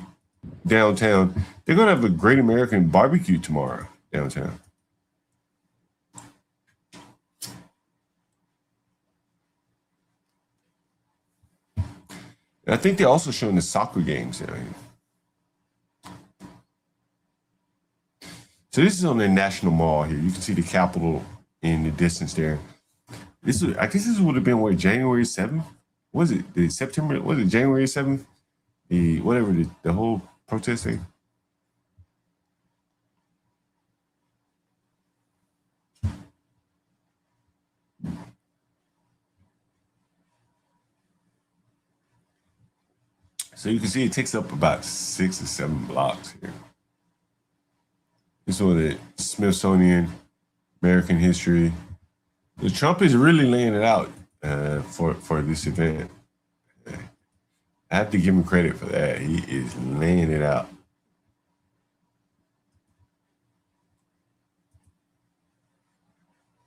Speaker 1: downtown. They're going to have a Great American Barbecue tomorrow downtown. And I think they're also showing the soccer games down here. So this is on the National Mall here. You can see the Capitol in the distance there. I guess this would have been where January 7th? Was it the September? Was it January 7th? The whole protest thing. So you can see it takes up about 6 or 7 blocks here. This is one of the Smithsonian, American history. The Trump is really laying it out for this event. I have to give him credit for that. He is laying it out.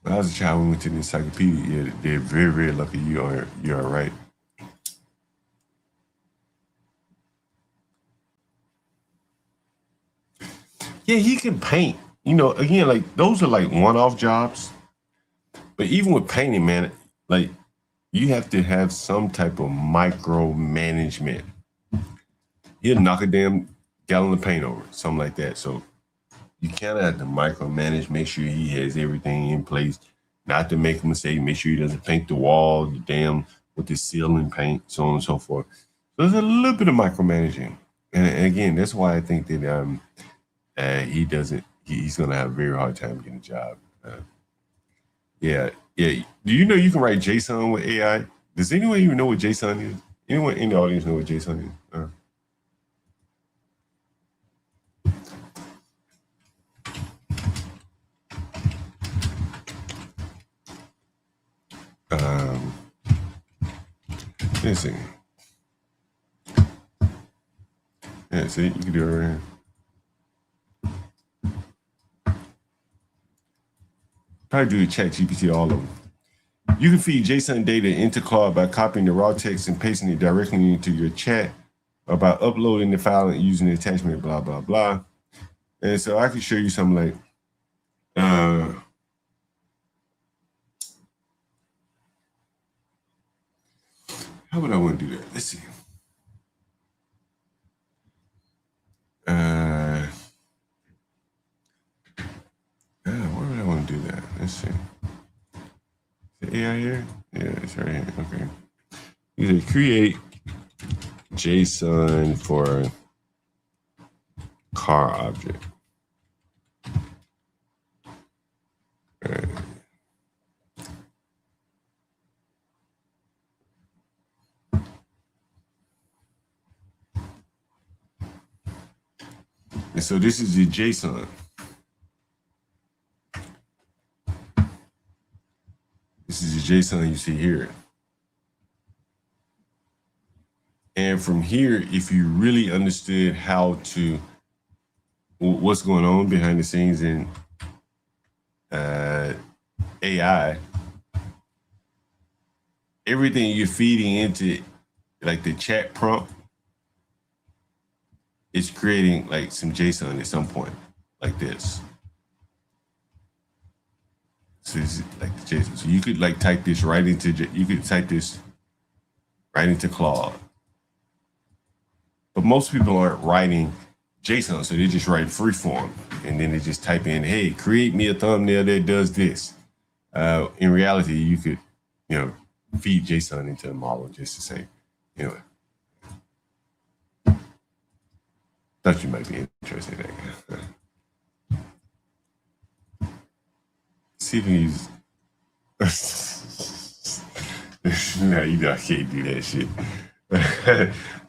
Speaker 1: When I was a child, we went to the encyclopedia. Yeah, they're very, very lucky you are right. Yeah, he can paint. Again, like those are like one-off jobs. But even with painting, man, like you have to have some type of micromanagement. He'll knock a damn gallon of paint over, something like that. So you kind of have to micromanage, make sure he has everything in place, not to make a mistake, make sure he doesn't paint the wall, with the ceiling paint, so on and so forth. So there's a little bit of micromanaging. And again, that's why I think that he's going to have a very hard time getting a job. Yeah. Do you know you can write JSON with AI? Does anyone even know what JSON is? Anyone in the audience know what JSON is? Let's see. Yeah, see, you can do it right here. Probably do the ChatGPT, all of them. You can feed JSON data into Claude by copying the raw text and pasting it directly into your chat, or by uploading the file and using the attachment, blah, blah, blah. And so I can show you something like, how would I want to do that? Let's see. Where would I want to do that? Let's see. The AI here? Yeah, it's right here. Okay. You say create JSON for car object. All right. And so this is the JSON. This is the JSON you see here. And from here, if you really understood what's going on behind the scenes in AI, everything you're feeding into like the chat prompt, it's creating like some JSON at some point, like this. So it's like the JSON. So you could like type this right into Claude. But most people aren't writing JSON, so they just write freeform, and then they just type in, "Hey, create me a thumbnail that does this." In reality, you could, feed JSON into the model just to say, thought you might be interested in that. See if you use. No, I can't do that shit.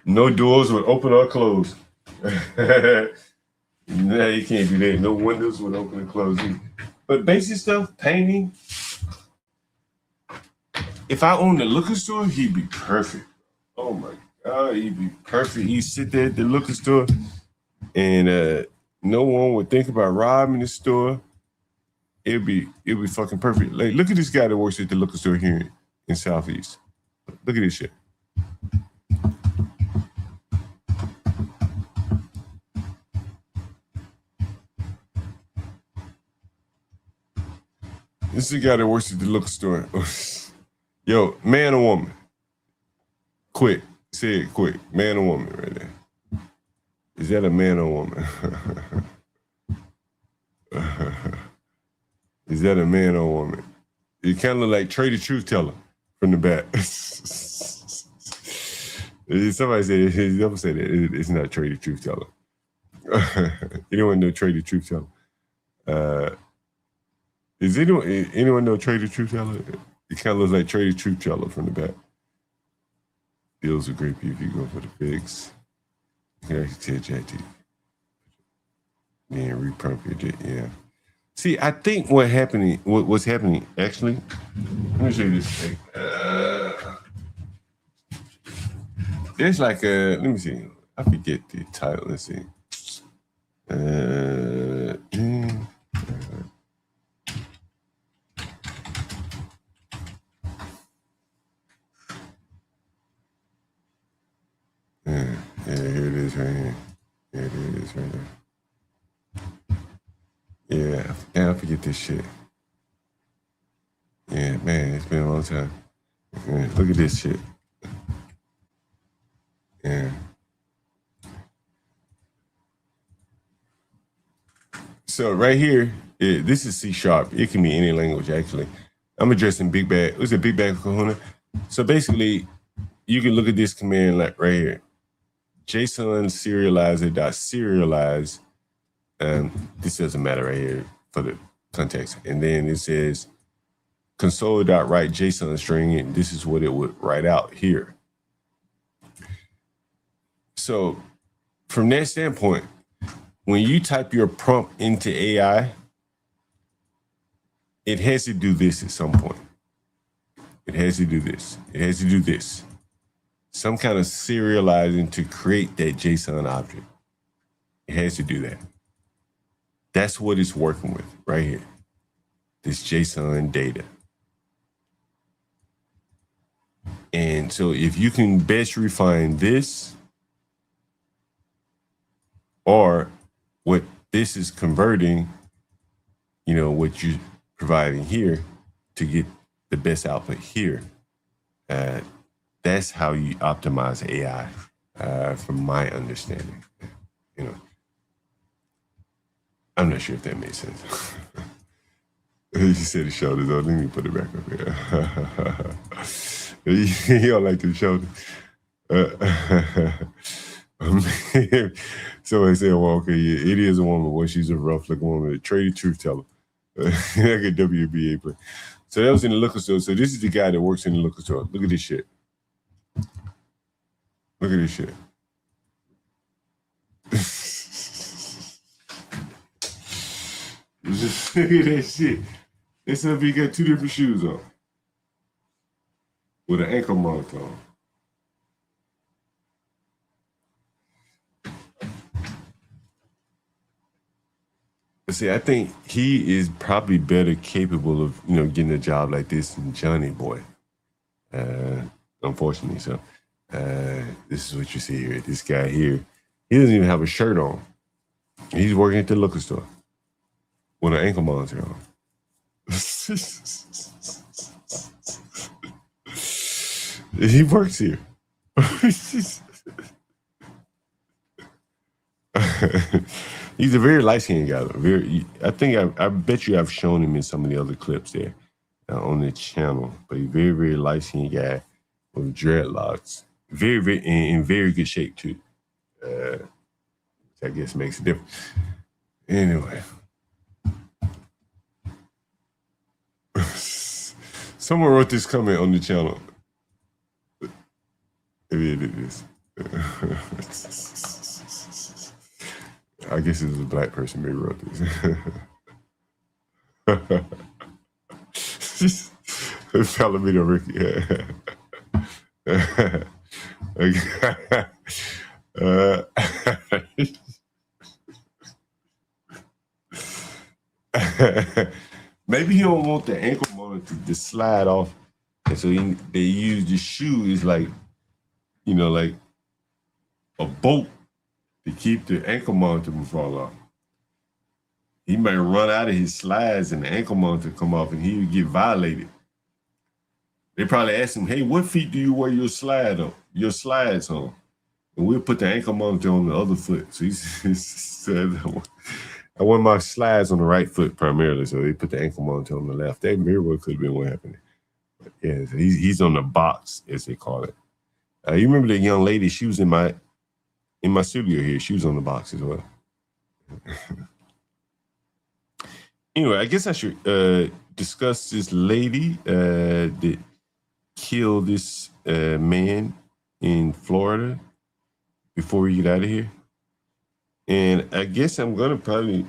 Speaker 1: No doors would open or close. No, you can't do that. No windows would open and close. But basic stuff, painting. If I owned a liquor store, he'd be perfect. Oh my God, he'd be perfect. He'd sit there at the liquor store and no one would think about robbing the store. It'd be fucking perfect. Like, look at this guy that works at the liquor store here in Southeast. Look at this shit. This is the guy that works at the liquor store. Yo, man or woman? Quick. Say it quick. Man or woman right there. Is that a man or woman? Is that a man or woman? You kind of look like Trader Truth Teller from the back. Somebody said, don't say that. It's not Trader Truth Teller. Anyone know Trader Truth Teller? Is anyone know Trader Truth Teller? It kind of looks like Trader Truth Teller from the back. Deals are great if you go for the figs. You can actually tell JT. Yeah, reprompt your jet, yeah. See, I think what's happening, actually, let me show you this thing. There's like let me see. I forget the title. Let's see. Yeah, here it is right here. Here it is right there. Yeah, I forget this shit. Yeah, man, it's been a long time. Yeah, look at this shit. Yeah. So right here, this is C#. It can be any language, actually. I'm addressing Big Bag. What's a Big Bag Kahuna? So basically, you can look at this command like right here. JSON serializer.serialize. This doesn't matter right here for the context. And then it says console.write JSON string, and this is what it would write out here. So from that standpoint, when you type your prompt into AI, it has to do this at some point. It has to do this. It has to do this. Some kind of serializing to create that JSON object. It has to do that. That's what it's working with right here. This JSON data. And so if you can best refine this, or what this is converting, you know, what you're providing here to get the best output here, that's how you optimize AI, from my understanding. You know, I'm not sure if that makes sense. You said the shoulders on. Let me put it back up here. You don't like the shoulders. Somebody said, well, okay, yeah, it is a woman. Well, she's a rough looking woman. A Trader Truth Teller. Like a WBA player. So that was in the liquor store. So this is the guy that works in the liquor store. Look at this shit. Look at this shit. Just look at that shit. This up he got two different shoes on. With an ankle monitor on. See, I think he is probably better capable of, you know, getting a job like this than Johnny Boy. Unfortunately, so this is what you see here. This guy here, he doesn't even have a shirt on. He's working at the liquor store with an ankle monitor on. He works here. He's a very light-skinned guy. I bet you I've shown him in some of the other clips there on the channel. But he's a very, very light-skinned guy with dreadlocks. Very, very in very good shape too. Which I guess makes a difference. Anyway. Someone wrote this comment on the channel. Maybe it is. I guess it was a black person maybe wrote this. Palomino Ricky. Maybe he don't want the ankle monitor to slide off And so they use the shoe is like, like a boat to keep the ankle monitor from fall off. He might run out of his slides and the ankle monitor come off and he would get violated. They probably ask him, hey, what feet do you wear your slides on? And we'll put the ankle monitor on the other foot. So he said, I wear my slides on the right foot primarily. So they put the ankle monitor on the left. That very well could have been what happened. But yeah, so he's on the box, as they call it. You remember the young lady? She was in my studio here. She was on the box as well. Anyway, I guess I should discuss this lady that killed this man in Florida before we get out of here. And I guess I'm going to probably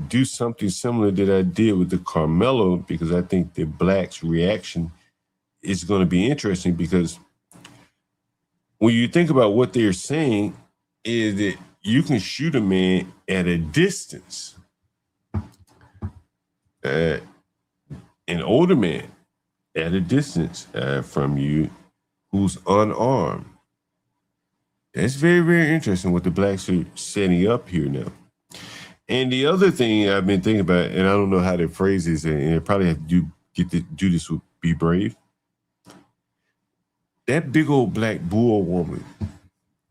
Speaker 1: do something similar that I did with the Carmelo, because I think the blacks' reaction is going to be interesting, because when you think about what they're saying is that you can shoot a man at a distance. An older man at a distance from you who's unarmed. That's very, very interesting what the blacks are setting up here now. And the other thing I've been thinking about, and I don't know how to phrase this, and I probably have to do this with Be Brave. That big old black bull woman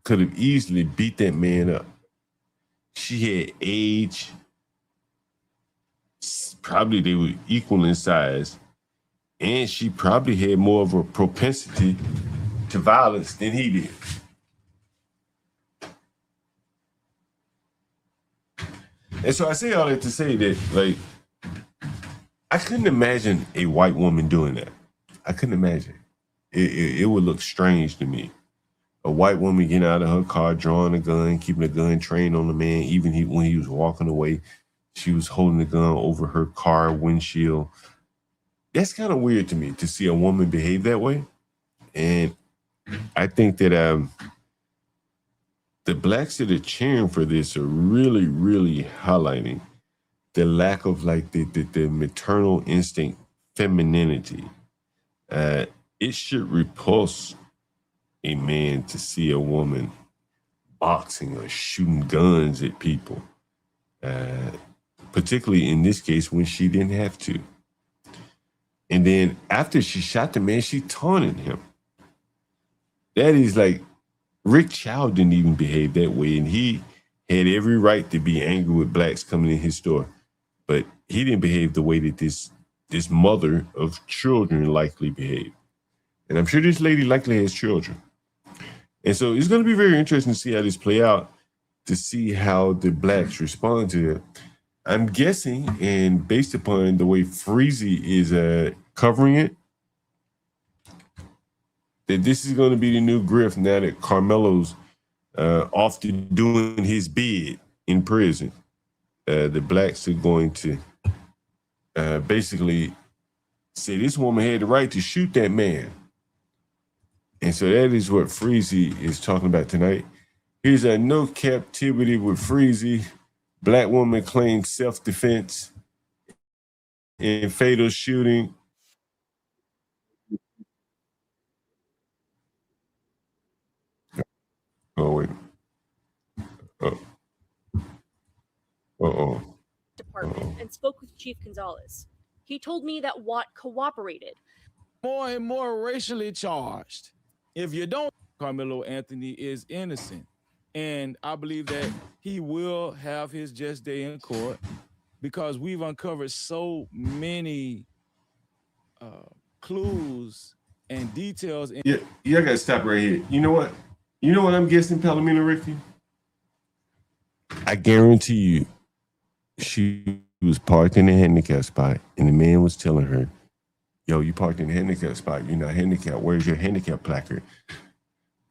Speaker 1: could have easily beat that man up. She had age. Probably they were equal in size. And she probably had more of a propensity to violence than he did. And so I say all that to say that, like, I couldn't imagine a white woman doing that. I couldn't imagine. It would look strange to me. A white woman getting out of her car, drawing a gun, keeping a gun trained on the man, even when he was walking away, she was holding the gun over her car windshield. That's kind of weird to me to see a woman behave that way. And I think that the blacks that are cheering for this are really, really highlighting the lack of like the maternal instinct, femininity. It should repulse a man to see a woman boxing or shooting guns at people, particularly in this case when she didn't have to. And then after she shot the man, she taunted him. That is like, Rick Chow didn't even behave that way, and he had every right to be angry with blacks coming in his store, but he didn't behave the way that this mother of children likely behaved. And I'm sure this lady likely has children. And so it's going to be very interesting to see how this play out, to see how the blacks respond to it. I'm guessing, and based upon the way Freezy is covering it, that this is going to be the new grift now that Carmelo's off to doing his bid in prison. The blacks are going to basically say this woman had the right to shoot that man. And so that is what Freezy is talking about tonight. Here's a no captivity with Freezy. Black woman claims self-defense in fatal shooting. Oh, wait.
Speaker 10: Department and spoke with Chief Gonzalez. He told me that Watt cooperated.
Speaker 11: More and more racially charged. If you don't, Carmelo Anthony is innocent. And I believe that he will have his just day in court, because we've uncovered so many clues and details.
Speaker 1: Yeah, I got to stop right here. You know what? I'm guessing, Palomino Ricky? I guarantee you, she was parked in a handicap spot, and the man was telling her, yo, you parked in a handicap spot. You're not handicapped. Where's your handicap placard?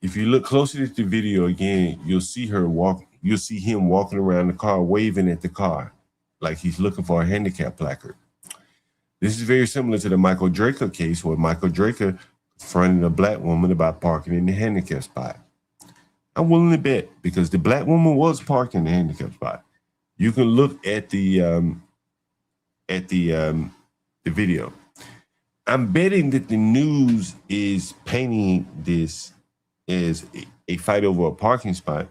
Speaker 1: If you look closer at the video again, you'll see him walking around the car, waving at the car like he's looking for a handicap placard. This is very similar to the Michael Draker case, where Michael Draker confronted a black woman about parking in the handicap spot. I'm willing to bet, because the black woman was parked in the handicap spot. You can look at the video. I'm betting that the news is painting this as a fight over a parking spot,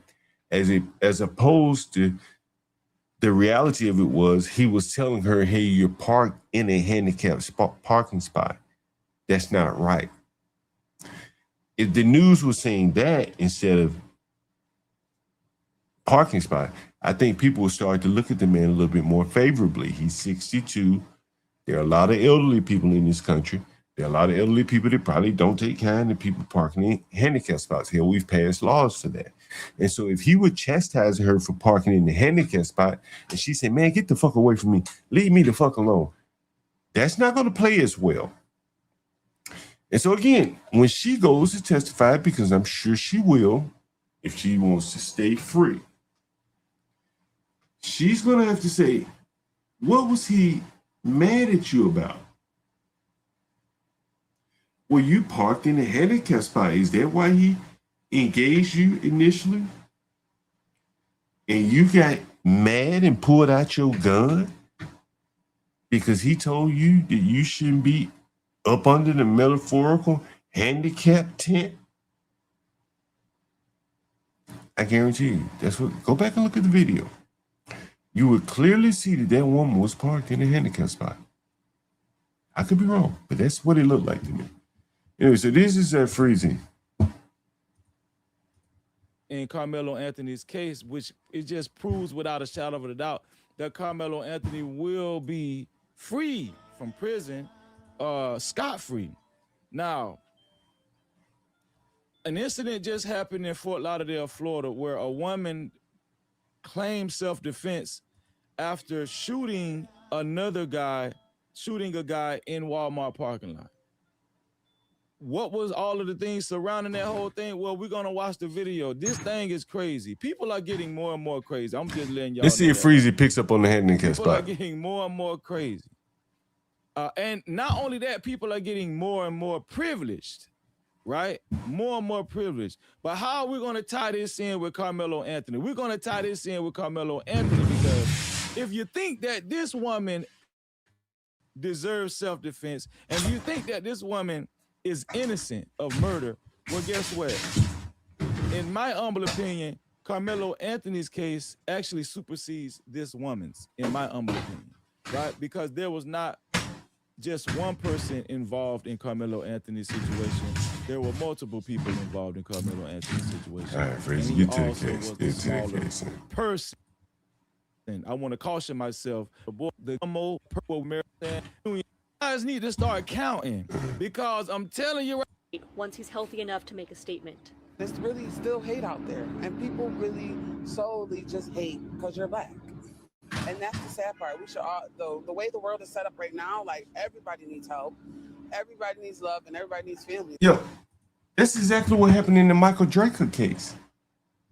Speaker 1: as opposed to the reality of it was he was telling her, "Hey, you're parked in a handicapped parking spot. That's not right." If the news was saying that instead of parking spot, I think people would start to look at the man a little bit more favorably. He's 62. There are a lot of elderly people in this country. There are a lot of elderly people that probably don't take kind to people parking in handicap spots. Here, we've passed laws for that. And so if he would chastise her for parking in the handicap spot, and she said, "Man, get the fuck away from me. Leave me the fuck alone," that's not going to play as well. And so again, when she goes to testify, because I'm sure she will, if she wants to stay free, she's going to have to say, what was he mad at you about? Were you parked in a handicap spot? Is that why he engaged you initially? And you got mad and pulled out your gun because he told you that you shouldn't be up under the metaphorical handicap tent? I guarantee you, that's what. Go back and look at the video. You would clearly see that that woman was parked in a handicap spot. I could be wrong, but that's what it looked like to me. Anyway, so this is freezing.
Speaker 11: In Carmelo Anthony's case, which it just proves without a shadow of a doubt that Carmelo Anthony will be free from prison, scot-free. Now, an incident just happened in Fort Lauderdale, Florida, where a woman claimed self-defense after shooting a guy in Walmart parking lot. What was all of the things surrounding that whole thing? Well, we're gonna watch the video. This thing is crazy. People are getting more and more crazy. I'm just letting y'all know.
Speaker 1: Let's see if Freezy picks up on the handicap
Speaker 11: spot. People are
Speaker 1: spot.
Speaker 11: getting more and more crazy. And not only that, people are getting more and more privileged, right? More and more privileged. But how are we gonna tie this in with Carmelo Anthony? We're gonna tie this in with Carmelo Anthony because if you think that this woman deserves self-defense, and you think that this woman is innocent of murder, well, guess what? In my humble opinion, Carmelo Anthony's case actually supersedes this woman's, in my humble opinion, right? Because there was not just one person involved in Carmelo Anthony's situation. There were multiple people involved in Carmelo Anthony's situation.
Speaker 1: All right, Freezy, get to the case. Get to the case.
Speaker 11: Person. And I want to caution myself, you guys need to start counting because I'm telling you
Speaker 10: once he's healthy enough to make a statement.
Speaker 12: There's really still hate out there, and people really solely just hate because you're black. And that's the sad part. We should all, the way the world is set up right now, like everybody needs help, everybody needs love, and everybody needs family.
Speaker 1: Yeah, that's exactly what happened in the Michael Draker case.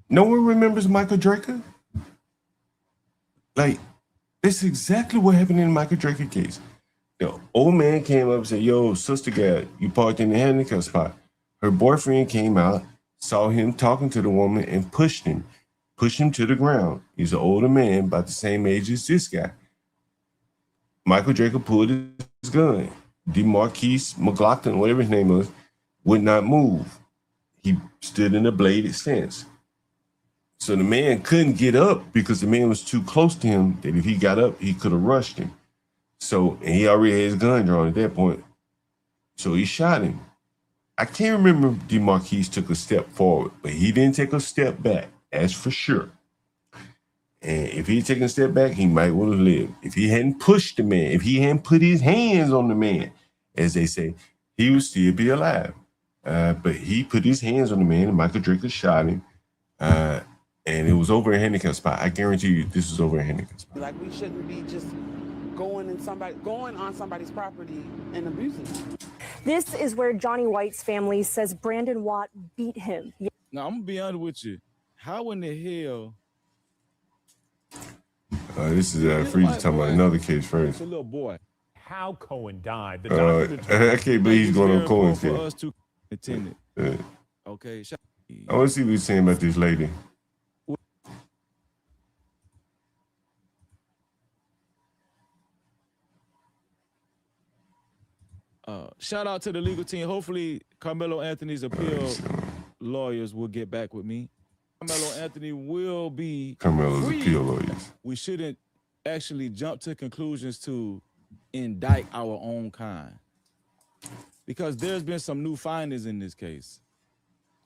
Speaker 1: No one remembers Michael Draker? Like, that's exactly what happened in the Michael Draker case. The old man came up and said, "Yo, sister gal, you parked in the handicap spot." Her boyfriend came out, saw him talking to the woman, and pushed him to the ground. He's an older man, about the same age as this guy. Michael Draker pulled his gun. DeMarquise McLaughlin, whatever his name was, would not move. He stood in a bladed stance. So the man couldn't get up because the man was too close to him, that if he got up, he could have rushed him. So, and he already had his gun drawn at that point. So he shot him. I can't remember if DeMarquise took a step forward, but he didn't take a step back, that's for sure. And if he'd taken a step back, he might would have lived. If he hadn't pushed the man, if he hadn't put his hands on the man, as they say, he would still be alive. But he put his hands on the man, and Michael Draker shot him. And it was over a handicap spot. I guarantee you this was over a handicap spot.
Speaker 12: Like, we shouldn't be just going on somebody's property and abusing them.
Speaker 10: This is where Johnny White's family says Brandon Watt beat him.
Speaker 11: Now, I'm going to be honest with you. How in the hell?
Speaker 1: This is Freezy talking about another case first.
Speaker 11: It's a little boy.
Speaker 13: How Cohen died. The
Speaker 1: I can't believe he's going on Cohen's case.
Speaker 11: For us to attend it. Okay.
Speaker 1: I want to see what he's saying about this lady.
Speaker 11: shout out to the legal team. Hopefully, Carmelo Anthony's appeal lawyers will get back with me. Carmelo Anthony will be
Speaker 1: Carmelo's
Speaker 11: free.
Speaker 1: appeal lawyers.
Speaker 11: We shouldn't actually jump to conclusions to indict our own kind, because there's been some new findings in this case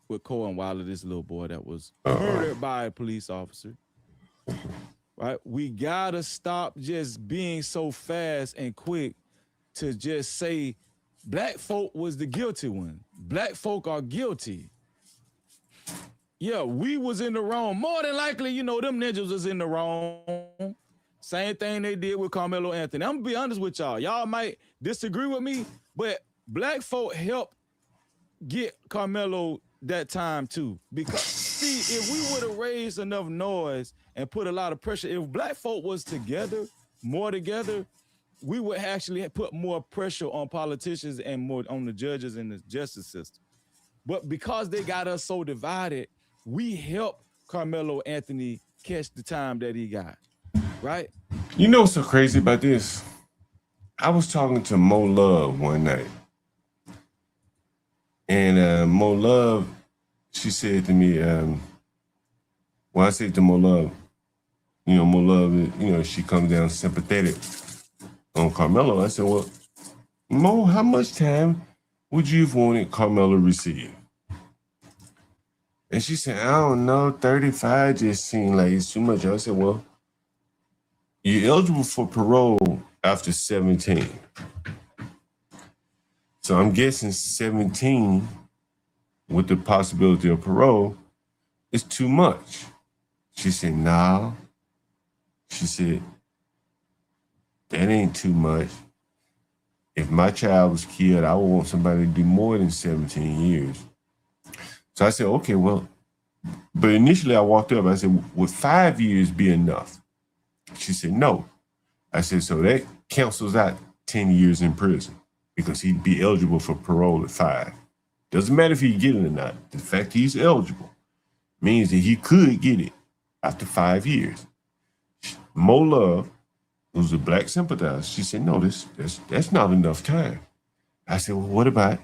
Speaker 11: with Cohen Wilder, this little boy that was murdered by a police officer. Right? We gotta stop just being so fast and quick to just say black folk was the guilty one. Black folk are guilty. Yeah, we was in the wrong. More than likely, you know, them ninjas was in the wrong. Same thing they did with Carmelo Anthony. I'm gonna be honest with y'all. Y'all might disagree with me, but black folk helped get Carmelo that time too. Because see, if we would have raised enough noise and put a lot of pressure, if black folk was together, more together, we would actually put more pressure on politicians and more on the judges and the justice system. But because they got us so divided, we helped Carmelo Anthony catch the time that he got, right?
Speaker 1: You know what's so crazy about this? I was talking to Mo Love one night. And Mo Love, she said to me, well, I said to Mo Love, you know, Mo Love, you know, she comes down sympathetic on Carmelo. I said, well, Mo, how much time would you have wanted Carmelo to receive? And she said, I don't know, 35 just seemed like it's too much. I said, well, you're eligible for parole after 17. So I'm guessing 17 with the possibility of parole is too much. She said, nah. She said, that ain't too much. If my child was killed, I would want somebody to do more than 17 years. So I said, okay, well, but initially I walked up, I said, would 5 years be enough? She said, no. I said, so that cancels out 10 years in prison because he'd be eligible for parole at 5. Doesn't matter if he get it or not. The fact he's eligible means that he could get it after 5 years. Mo Love, who's a black sympathizer, she said, no, that's not enough time. I said, well, what about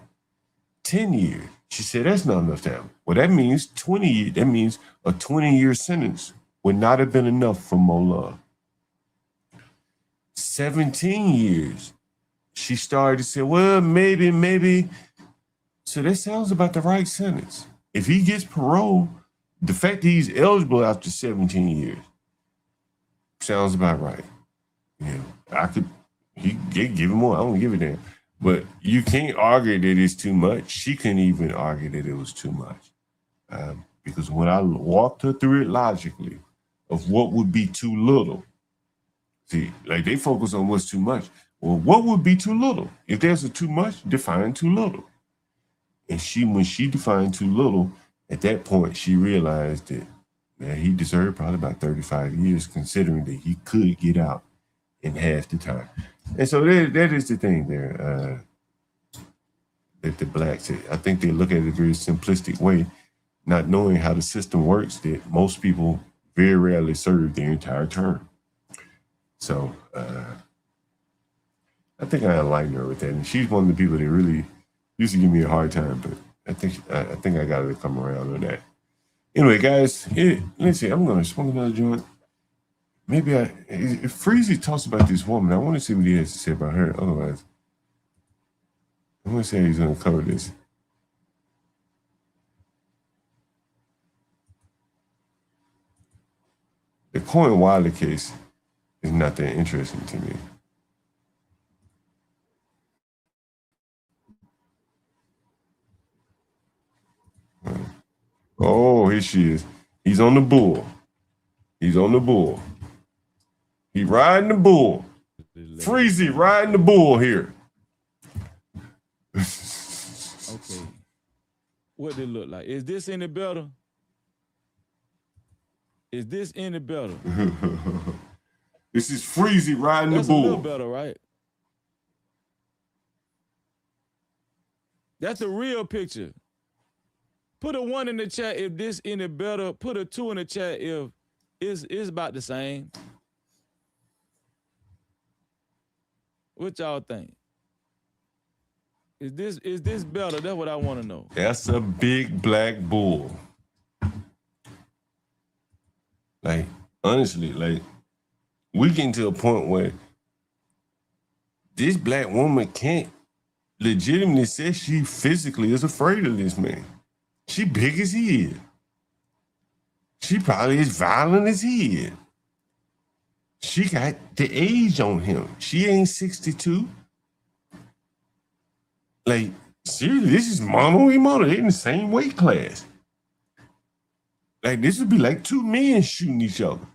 Speaker 1: 10 years? She said, that's not enough time. Well, that means 20 years. That means a 20-year sentence would not have been enough for Mo Love. 17 years. She started to say, well, maybe. So that sounds about the right sentence. If he gets parole, the fact that he's eligible after 17 years sounds about right. You know, he give him more. I don't give a damn. But you can't argue that it's too much. She couldn't even argue that it was too much. Because when I walked her through it logically of what would be too little, see, like they focus on what's too much. Well, what would be too little? If there's a too much, define too little. And when she defined too little, at that point, she realized that he deserved probably about 35 years, considering that he could get out in half the time. And so that is the thing there that the blacks, I think they look at it a very simplistic way, not knowing how the system works, that most people very rarely serve their entire term. So I think I enlightened her with that. And she's one of the people that really used to give me a hard time, but I think I got her to come around on that. Anyway, guys, let's see. I'm going to smoke another joint. Maybe if Freezy talks about this woman, I want to see what he has to say about her. Otherwise, I'm going to say he's going to cover this. The Cohen Wilder case is not that interesting to me. Oh, here she is. He's on the bull. He's on the bull. He riding the bull. Freezy riding the bull here.
Speaker 11: Okay. What did it look like? Is this any better? Is this any better?
Speaker 1: This is Freezy riding
Speaker 11: That's
Speaker 1: the bull.
Speaker 11: a little better, right? That's the real picture. Put a 1 in the chat if this any better. Put a 2 in the chat if it's about the same. What y'all think? Is this better? That's what I want to know.
Speaker 1: That's a big black bull. Like, honestly, like, we getting to a point where this black woman can't legitimately say she physically is afraid of this man. She big as he is. She probably as violent as he is. She got the age on him. She ain't 62. Like, seriously, this is mono and mono. They're in the same weight class. Like, this would be like two men shooting each other.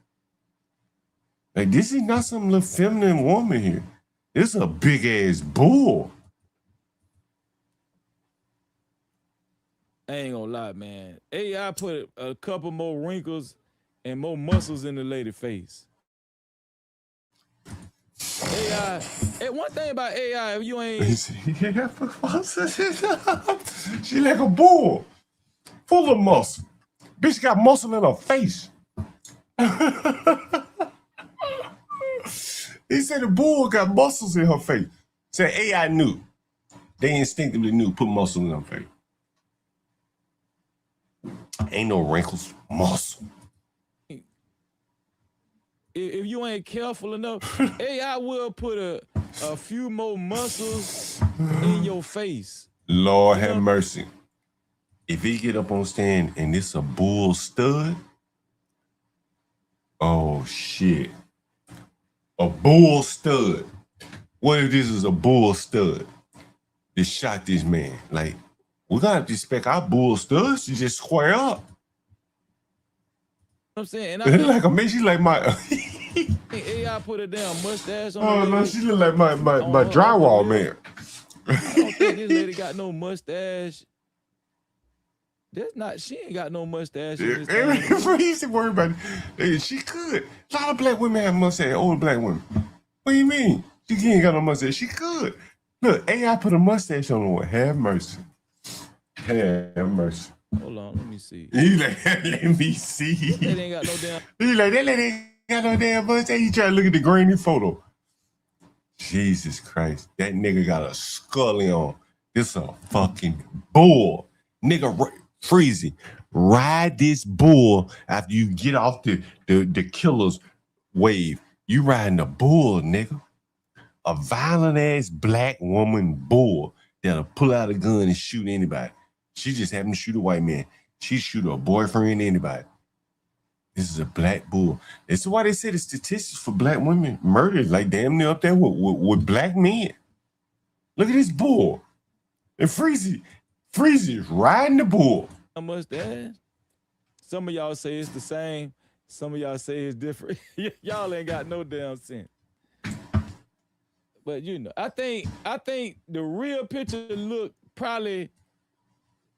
Speaker 1: Like, this is not some little feminine woman here. It's a big ass bull.
Speaker 11: I ain't gonna lie, man. AI put a couple more wrinkles and more muscles in the lady face. AI, and one thing about AI, if you ain't...
Speaker 1: She like a bull. Full of muscle. Bitch got muscle in her face. He said the bull got muscles in her face. Said AI knew. They instinctively knew, put muscle in her face. Ain't no wrinkles, muscle.
Speaker 11: If you ain't careful enough, AI will put a few more muscles in your face.
Speaker 1: Lord have mercy. If he get up on stand and it's a bull stud, oh shit. A bull stud. What if this is a bull stud that shot this man? Like, we're gonna have to expect our bull studs to just square up.
Speaker 11: I'm saying, and I
Speaker 1: like a man, she like my
Speaker 11: AI put a damn mustache on.
Speaker 1: Oh no, she look like my drywall man.
Speaker 11: I don't think this lady got no mustache. She ain't got no mustache. In this
Speaker 1: He used to worry about it. She could. A lot of black women have mustache, older black women. What do you mean? She ain't got no mustache. She could. Look, AI put a mustache on her. Have mercy. Have mercy.
Speaker 11: Hold on, let me see.
Speaker 1: He like, let me see.
Speaker 11: That lady ain't got no damn.
Speaker 1: He like, that lady ain't got no damn mustache. He trying to look at the grainy photo. Jesus Christ. That nigga got a scully on. This a fucking bull. Nigga, Freezy, ride this bull after you get off the killer's wave. You riding a bull, nigga. A violent ass black woman bull that'll pull out a gun and shoot anybody. She just happened to shoot a white man. She shoot her boyfriend, anybody. This is a black bull. That's why they say the statistics for black women murdered like damn near up there with black men. Look at this bull. And Freezy is riding the bull.
Speaker 11: A mustache. Some of y'all say it's the same. Some of y'all say it's different. Y'all ain't got no damn sense. But you know, I think the real picture look probably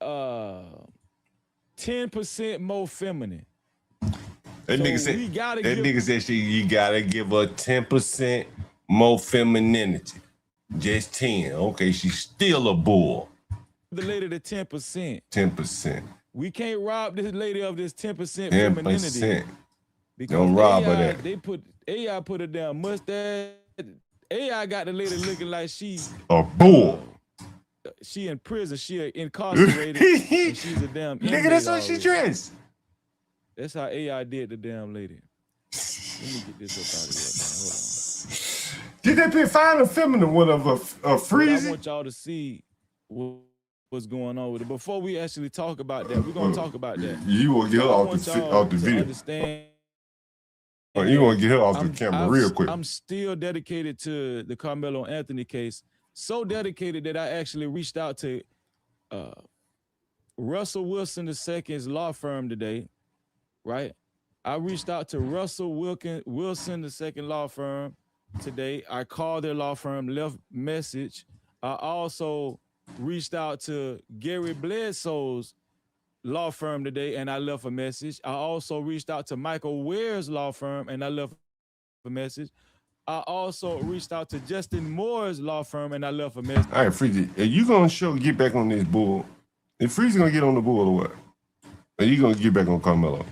Speaker 11: 10% more feminine.
Speaker 1: That
Speaker 11: So
Speaker 1: nigga said
Speaker 11: we gotta
Speaker 1: that
Speaker 11: give-
Speaker 1: nigga said you gotta give her 10% more femininity. Just 10. Okay, she's still a bull.
Speaker 11: The lady to 10%.
Speaker 1: 10%.
Speaker 11: We can't rob this lady of this 10% femininity.
Speaker 1: 10%.
Speaker 11: Because
Speaker 1: Don't rob her
Speaker 11: AI,
Speaker 1: that.
Speaker 11: AI put a damn mustache. AI got the lady looking like she
Speaker 1: A bull.
Speaker 11: She in prison. She incarcerated. And she's a damn
Speaker 1: Nigga, that's how
Speaker 11: inmate
Speaker 1: she
Speaker 11: already.
Speaker 1: dressed.
Speaker 11: That's how AI did the damn lady. Let me get this up out of here, man. Hold on.
Speaker 1: Did they pick find a feminine one of a
Speaker 11: But I
Speaker 1: Freezy?
Speaker 11: want y'all to see what's going on with it. Before we actually talk about that, we're gonna talk about that.
Speaker 1: You will get her
Speaker 11: I
Speaker 1: off
Speaker 11: want
Speaker 1: the
Speaker 11: y'all to
Speaker 1: video.
Speaker 11: understand.
Speaker 1: You want to get her off the camera real quick.
Speaker 11: I'm still dedicated to the Carmelo Anthony case. So dedicated that I actually reached out to Russell Wilson II's law firm today, right? I reached out to Russell Wilson II law firm today. I called their law firm, left message. I also reached out to Gary Bledsoe's law firm today, and I left a message. I also reached out to Michael Ware's law firm, and I left a message. I also reached out to Justin Moore's law firm, and I left a message.
Speaker 1: All right, Freezy, are you gonna get back on this bull? If Freezy gonna get on the bull or what? Are you gonna get back on Carmelo?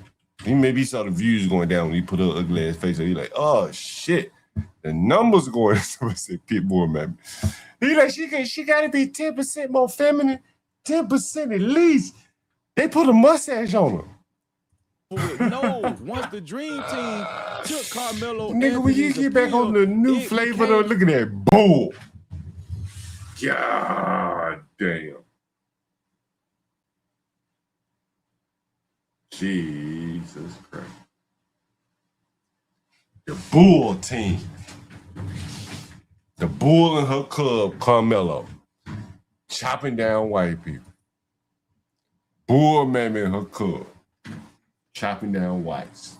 Speaker 1: He maybe saw the views going down when he put her ugly ass face. So he like, oh shit, The numbers going. Somebody said Pitbull, man. He like she got to be 10% more feminine, 10% at least. They put a mustache on her.
Speaker 11: No, once the Dream Team took Carmelo,
Speaker 1: Nigga, when you
Speaker 11: Anthony's
Speaker 1: get back on the new
Speaker 11: it
Speaker 1: flavor,
Speaker 11: became-
Speaker 1: look at that bull. God damn. Jesus Christ. The bull team. The bull and her cub, Carmelo, chopping down white people. Bull mammy and her cub, chopping down whites.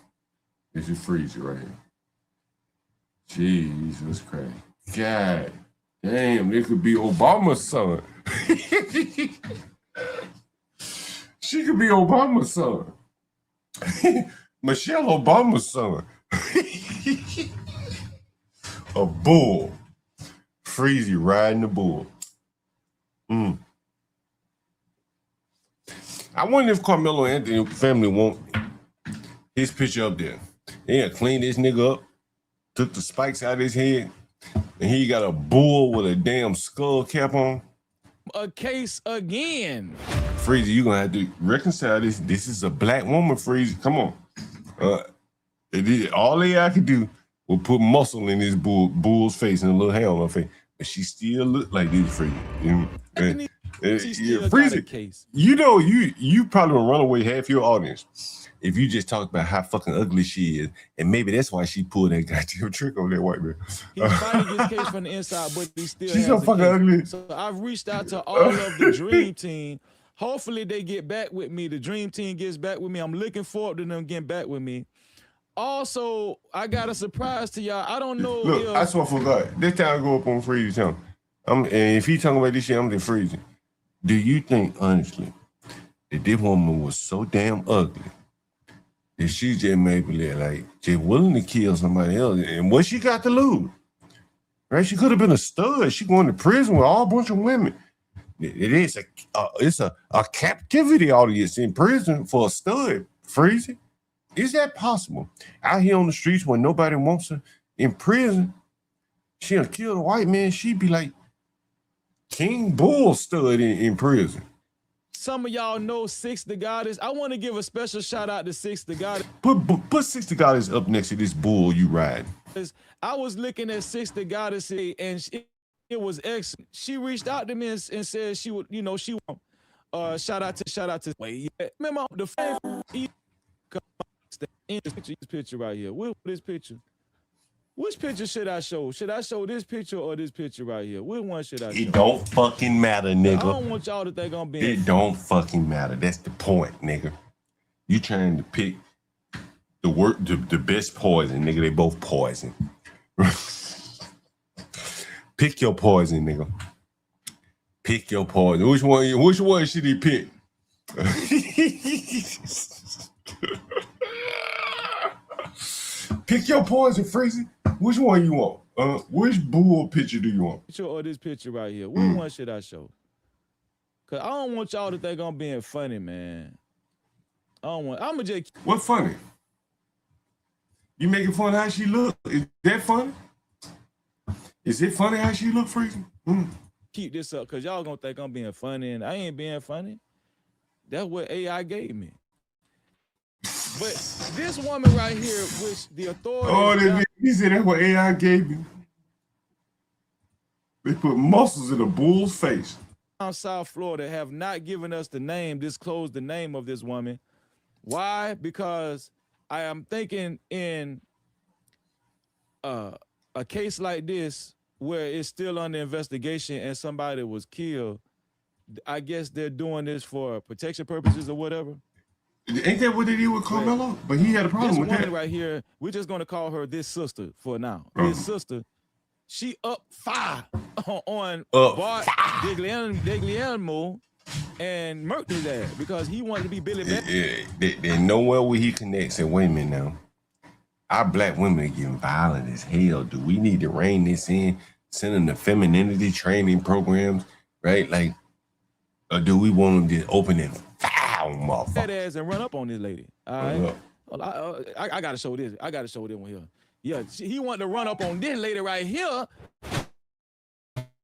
Speaker 1: This is Freezer right here. Jesus Christ. God damn, this could be Obama's son. She could be Obama's son. Michelle Obama's son. A bull. Freezy riding the bull. I wonder if Carmelo Anthony family want his picture up there. Yeah, clean this nigga up, took the spikes out of his head, and he got a bull with a damn skull cap on.
Speaker 11: A case again.
Speaker 1: Freezy, you're gonna have to reconcile this. This is a black woman, Freezy. Come on. All AI could do was put muscle in this bull's face and a little hair on her face. But she still look like this, Freezy.
Speaker 11: She still got a
Speaker 1: Freezy,
Speaker 11: case.
Speaker 1: you know, you probably will run away half your audience if you just talk about how fucking ugly she is, and maybe that's why she pulled that goddamn trick on that white man.
Speaker 11: He's fighting his case from the inside, but he still
Speaker 1: She's
Speaker 11: has
Speaker 1: so
Speaker 11: a
Speaker 1: fucking
Speaker 11: case.
Speaker 1: ugly.
Speaker 11: So I've reached out to all of the Dream Team. Hopefully they get back with me. The Dream Team gets back with me. I'm looking forward to them getting back with me. Also, I got a surprise to y'all. I don't know
Speaker 1: Look,
Speaker 11: if
Speaker 1: I swear for God, this time I go up on Freezy channel. And if he talking about this shit, I'm just freezing. Do you think, honestly, that this woman was so damn ugly that she just maybe like just willing to kill somebody else? And what she got to lose? Right? She could have been a stud. She going to prison with all bunch of women. It's a captivity audience in prison for a stud, Freezy. Is that possible? Out here on the streets when nobody wants her in prison, she'll kill a white man. She'd be like King Bull stud in prison.
Speaker 11: some of y'all know Six the Goddess. I want to give a special shout out to Six the Goddess.
Speaker 1: Put Six the Goddess up next to this bull you ride.
Speaker 11: I was looking at Six the Goddess and it was excellent. She reached out to me and said she would, she shout out to wait. Yeah. Remember the this picture right here. What this picture? Which picture should I show? Should I show this picture or this picture right here? Which one should I show?
Speaker 1: It don't fucking matter, nigga.
Speaker 11: I don't want y'all to think I'm being.
Speaker 1: It don't fucking matter. That's the point, nigga. You trying to pick the best poison, nigga. They both poison. Pick your poison, nigga. Pick your poison. Which one should he pick? Pick your poison, Freezy. Which one you want? Which bull picture do you want?
Speaker 11: Picture or this picture right here? Which one should I show? Cause I don't want y'all to think I'm being funny, man. I'ma just.
Speaker 1: What funny? You making fun of how she look? Is that funny? Is it funny how she look, Freezy?
Speaker 11: Keep this up, cause y'all gonna think I'm being funny, and I ain't being funny. That's what AI gave me. But this woman right here, which the authorities.
Speaker 1: He said that's what AI gave you. They put muscles in a bull's face.
Speaker 11: South Florida have not given us disclosed the name of this woman. Why? Because I am thinking in a case like this where it's still under investigation and somebody was killed, I guess they're doing this for protection purposes or whatever.
Speaker 1: Ain't that what they did with Carmelo? But he had a problem with that.
Speaker 11: This woman right here, we're just gonna call her this sister for now. This sister, she up 5 on Bart Degliano and murked his ass because he wanted to be Billy Beck.
Speaker 1: There's nowhere where he connects. And wait a minute now. Our black women are getting violent as hell. Do we need to rein this in? Send them to femininity training programs, right? Like, or do we want them to open and foul motherfucker?
Speaker 11: That ass and run up on this lady. All right. I gotta show this. I gotta show this one here. Yeah, he wanted to run up on this lady right here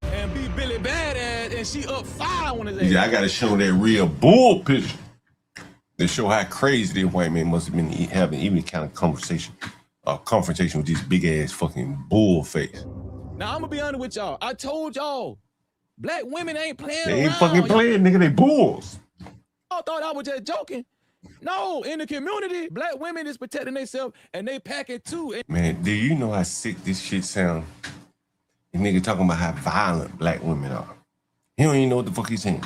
Speaker 11: and be Billy Badass, and she up 5 on his ass.
Speaker 1: Yeah, I gotta show that real bull picture to show how crazy this white man must have been having even kind of confrontation with this big ass fucking bull face.
Speaker 11: Now I'm gonna be honest with y'all. I told y'all, black women ain't playing
Speaker 1: They ain't
Speaker 11: around.
Speaker 1: fucking playing, nigga. They bulls.
Speaker 11: Y'all thought I was just joking. No, in the community, black women is protecting themselves and they pack it too.
Speaker 1: Man, do you know how sick this shit sound? The nigga talking about how violent black women are. He don't even know what the fuck he's saying.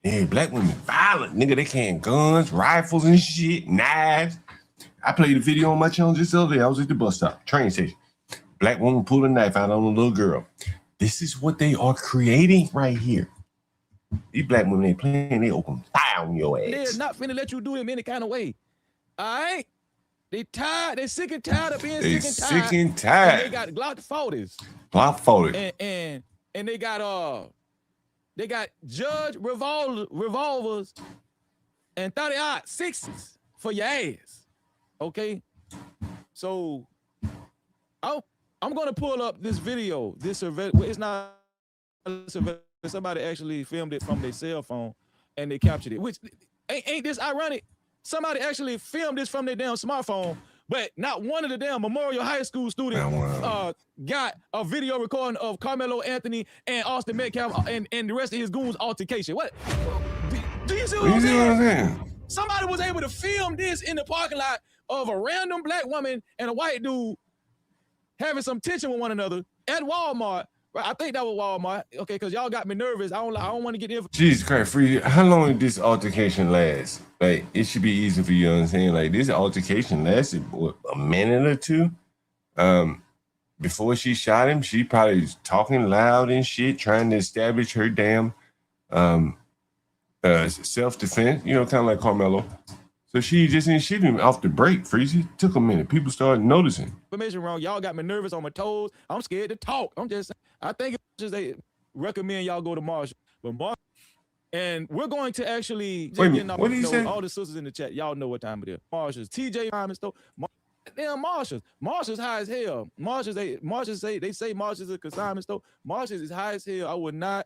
Speaker 1: Yeah, black women violent, nigga. They carrying guns, rifles and shit, knives. I played a video on my channel just the other day. I was at the bus stop, train station. Black woman pulled a knife out on a little girl. This is what they are creating right here. These black women ain't playing, they open fire on your ass.
Speaker 11: They're not finna let you do them any kind of way. All right? They tired, they sick and tired of being sick and tired.
Speaker 1: Sick and tired.
Speaker 11: And they got Glock 40s.
Speaker 1: Glock 40.
Speaker 11: And they got Judge revolvers and 30-06s for your ass. Okay? So I'm gonna pull up this video. It's not a surveillance. Somebody actually filmed it from their cell phone and they captured it. Which ain't this ironic? Somebody actually filmed this from their damn smartphone, but not one of the damn Memorial High School students got a video recording of Carmelo Anthony and Austin Metcalf and the rest of his goons altercation. What? Do you see what I'm saying? Somebody was able to film this in the parking lot of a random black woman and a white dude having some tension with one another at Walmart. Right, I think that was Walmart. Okay, because y'all got me nervous. I don't want to get in.
Speaker 1: Jesus Christ, Free. How long did this altercation last? Like, it should be easy for you to understand. Like, this altercation lasted what, a minute or two. Before she shot him, she probably was talking loud and shit, trying to establish her damn self-defense. You know, kind of like Carmelo. So she just didn't shoot him off the break, Freezy. Took a minute. People started noticing.
Speaker 11: Information wrong. Y'all got me nervous on my toes. I'm scared to talk. I'm just saying. I think it's just they recommend y'all go to Marshall. But and we're going to actually
Speaker 1: wait a minute, what did you say?
Speaker 11: All the sisters in the chat, y'all know what time it is. Marshall's, TJ Diamond Store. Damn Marshall's. Marshall's high as hell. Marshall's say Marshall's is a consignment store. Marshall's is high as hell. I would not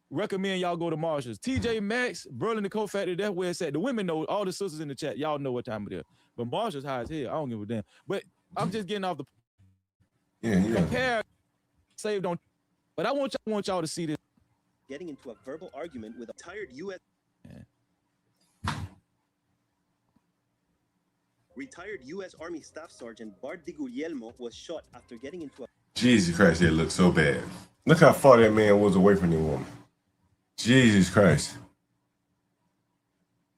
Speaker 11: recommend y'all go to Marshall's. TJ Maxx, Berlin the Co Factory, that's where it's at. The women know, all the sisters in the chat, y'all know what time it is. But Marshall's high as hell. I don't give a damn. But I'm just getting off the compare saved on. But I want y'all to see this.
Speaker 14: Getting into a verbal argument with a tired U.S. Retired U.S. Army Staff Sergeant Bart DiGuglielmo was shot after getting into a.
Speaker 1: Jesus Christ, it looked so bad. Look how far that man was away from the woman. Jesus Christ.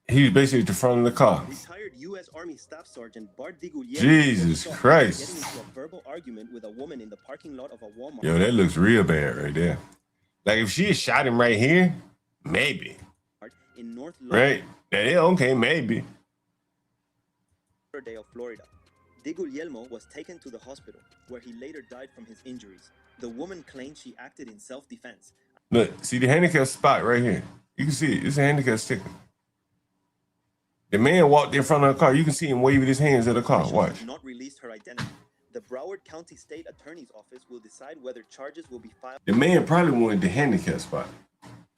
Speaker 1: He was basically at the front of the car.
Speaker 14: Retired U.S. Army Staff Sergeant Bart DiGuglielmo
Speaker 1: Jesus Christ.
Speaker 14: Getting into a verbal argument with a woman in the parking lot of a Walmart.
Speaker 1: Yo, that looks real bad right there. Like if she had shot him right here, maybe.
Speaker 14: In North
Speaker 1: right? Yeah, okay, maybe.
Speaker 14: Of Florida. DiGuglielmo was taken to the hospital, where he later died from his injuries. The woman claimed she acted in self-defense.
Speaker 1: Look, see the handicap spot right here. You can see it. It's a handicap sticker. The man walked in front of the car. You can see him waving his hands at the car. Watch.
Speaker 14: Not released her identity. The Broward County State Attorney's Office will decide whether charges will be filed.
Speaker 1: The man probably wanted the handicap spot.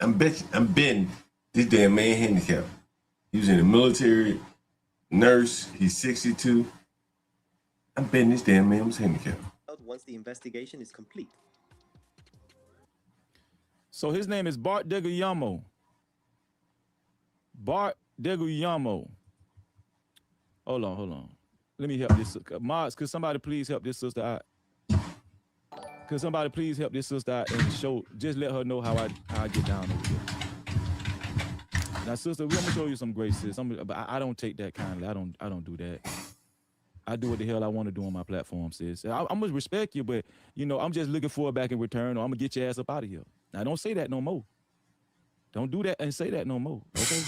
Speaker 1: I'm betting this damn man handicapped. He was in the military, nurse. He's 62. I'm betting this damn man was handicapped.
Speaker 14: Once the investigation is complete.
Speaker 11: So his name is Bart DiGuglielmo. Bart DiGuglielmo. Hold on. Let me help this. Mods, could somebody please help this sister out? Could somebody please help this sister out and show, just let her know how I get down over here. Now, sister, we're gonna show you some grace, sis. But I don't take that kindly. I don't do that. I do what the hell I want to do on my platform, sis. I'm gonna respect you, but you know, I'm just looking for it back in return, or I'm gonna get your ass up out of here. Now, don't say that no more. Don't do that and say that no more. Okay?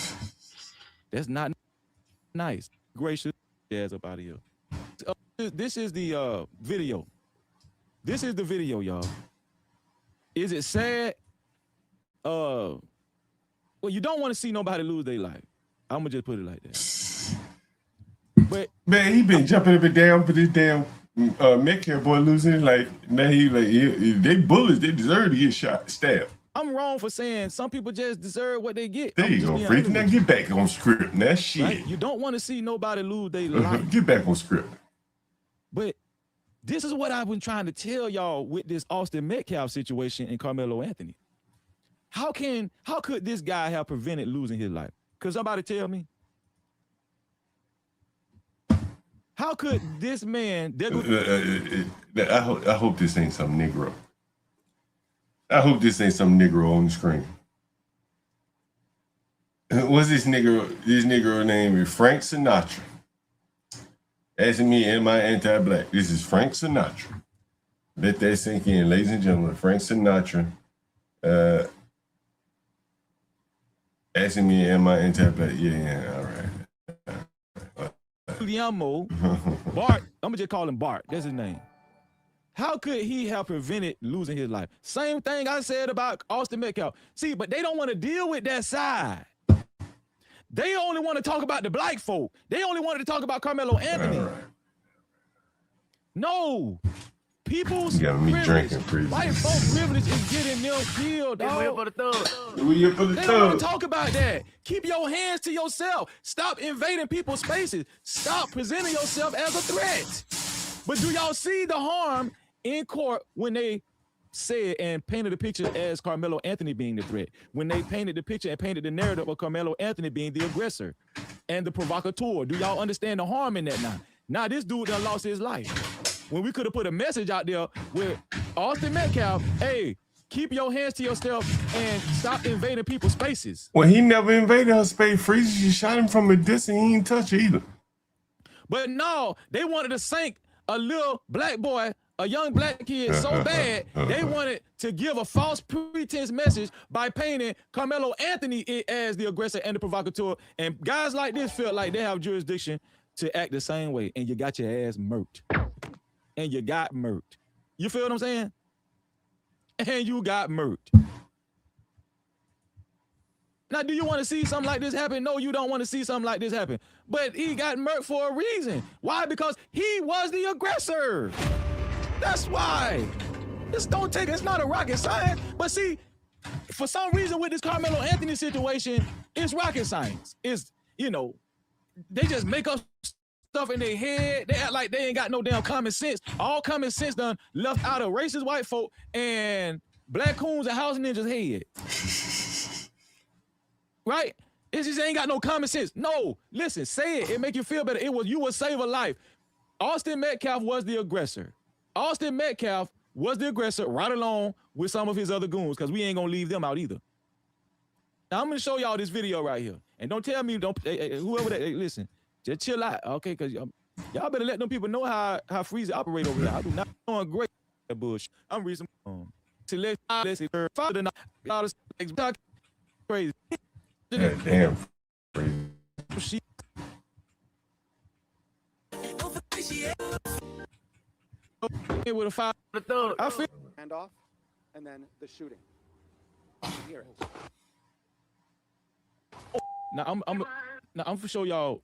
Speaker 11: That's not nice. Gracious, your ass up out of here. This is the video. This is the video, y'all. Is it sad? Well, you don't want to see nobody lose their life. I'm gonna just put it like that. But
Speaker 1: man, he been jumping up and down for this damn Metcalf boy losing. Like now if they bullets, they deserve to get shot, stabbed.
Speaker 11: I'm wrong for saying some people just deserve what they get.
Speaker 1: There you go, Freeze. Now get back on script. That shit.
Speaker 11: Right? You don't want to see nobody lose their life.
Speaker 1: Get back on script.
Speaker 11: But this is what I've been trying to tell y'all with this Austin Metcalf situation and Carmelo Anthony. How could this guy have prevented losing his life? Could somebody tell me? How could this man?
Speaker 1: I hope this ain't some Negro. I hope this ain't some Negro on the screen. What's this Negro? This Negro name is Frank Sinatra. Asking me, am I anti-black? This is Frank Sinatra. Let that sink in, ladies and gentlemen. Frank Sinatra. Asking me, am I anti-black? Yeah, all right.
Speaker 11: Guillermo Bart, I'm gonna just call him Bart. That's his name. How could he have prevented losing his life? Same thing I said about Austin Metcalf. See, but they don't want to deal with that side. They only want to talk about the black folk. They only wanted to talk about Carmelo Anthony.
Speaker 1: All right.
Speaker 11: No. People's
Speaker 1: privilege,
Speaker 11: white folk privilege is getting them killed, dog.
Speaker 1: We here for the
Speaker 11: They don't want to talk about that. Keep your hands to yourself. Stop invading people's spaces. Stop presenting yourself as a threat. But do y'all see the harm in court when they said and painted the picture as Carmelo Anthony being the threat? When they painted the picture and painted the narrative of Carmelo Anthony being the aggressor and the provocateur. Do y'all understand the harm in that now? Now this dude done lost his life. When we could have put a message out there with Austin Metcalf, hey, keep your hands to yourself and stop invading people's spaces.
Speaker 1: Well, he never invaded her space. Freeze, she shot him from a distance. He didn't touch her either.
Speaker 11: But no, they wanted to sink a little black boy, a young black kid so bad, they wanted to give a false pretense message by painting Carmelo Anthony as the aggressor and the provocateur. And guys like this feel like they have jurisdiction to act the same way. And you got your ass murked. And you got murked. You feel what I'm saying? And you got murked. Now, do you want to see something like this happen? No, you don't want to see something like this happen. But he got murked for a reason. Why? Because he was the aggressor. That's why. It's not a rocket science. But see, for some reason with this Carmelo Anthony situation, it's rocket science. It's, they just make up stuff in their head. They act like they ain't got no damn common sense. All common sense done left out of racist white folk and black coons and house ninjas' head. Right? It just ain't got no common sense. No, listen, say it. It make you feel better. You will save a life. Austin Metcalf was the aggressor. Austin Metcalf was the aggressor right along with some of his other goons, because we ain't gonna leave them out either. Now I'm gonna show y'all this video right here. And don't tell me, whoever that, listen, just chill out, okay? Because y'all better let them people know how Freezy operate over there. I do not know a great bullshit. I'm reading some select father crazy.
Speaker 1: Damn.
Speaker 11: With a fire, I feel
Speaker 15: handoff, and then the shooting. Here.
Speaker 11: Now I'm gonna show y'all.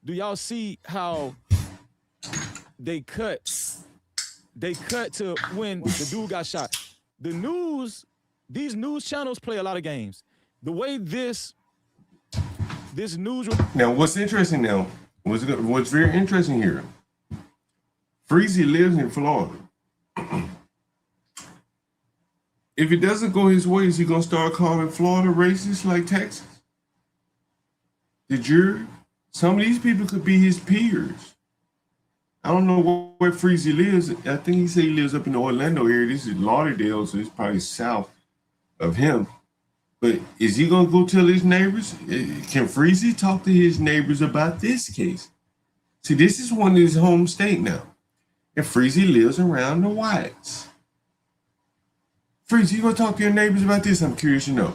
Speaker 11: Do y'all see how they cut to when the dude got shot? These news channels play a lot of games. The way this news.
Speaker 1: Now, what's interesting now? What's very interesting here? Freezy lives in Florida. If it doesn't go his way, is he gonna start calling Florida racist like Texas? The jury? Some of these people could be his peers. I don't know where Freezy lives. I think he said he lives up in the Orlando area. This is Lauderdale, so it's probably south of him. But is he gonna go tell his neighbors? Can Freezy talk to his neighbors about this case? See, this is one of his home state now. And Freezy lives around the Wyatts. Freezy, you gonna talk to your neighbors about this? I'm curious to know.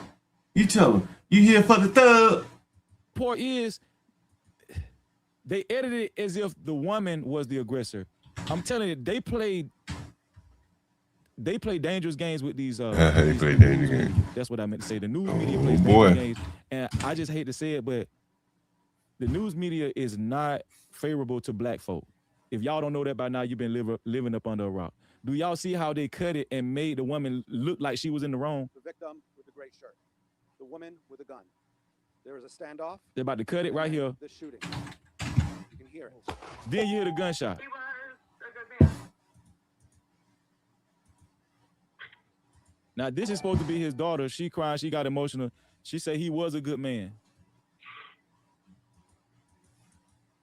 Speaker 1: You tell them, you here for the thug.
Speaker 11: Part is, they edited it as if the woman was the aggressor. I'm telling you, they played dangerous games with these.
Speaker 1: They play dangerous games.
Speaker 11: That's what I meant to say. The news media plays dangerous games, and I just hate to say it, but the news media is not favorable to black folk. If y'all don't know that by now, you've been living up under a rock. Do y'all see how they cut it and made the woman look like she was in the wrong?
Speaker 15: The victim with the gray shirt. The woman with a gun. There was a standoff.
Speaker 11: They're about to cut it right here.
Speaker 15: The shooting. You can hear it.
Speaker 11: Then you hear the gunshot. Now, this is supposed to be his daughter. She cried. She got emotional. She said he was a good man.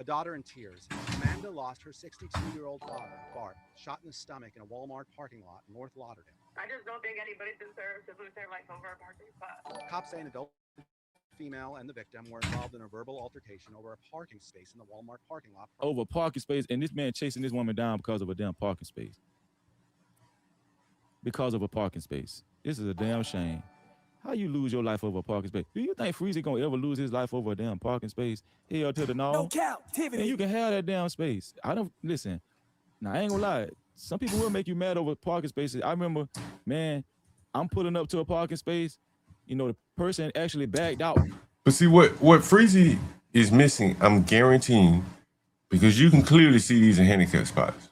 Speaker 15: A daughter in tears. Amanda lost her 62-year-old father, Bart, shot in the stomach in a Walmart parking lot in North Lauderdale.
Speaker 16: I just don't think anybody deserves to lose their life over a parking spot.
Speaker 15: Cops say an adult female and the victim were involved in a verbal altercation over a parking space in the Walmart parking lot.
Speaker 11: Over a parking space, and this man chasing this woman down because of a damn parking space. Because of a parking space. This is a damn shame. How you lose your life over a parking space? Do you think Freezy gonna ever lose his life over a damn parking space? Hell to the no.
Speaker 17: No captivity.
Speaker 11: And you can have that damn space. I don't listen. Now I ain't gonna lie. Some people will make you mad over parking spaces. I remember, man, I'm pulling up to a parking space. You know, the person actually backed out.
Speaker 1: But see what Freezy is missing, I'm guaranteeing, because you can clearly see these are handicap spots.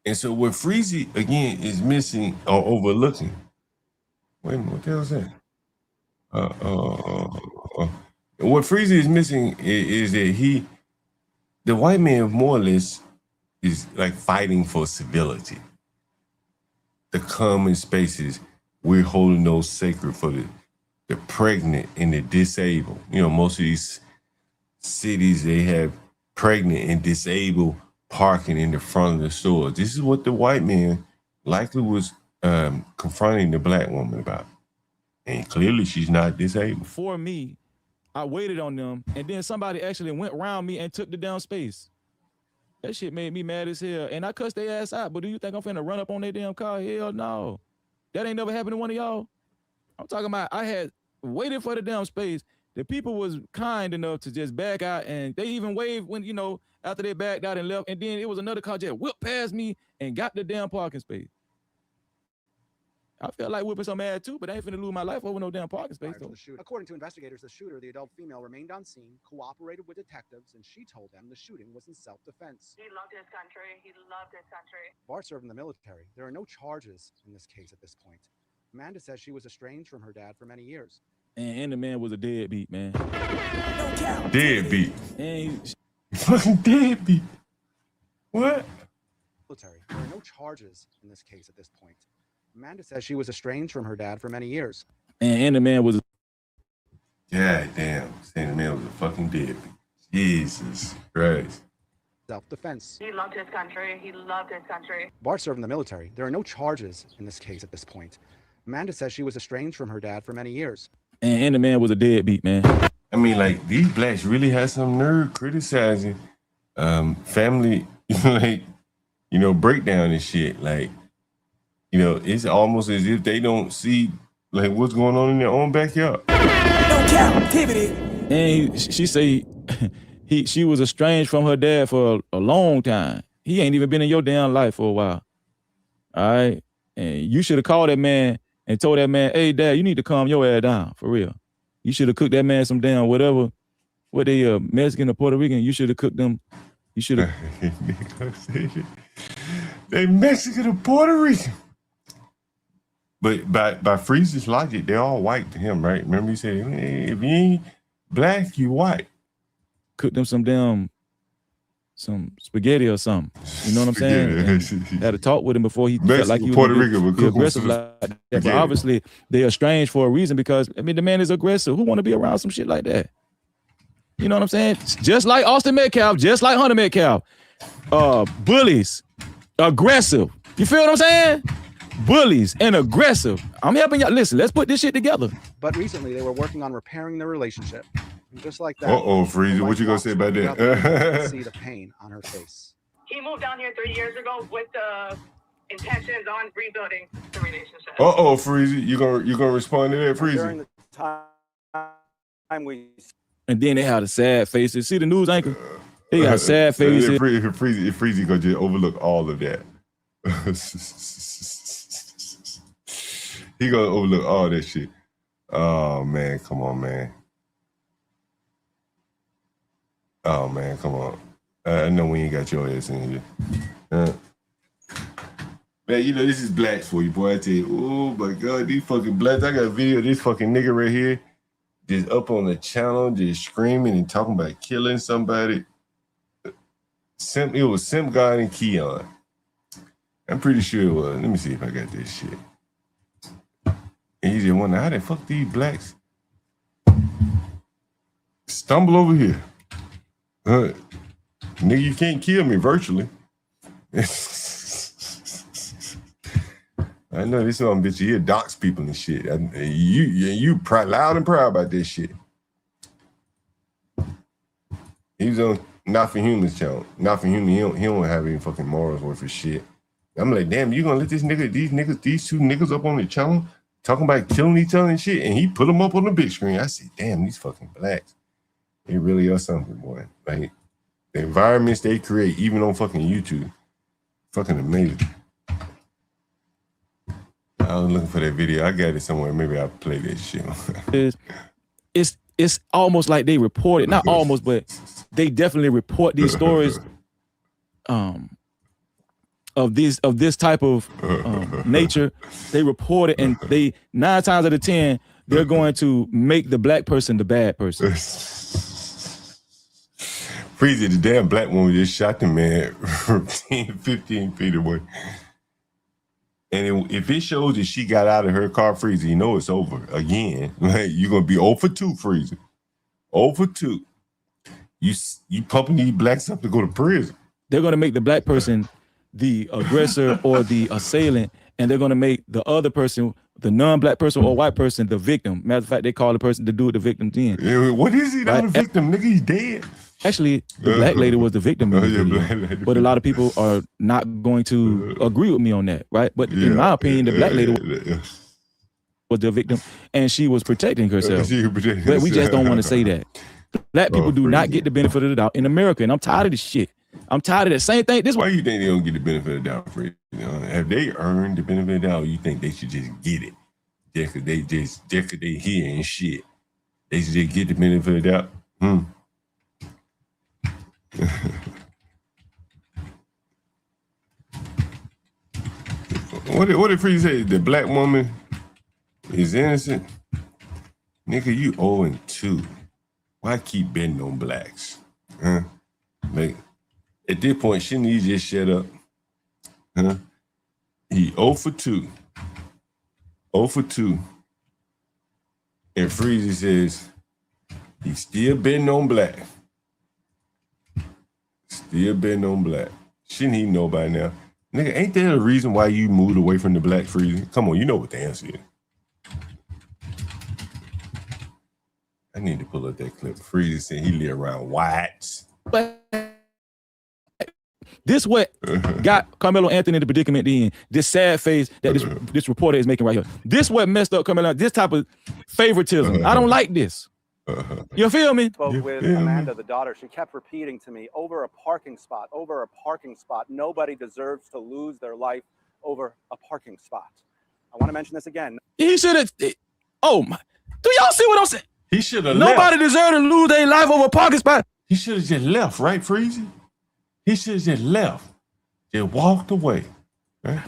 Speaker 1: And so what Freezy again is missing or overlooking. Wait a minute, what the hell is that? What Freezy is missing is that the white man more or less is like fighting for civility. The common spaces, we're holding those sacred for the pregnant and the disabled. You know, most of these cities, they have pregnant and disabled parking in the front of the stores. This is what the white man likely was confronting the black woman about. And clearly she's not disabled.
Speaker 11: For me, I waited on them, and then somebody actually went around me and took the damn space. That shit made me mad as hell. And I cussed their ass out, but do you think I'm finna run up on their damn car? Hell no. That ain't never happened to one of y'all. I'm talking about I had waited for the damn space. The people was kind enough to just back out, and they even waved when, you know, after they backed out and left, and then it was another car just whipped past me and got the damn parking space. I felt like whipping some ass too, but I ain't finna lose my life over no damn parking space though.
Speaker 15: According to investigators, the shooter, the adult female, remained on scene, cooperated with detectives, and she told them the shooting was in self-defense.
Speaker 16: He loved his country. He loved his country.
Speaker 15: Bart served in the military. There are no charges in this case at this point. Amanda says she was estranged from her dad for many years.
Speaker 11: And the man was a deadbeat, man.
Speaker 1: Deadbeat.
Speaker 11: And
Speaker 1: fucking deadbeat. What?
Speaker 15: Military. There are no charges in this case at this point. Amanda says she was estranged from her dad for many years.
Speaker 11: And the man was a...
Speaker 1: God damn. Saying the man was a fucking deadbeat. Jesus Christ.
Speaker 15: Self-defense.
Speaker 16: He loved his country. He loved his country.
Speaker 15: Bart served in the military. There are no charges in this case at this point. Amanda says she was estranged from her dad for many years.
Speaker 11: And the man was a deadbeat, man.
Speaker 1: I mean, like, these blacks really had some nerve criticizing family, like, you know, breakdown and shit. Like, you know, it's almost as if they don't see, like, what's going on in their own backyard.
Speaker 17: No captivity.
Speaker 11: And she say she was estranged from her dad for a long time. He ain't even been in your damn life for a while. All right? And you should have called that man and told that man, hey, Dad, you need to calm your ass down, for real. You should have cooked that man some damn whatever, what they Mexican or Puerto Rican, you should have cooked them. You should have.
Speaker 1: They Mexican or Puerto Rican. But by Freeze's logic, they're all white to him, right? Remember he said, hey, if you ain't black, you white.
Speaker 11: Cook them some spaghetti or something. You know what I'm saying? Had to talk with him before he felt like he was
Speaker 1: Puerto Rican would cook
Speaker 11: aggressive like that. But obviously, they're estranged for a reason because, I mean, the man is aggressive. Who want to be around some shit like that? You know what I'm saying? Just like Austin Metcalf, just like Hunter Metcalf. Bullies, aggressive. You feel what I'm saying? Bullies and aggressive. I'm helping y'all. Listen, let's put this shit together.
Speaker 15: But recently, they were working on repairing their relationship. And just like that.
Speaker 1: Freezer, what you gonna say about that?
Speaker 15: See the pain on her face.
Speaker 16: He moved down here 3 years ago with the intentions on rebuilding the relationship.
Speaker 1: Freezer, you gonna respond to that, Freezer?
Speaker 15: During the time we.
Speaker 11: And then they had a sad faces. See the news anchor? He got sad faces.
Speaker 1: Freezy gonna just overlook all of that. He gonna overlook all that shit. Oh man, come on, man. Oh man, come on. I know we ain't got your ass in here. Man, you know this is blacks for you, boy. I tell you, oh my god, these fucking blacks. I got a video of this fucking nigga right here, just up on the channel, just screaming and talking about killing somebody. It was Simp God and Keon. I'm pretty sure it was. Let me see if I got this shit. And he just wonder how the fuck these blacks stumble over here. Nigga, you can't kill me virtually. I know this one bitch, you dox people and shit. You loud and proud about this shit. He was on Not For Humans channel. Not For Human, he don't have any fucking morals worth of shit. I'm like, damn, you gonna let these two niggas up on the channel talking about killing each other and shit, and he put them up on the big screen. I said, damn, these fucking blacks, they really are something, boy. Like, the environments they create, even on fucking YouTube, fucking amazing. I was looking for that video. I got it somewhere. Maybe I'll play that shit.
Speaker 11: It's almost like they report it. Not almost, but they definitely report these stories of this type of nature. They report it, and they 9 times out of 10 they're going to make the black person the bad person.
Speaker 1: Freezy, the damn black woman just shot the man from 10, 15 feet away. And if it shows that she got out of her car, Freezy, you know it's over again. Like, you're gonna be 0 for 2, Freezy. 0 for 2. You pumping these blacks up to go to prison.
Speaker 11: They're gonna make the black person the aggressor or the assailant, and they're gonna make the other person, the non-black person or white person, the victim. Matter of fact, they call the person to do it the victim then.
Speaker 1: Yeah, what is he? Not a victim, nigga. He's dead.
Speaker 11: Actually, the black lady was the victim in the video, but a lot of people are not going to agree with me on that, right? But in my opinion, the black lady was the victim, and she was protecting herself. But we just don't want to say that. Black people do not get the benefit of the doubt in America, and I'm tired of this shit. I'm tired of that same thing.
Speaker 1: Why you think they don't get the benefit of the doubt, Fred? Have they earned the benefit of the doubt, or you think they should just get it? Just cause they here and shit. They should just get the benefit of the doubt. What if Freeze say the black woman is innocent? Nigga, you 0-2. Why keep betting on blacks? Like, at this point, shouldn't he just shut up? He 0 for 2. 0 for 2. And Freezy says he's still betting on black. Still betting on black. Shouldn't he know by now? Nigga, ain't there a reason why you moved away from the black, Freezy? Come on, you know what the answer is. I need to pull up that clip. Freezy said he live around whites.
Speaker 11: But this what got Carmelo Anthony in the predicament then. This sad face that this reporter is making right here. This what messed up Carmelo. This type of favoritism. I don't like this. You feel me?
Speaker 15: Spoke with Amanda, the daughter. She kept repeating to me, over a parking spot, over a parking spot. Nobody deserves to lose their life over a parking spot. I want to mention this again.
Speaker 11: He should have. Oh my! Do y'all see what I'm saying?
Speaker 1: He should have.
Speaker 11: Nobody deserved to lose their life over a parking spot.
Speaker 1: He should have just left, right, Freezy? He should have just left. Just walked away. Right?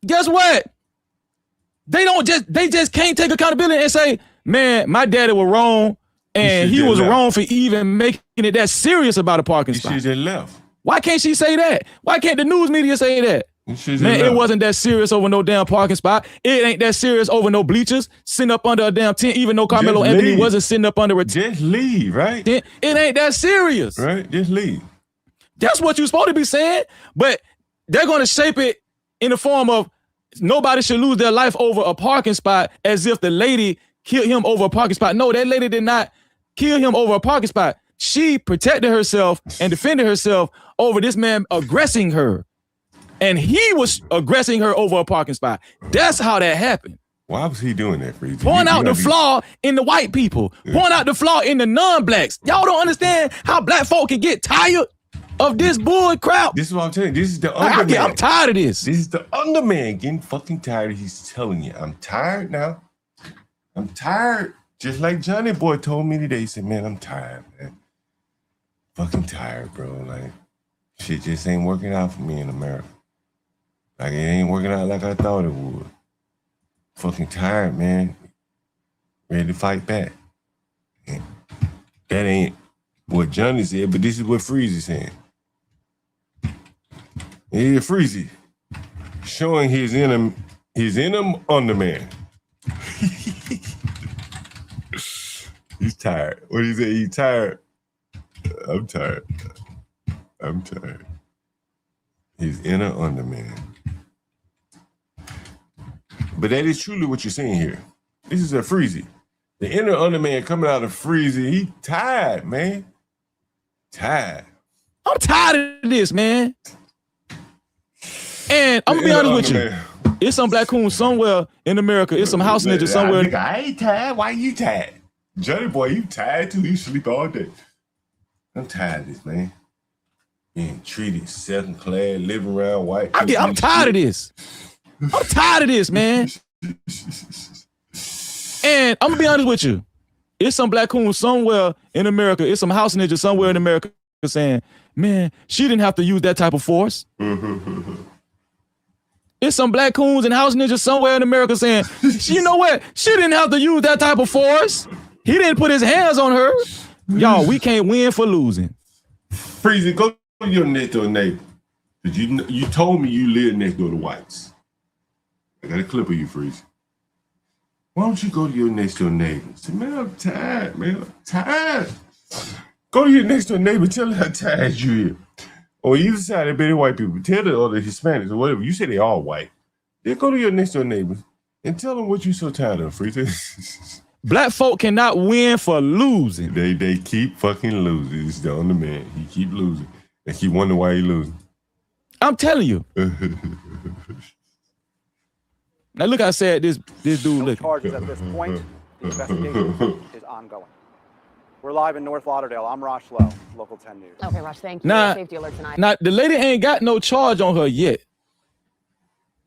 Speaker 11: Guess what? They just can't take accountability and say, man, my daddy was wrong. And he was wrong for even making it that serious about a parking spot.
Speaker 1: She just left.
Speaker 11: Why can't she say that? Why can't the news media say that? Man, it wasn't that serious over no damn parking spot. It ain't that serious over no bleachers, sitting up under a damn tent, even though Carmelo Anthony wasn't sitting up under a tent.
Speaker 1: Just leave, right?
Speaker 11: It ain't that serious.
Speaker 1: Right, just leave.
Speaker 11: That's what you're supposed to be saying, but they're going to shape it in the form of nobody should lose their life over a parking spot as if the lady killed him over a parking spot. No, that lady did not kill him over a parking spot. She protected herself and defended herself over this man aggressing her. And he was aggressing her over a parking spot. That's how that happened.
Speaker 1: Why was he doing that, Freezy?
Speaker 11: Point out the flaw in the white people. Point out the flaw in the non-blacks. Y'all don't understand how black folk can get tired of this bull crap.
Speaker 1: This is what I'm telling you. This is the underman.
Speaker 11: I'm tired of this.
Speaker 1: This is the underman getting fucking tired. He's telling you, I'm tired now. I'm tired. Just like Johnny Boy told me today. He said, man, I'm tired, man. fucking tired, bro. Like, shit just ain't working out for me in America. Like, it ain't working out like I thought it would. Fucking tired, man. Ready to fight back. And that ain't what Johnny said, but this is what Freezy saying. Yeah, Freezy showing his inner underman. He's tired. What do you say? He's tired. I'm tired. His inner underman. But that is truly what you're saying here. This is a Freezy. The inner underman coming out of Freezy. He tired, man. Tired.
Speaker 11: I'm tired of this, man. And I'm gonna be honest with you. It's some black coon somewhere in America. It's some house ninja somewhere.
Speaker 1: I ain't tired. Why you tired? Johnny boy, you tired too. You sleep all day. I'm tired of this, man. Being treated second class, living around white.
Speaker 11: I'm tired of this. I'm tired of this, man. And I'm gonna be honest with you. It's some black coon somewhere in America. It's some house ninja somewhere in America saying, man, she didn't have to use that type of force. It's some black coons and house ninjas somewhere in America saying, you know what? She didn't have to use that type of force. He didn't put his hands on her. Y'all, we can't win for losing.
Speaker 1: Freezy, go to your next door neighbor. You told me you live next door to whites. I got a clip of you, Freezy. Why don't you go to your next door neighbor? Say, man, I'm tired, man. I'm tired. Go to your next door neighbor. Tell her how tired you are. Or either side, they're white people. Tell the other Hispanics or whatever. You say they all white. Then go to your next door neighbors and tell them what you so tired of, Freezy.
Speaker 11: Black folk cannot win for losing.
Speaker 1: They keep fucking losing. It's the underman. He keep losing. They keep wondering why he losing.
Speaker 11: I'm telling you. Now look, I said this dude. Look.
Speaker 15: Charges at this point. The investigation is ongoing. We're live in North Lauderdale. I'm Rosh Lowe, Local 10 News.
Speaker 18: Okay, Rosh, thank you.
Speaker 11: Now,
Speaker 18: Safety alert tonight.
Speaker 11: Now, the lady ain't got no charge on her yet.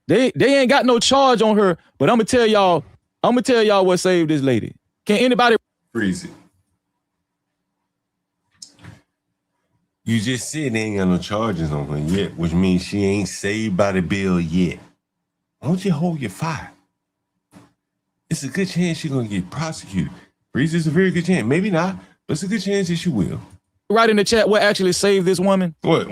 Speaker 11: They ain't got no charge on her, but I'm gonna tell y'all what saved this lady. Can anybody
Speaker 1: freeze it? You just said they ain't got no charges on her yet, which means she ain't saved by the bill yet. Why don't you hold your fire? It's a good chance she's gonna get prosecuted. Freeze, it's a very good chance. Maybe not, but it's a good chance that she will.
Speaker 11: Write in the chat what actually saved this woman?
Speaker 1: What?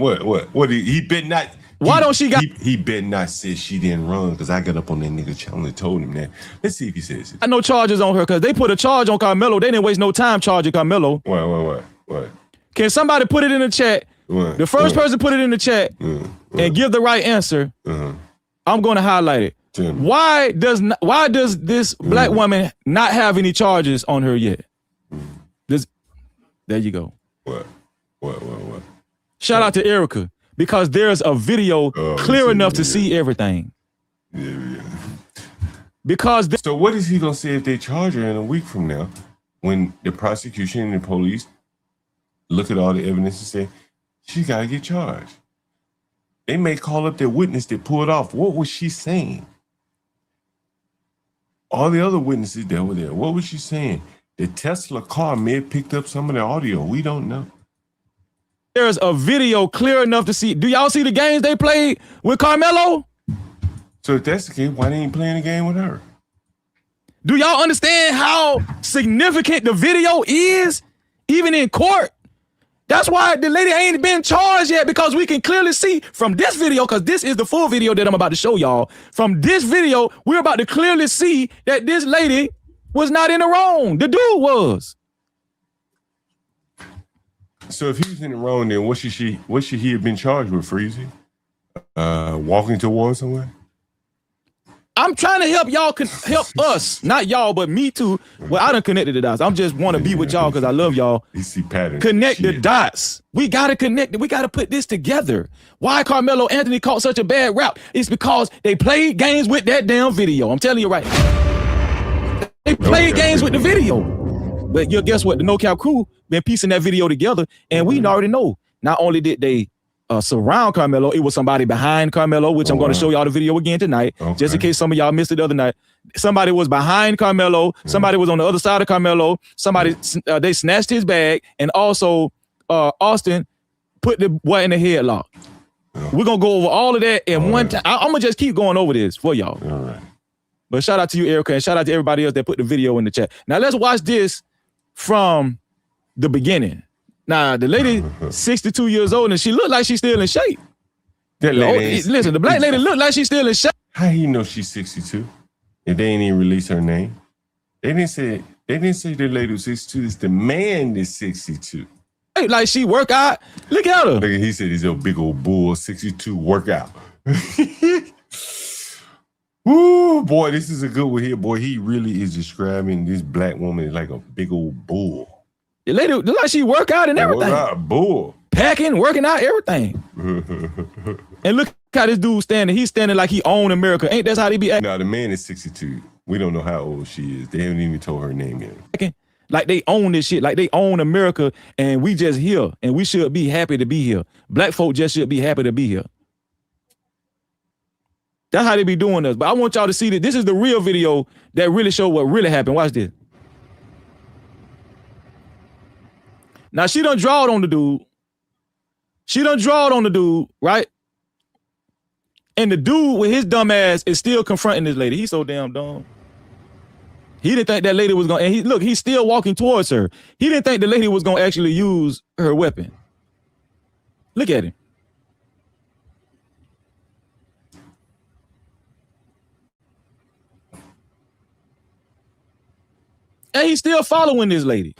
Speaker 1: He bet not.
Speaker 11: Why don't she got?
Speaker 1: He bet not said she didn't run because I got up on that nigga channel and told him that. Let's see if he says it.
Speaker 11: I no charges on her because they put a charge on Carmelo. They didn't waste no time charging Carmelo.
Speaker 1: What?
Speaker 11: Can somebody put it in the chat? The first person put it in the chat and give the right answer. I'm going to highlight it. Why does this black woman not have any charges on her yet? There you go.
Speaker 1: What?
Speaker 11: Shout out to Erica because there's a video clear enough to see everything.
Speaker 1: Yeah.
Speaker 11: Because
Speaker 1: so what is he gonna say if they charge her in a week from now, when the prosecution and the police look at all the evidence and say she gotta get charged? They may call up their witness that pulled off. What was she saying? All the other witnesses that were there, what was she saying? The Tesla car may have picked up some of the audio. We don't know.
Speaker 11: There's a video clear enough to see. Do y'all see the games they played with Carmelo?
Speaker 1: So if that's the case, why they ain't playing the game with her?
Speaker 11: Do y'all understand how significant the video is, even in court? That's why the lady ain't been charged yet, because we can clearly see from this video, because this is the full video that I'm about to show y'all. From this video, we're about to clearly see that this lady was not in the wrong. The dude was.
Speaker 1: So if he was in the wrong, then what should he have been charged with, Freezy? Walking towards somewhere?
Speaker 11: I'm trying to help y'all, help us, not y'all, but me too. Well, I done connected the dots. I'm just want to be with y'all because I love y'all.
Speaker 1: You see patterns.
Speaker 11: Connect the dots. We got to connect it. We got to put this together. Why Carmelo Anthony caught such a bad rap? It's because they played games with that damn video. I'm telling you right now. They played games with the video. But guess what? The No Cap crew been piecing that video together, and we already know. Not only did they surround Carmelo, it was somebody behind Carmelo, which I'm going to show y'all the video again tonight, just in case some of y'all missed it the other night. Somebody was behind Carmelo. Somebody was on the other side of Carmelo. Somebody, they snatched his bag, and also Austin put the boy in the headlock. We're gonna go over all of that in one time. I'm gonna just keep going over this for y'all.
Speaker 1: All right.
Speaker 11: But shout out to you, Erica, and shout out to everybody else that put the video in the chat. Now let's watch this from the beginning. Now the lady, 62 years old, and she looked like she's still in shape.
Speaker 1: That lady
Speaker 11: Listen, the black lady looked like she's still in shape.
Speaker 1: How you know she's 62? If they ain't even release her name. They didn't say the lady was 62. It's the man that's 62.
Speaker 11: Like she work out. Look at her.
Speaker 1: Look, he said he's a big old bull, 62 workout. Ooh, boy, this is a good one here, boy. He really is describing this black woman as like a big old bull.
Speaker 11: The lady look like she work out and everything.
Speaker 1: Bull.
Speaker 11: Packing, working out, everything. And look how this dude standing. He's standing like he own America. Ain't that how they be acting?
Speaker 1: Now, the man is 62. We don't know how old she is. They haven't even told her name yet.
Speaker 11: Like they own this shit. Like they own America and we just here. And we should be happy to be here. Black folk just should be happy to be here. That's how they be doing us. But I want y'all to see that this is the real video that really show what really happened. Watch this. Now she done drawed on the dude. Right? And the dude with his dumb ass is still confronting this lady. He's so damn dumb. He didn't think that lady was gonna, and he's still walking towards her. He didn't think the lady was gonna actually use her weapon. Look at him. And he's still following this lady.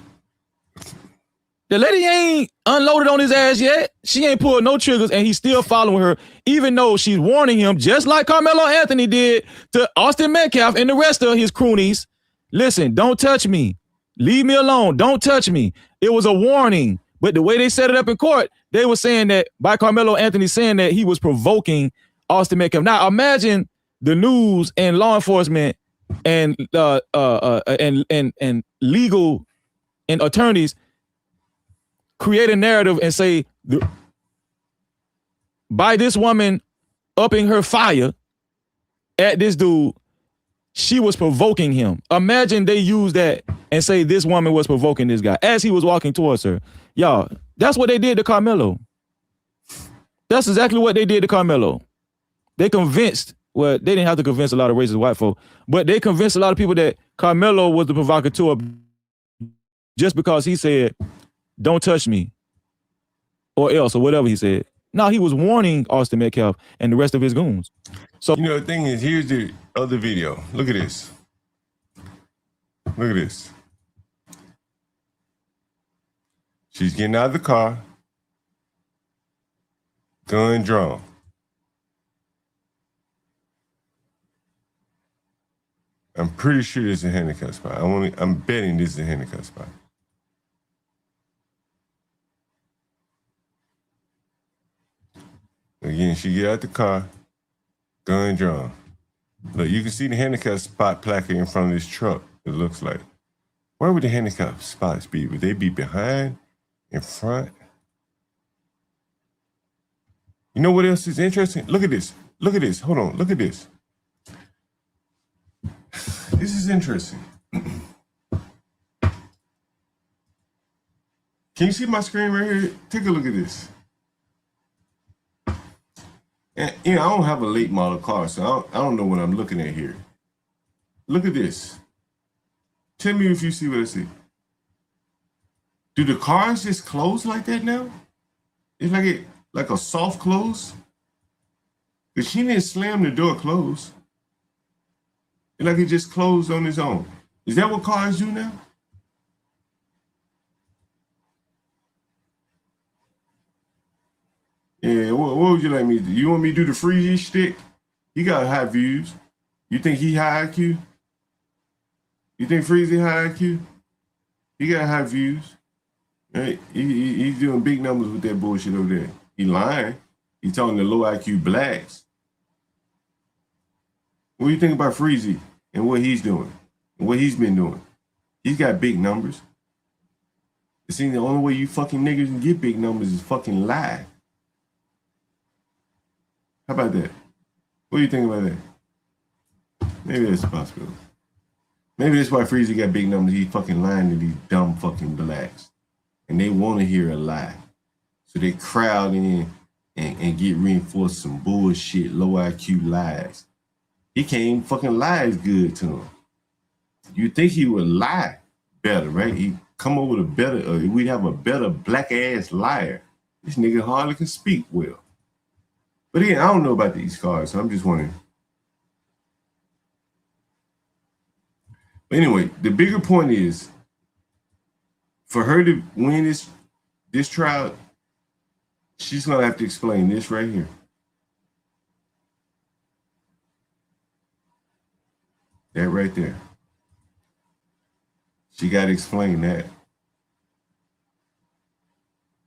Speaker 11: The lady ain't unloaded on his ass yet. She ain't pulled no triggers, and he's still following her, even though she's warning him, just like Carmelo Anthony did to Austin Metcalf and the rest of his croonies. Listen, don't touch me. Leave me alone. Don't touch me. It was a warning. But the way they set it up in court, they were saying that by Carmelo Anthony saying that he was provoking Austin Metcalf. Now imagine the news and law enforcement and legal and attorneys create a narrative and say by this woman upping her fire at this dude, she was provoking him. Imagine they use that and say this woman was provoking this guy as he was walking towards her. Y'all, that's what they did to Carmelo. That's exactly what they did to Carmelo. They convinced, well, they didn't have to convince a lot of racist white folk, but they convinced a lot of people that Carmelo was the provocateur just because he said, don't touch me, or else, or whatever he said. No, he was warning Austin Metcalf and the rest of his goons. So,
Speaker 1: you know, the thing is, here's the other video. Look at this. Look at this. She's getting out of the car, gun drawn. I'm pretty sure this is a handicap spot. I'm betting this is a handicap spot. Again, she get out the car, gun drawn. Look, you can see the handicap spot placard in front of this truck, it looks like. Where would the handicap spots be? Would they be behind, in front? You know what else is interesting? Look at this. Look at this. Hold on. Look at this. This is interesting. Can you see my screen right here? Take a look at this. And, you know, I don't have a late model car, so I don't know what I'm looking at here. Look at this. Tell me if you see what I see. Do the cars just close like that now? It's like a soft close? Because she didn't slam the door closed. It's like it just closed on its own. Is that what cars do now? Yeah, what would you like me to do? You want me to do the freezy stick? He got high views. You think he high IQ? You think Freezy high IQ? He got high views. Right? He's doing big numbers with that bullshit over there. He lying. He's talking to low IQ blacks. What do you think about Freezy and what he's doing and what he's been doing? He's got big numbers. It seems the only way you fucking niggas can get big numbers is fucking lie. How about that? What do you think about that? Maybe that's a possibility. Maybe that's why Freezy got big numbers. He fucking lying to these dumb fucking blacks. and they want to hear a lie. So they crowd in and get reinforced some bullshit, low IQ lies. He can't even fucking lie as good to him. You think he would lie better, right? He come up with a better, we'd have a better black ass liar. This nigga hardly can speak well. But again, I don't know about these cards, so I'm just wondering. But anyway, the bigger point is, for her to win this trial, she's gonna have to explain this right here. That right there. She got to explain that.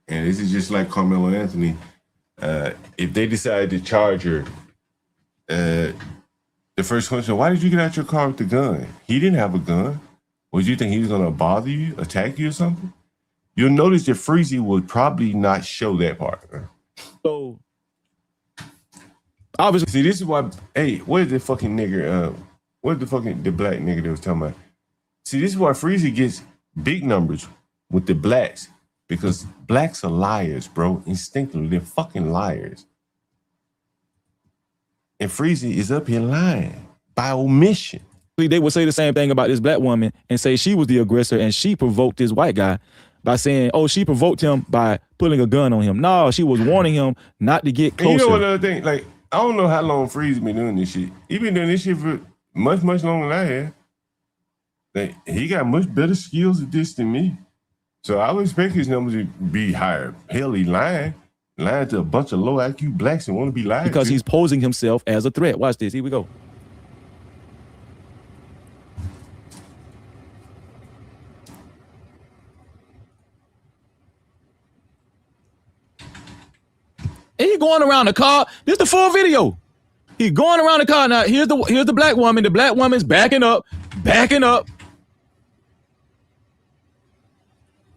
Speaker 1: And this is just like Carmelo Anthony. If they decide to charge her, the first question, why did you get out your car with the gun? He didn't have a gun. Would you think he was going to bother you, attack you or something? You'll notice that Freezy would probably not show that part.
Speaker 11: So, obviously,
Speaker 1: see, this is why, hey, where's the fucking nigger? Where's the black nigga that was talking about? See, this is why Freezy gets big numbers with the blacks, because blacks are liars, bro. Instinctively, they're fucking liars. And Freezy is up here lying by omission.
Speaker 11: They would say the same thing about this black woman and say she was the aggressor and she provoked this white guy by saying, oh, she provoked him by pulling a gun on him. No, she was warning him not to get closer.
Speaker 1: And you know what other thing? Like, I don't know how long Freezy been doing this shit. He been doing this shit for much, much longer than I have. Like, he got much better skills at this than me. So I would expect his numbers to be higher. Hell, he lying to a bunch of low IQ blacks and want to be lied
Speaker 11: because
Speaker 1: to.
Speaker 11: he's posing himself as a threat. Watch this. Here we go. And he going around the car. This is the full video. He going around the car. Now, here's the black woman. The black woman's backing up.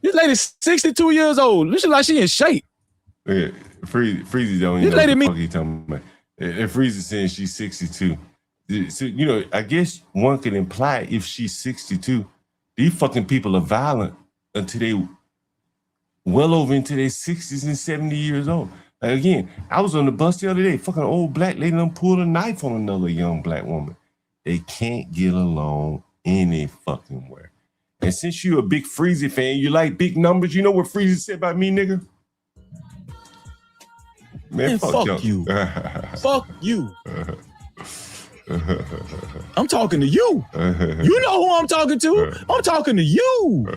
Speaker 11: This lady's 62 years old. Looks like she in shape.
Speaker 1: Yeah, Freezy don't even know what the fuck he talking about. And Freezy saying she's 62. So, you know, I guess one can imply if she's 62, these fucking people are violent until they well over into their 60s and 70 years old. Like, again, I was on the bus the other day, fucking old black lady done pulled a knife on another young black woman. They can't get along any fucking where. And since you're a big Freezy fan, you like big numbers, you know what Freezy said about me, nigga? Man, fuck
Speaker 11: you. Fuck you. I'm talking to you. You know who I'm talking to. I'm talking to you.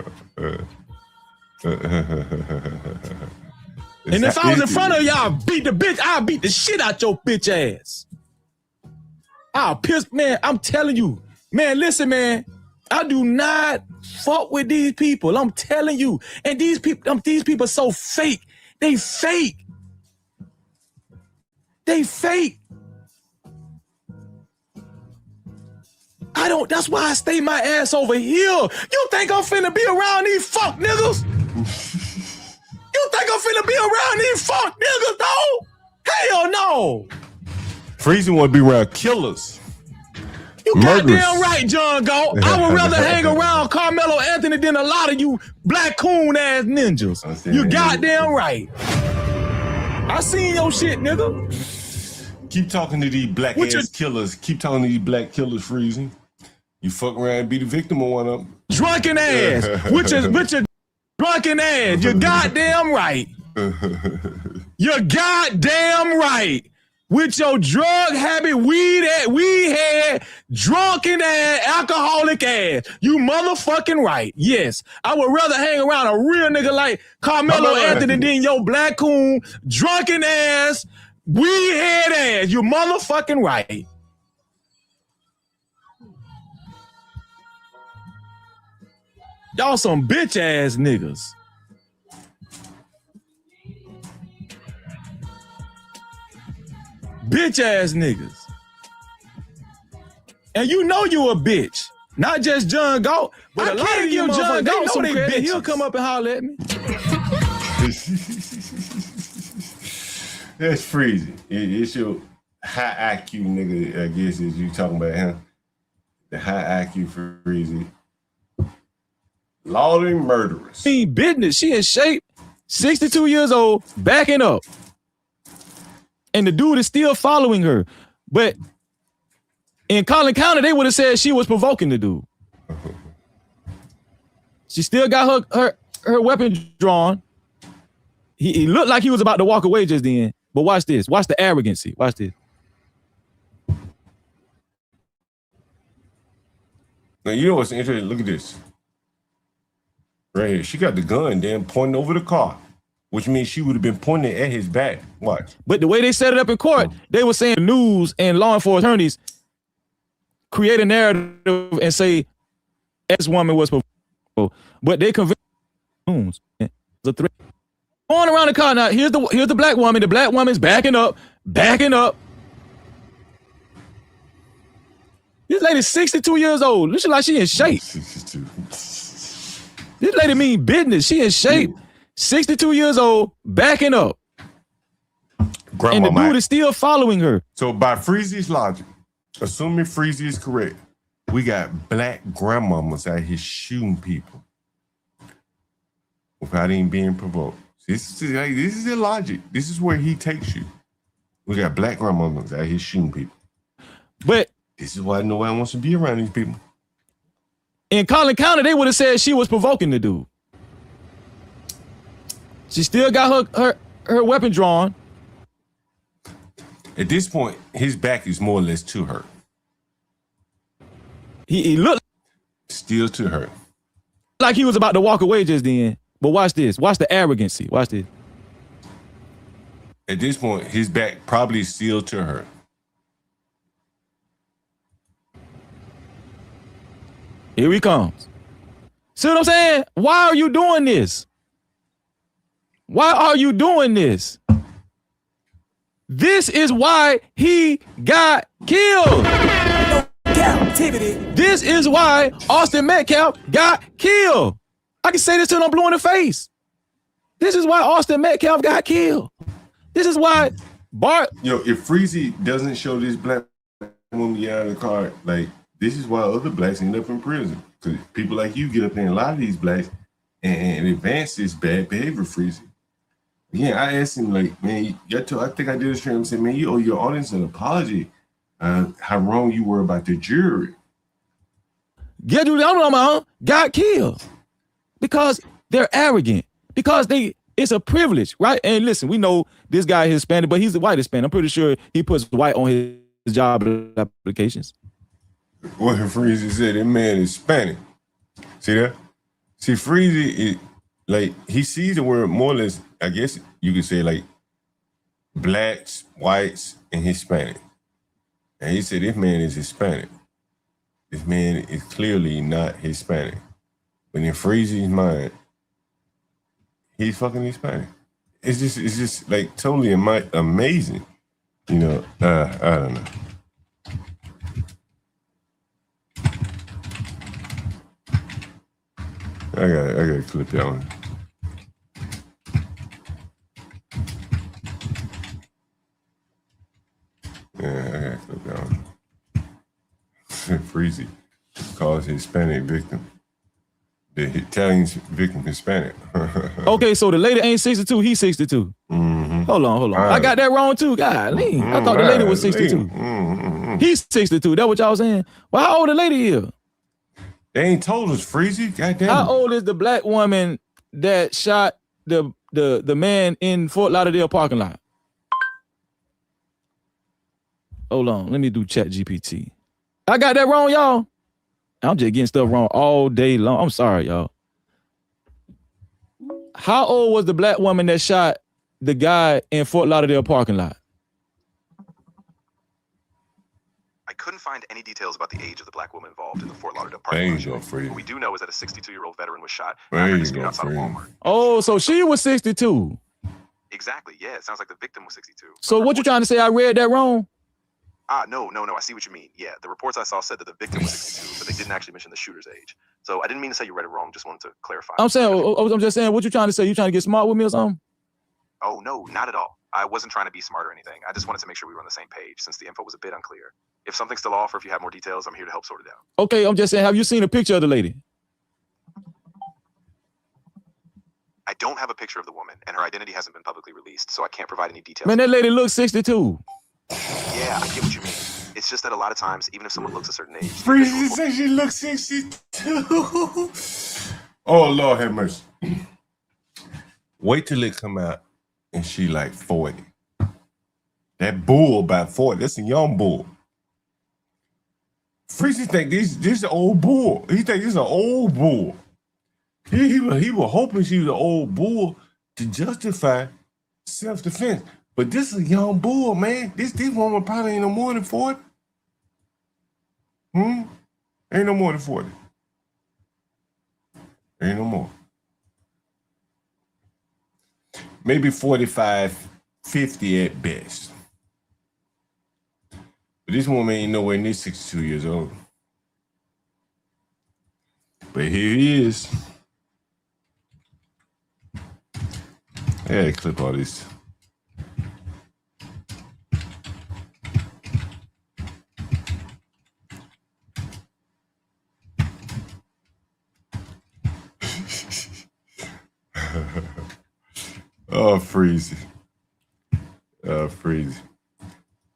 Speaker 11: And if I was in front of y'all, I'll beat the shit out your bitch ass. I'll piss, man, I'm telling you. Man, listen, man. I do not fuck with these people. I'm telling you. And these people are so fake. They fake. They fake. That's why I stay my ass over here. You think I'm finna be around these fuck niggas? You think I'm finna be around these fuck niggas, though? Hell no.
Speaker 1: Freezy want to be around killers.
Speaker 11: You goddamn right, John Galt. I would rather hang around Carmelo Anthony than a lot of you black coon ass ninjas. You goddamn right. I seen your shit, nigga.
Speaker 1: Keep talking to these black ass killers. Keep talking to these black killers, Freezy. You fuck around and be the victim of one of them.
Speaker 11: Drunken ass. With your drunken ass. You're goddamn right. You're goddamn right. With your drug habit, weed head, drunken ass, alcoholic ass. You motherfucking right. Yes. I would rather hang around a real nigga like Carmelo Anthony than your black coon, drunken ass, weed head ass. You motherfucking right. Y'all some bitch ass niggas. Bitch ass niggas. And you know you a bitch. Not just John Galt, but a lot of you John Galt some credit. He'll come up and holler at me.
Speaker 1: That's Freezy. It's your high IQ nigga, I guess, is you talking about him. The high IQ Freezy. Lauding murderers.
Speaker 11: Business. She in shape. 62 years old, backing up. And the dude is still following her. But in Collin County, they would have said she was provoking the dude. She still got her weapon drawn. He looked like he was about to walk away just then. But watch this. Watch the arrogancy. Watch this.
Speaker 1: Now, you know what's interesting? Look at this. Right here. She got the gun then pointing over the car, which means she would have been pointing at his back. Watch.
Speaker 11: But the way they set it up in court, they were saying news and law enforcement attorneys create a narrative and say X woman was provoked. But they convinced the threat. Going around the car now. Here's the black woman. The black woman's backing up. This lady's 62 years old. Looks like she in shape.
Speaker 1: 62.
Speaker 11: This lady mean business. She in shape. 62 years old, backing up.
Speaker 1: Grandma,
Speaker 11: and the dude is still following her.
Speaker 1: So by Freezy's logic, assuming Freezy is correct, we got black grandmamas out here shooting people without even being provoked. This is the logic. This is where he takes you. We got black grandmamas out here shooting people.
Speaker 11: But
Speaker 1: this is why nobody wants to be around these people.
Speaker 11: In Collin County, they would have said she was provoking the dude. She still got her weapon drawn.
Speaker 1: At this point, his back is more or less to her.
Speaker 11: He looked
Speaker 1: still to her.
Speaker 11: Like he was about to walk away just then. But watch this. Watch the arrogancy. Watch this.
Speaker 1: At this point, his back probably is still to her.
Speaker 11: Here he comes. See what I'm saying? Why are you doing this? Why are you doing this? This is why he got killed.
Speaker 17: Captivity.
Speaker 11: This is why Austin Metcalf got killed. I can say this till I'm blue in the face. This is why Austin Metcalf got killed. This is why Bart.
Speaker 1: If Freezy doesn't show this black woman get out of the car, like, this is why other blacks end up in prison. Because people like you get up there and a lot of these blacks and advance this bad behavior, Freezy. Yeah, I asked him, like, man, I think I did a stream and said, man, you owe your audience an apology. How wrong you were about the jury.
Speaker 11: Got killed because they're arrogant. Because it's a privilege, right? And listen, we know this guy is Hispanic, but he's a white Hispanic. I'm pretty sure he puts white on his job applications.
Speaker 1: What Freezy said, that man is Hispanic. See that? See, Freezy is like, he sees the word more or less, I guess you could say, like, blacks, whites, and Hispanic. And he said, this man is Hispanic. This man is clearly not Hispanic. But in Freezy's mind, he's fucking Hispanic. It's just like totally amazing. I don't know. I gotta clip that one. Yeah, I gotta clip that one. Freezy calls Hispanic victim. The Italian victim Hispanic.
Speaker 11: Okay, so the lady ain't 62, he's 62.
Speaker 1: Mm-hmm.
Speaker 11: Hold on. I got that wrong too. Golly. I thought the lady was 62.
Speaker 1: Mm-hmm.
Speaker 11: He's 62. That what y'all saying? Well, how old the lady is?
Speaker 1: They ain't told us, Freezy. Goddamn.
Speaker 11: How old is the black woman that shot the man in Fort Lauderdale parking lot? Hold on. Let me do Chat GPT. I got that wrong, y'all. I'm just getting stuff wrong all day long. I'm sorry, y'all. How old was the black woman that shot the guy in Fort Lauderdale parking lot?
Speaker 18: I couldn't find any details about the age of the black woman involved in the Fort Lauderdale parking lot.
Speaker 1: There you go, Freezy.
Speaker 18: What we do know is that a 62-year-old veteran was shot
Speaker 1: There you
Speaker 18: after
Speaker 1: go,
Speaker 18: outside of
Speaker 1: Freezy.
Speaker 18: Walmart.
Speaker 11: Oh, so she was 62.
Speaker 18: Exactly. Yeah, it sounds like the victim was 62.
Speaker 11: So what you trying to say? I read that wrong?
Speaker 18: No. I see what you mean. Yeah, the reports I saw said that the victim was 62, but they didn't actually mention the shooter's age. So I didn't mean to say you read it wrong. Just wanted to clarify.
Speaker 11: I'm just saying, what you trying to say? You trying to get smart with me or something?
Speaker 18: Oh, no, not at all. I wasn't trying to be smart or anything. I just wanted to make sure we were on the same page since the info was a bit unclear. If something's still off or if you have more details, I'm here to help sort it out.
Speaker 11: Okay, I'm just saying, have you seen a picture of the lady?
Speaker 18: I don't have a picture of the woman, and her identity hasn't been publicly released, so I can't provide any details.
Speaker 11: Man, that lady looks 62.
Speaker 18: Yeah, I get what you mean. It's just that a lot of times, even if someone looks a certain age,
Speaker 1: Freezy says she looks 62. Oh, Lord have mercy. Wait till it come out and she like 40. That bull about 40. That's a young bull. Freezy think this is an old bull. He think this is an old bull. He was hoping she was an old bull to justify self-defense. But this is a young bull, man. This woman probably ain't no more than 40. Ain't no more than 40. Ain't no more. Maybe 45, 50 at best. But this woman ain't nowhere near 62 years old. But here he is. I gotta clip all this. Oh, Freezy. Freezy.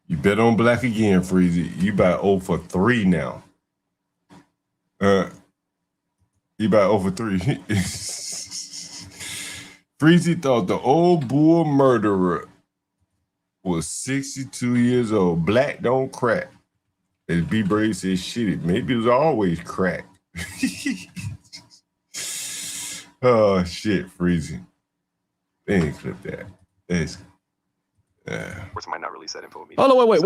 Speaker 1: You bet on black again, Freezy. You about 0 for 3 now. You about 0 for 3. Freezy thought the old bull murderer was 62 years old. Black don't crack. As B Brave says, shit, maybe it was always crack. Oh, shit, Freezy. They ain't clip that. That's
Speaker 18: Reports might not release that info immediately.
Speaker 11: Hold on, wait.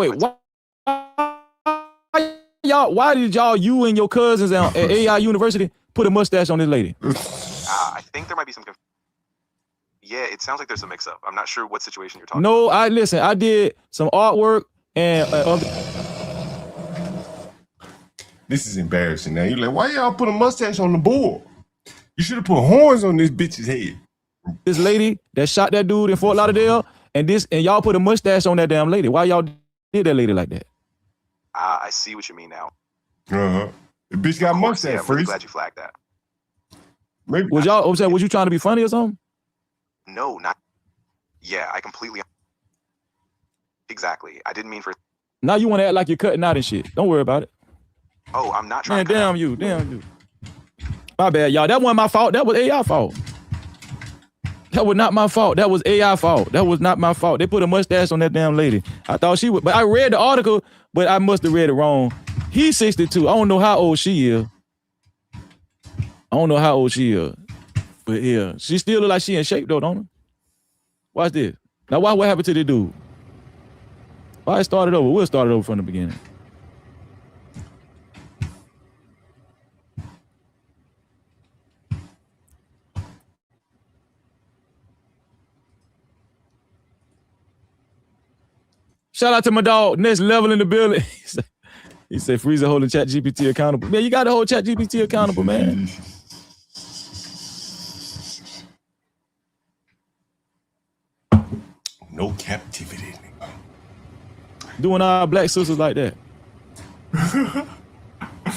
Speaker 11: Why did you and your cousins at AI University put a mustache on this lady?
Speaker 18: I think there might be some Yeah, it sounds like there's a mix-up. I'm not sure what situation you're talking
Speaker 11: No, I did some artwork and
Speaker 1: this is embarrassing. Now you're like, why y'all put a mustache on the bull? You should have put horns on this bitch's head.
Speaker 11: This lady that shot that dude in Fort Lauderdale, and y'all put a mustache on that damn lady. Why y'all did that lady like that?
Speaker 18: I see what you mean now.
Speaker 1: The bitch got mustache.
Speaker 18: Yeah, I'm really glad you flagged that.
Speaker 1: Maybe
Speaker 11: was you trying to be funny or something?
Speaker 18: No, not. Yeah, I completely. Exactly. I didn't mean for.
Speaker 11: Now you want to act like you're cutting out and shit. Don't worry about it.
Speaker 18: Oh, I'm not trying.
Speaker 11: Man, damn you. My bad, y'all. That wasn't my fault. That was AI fault. That was not my fault. That was AI fault. That was not my fault. They put a mustache on that damn lady. I thought she would, but I read the article, but I must have read it wrong. He's 62. I don't know how old she is. But yeah, she still look like she in shape though, don't her? Watch this. Now, what happened to the dude? Why it started over? We'll start it over from the beginning. Shout out to my dog, next level in the building. He said, Freezer holding ChatGPT accountable. Man, you got to hold ChatGPT accountable, man.
Speaker 1: No captivity.
Speaker 11: Doing our black sisters like that.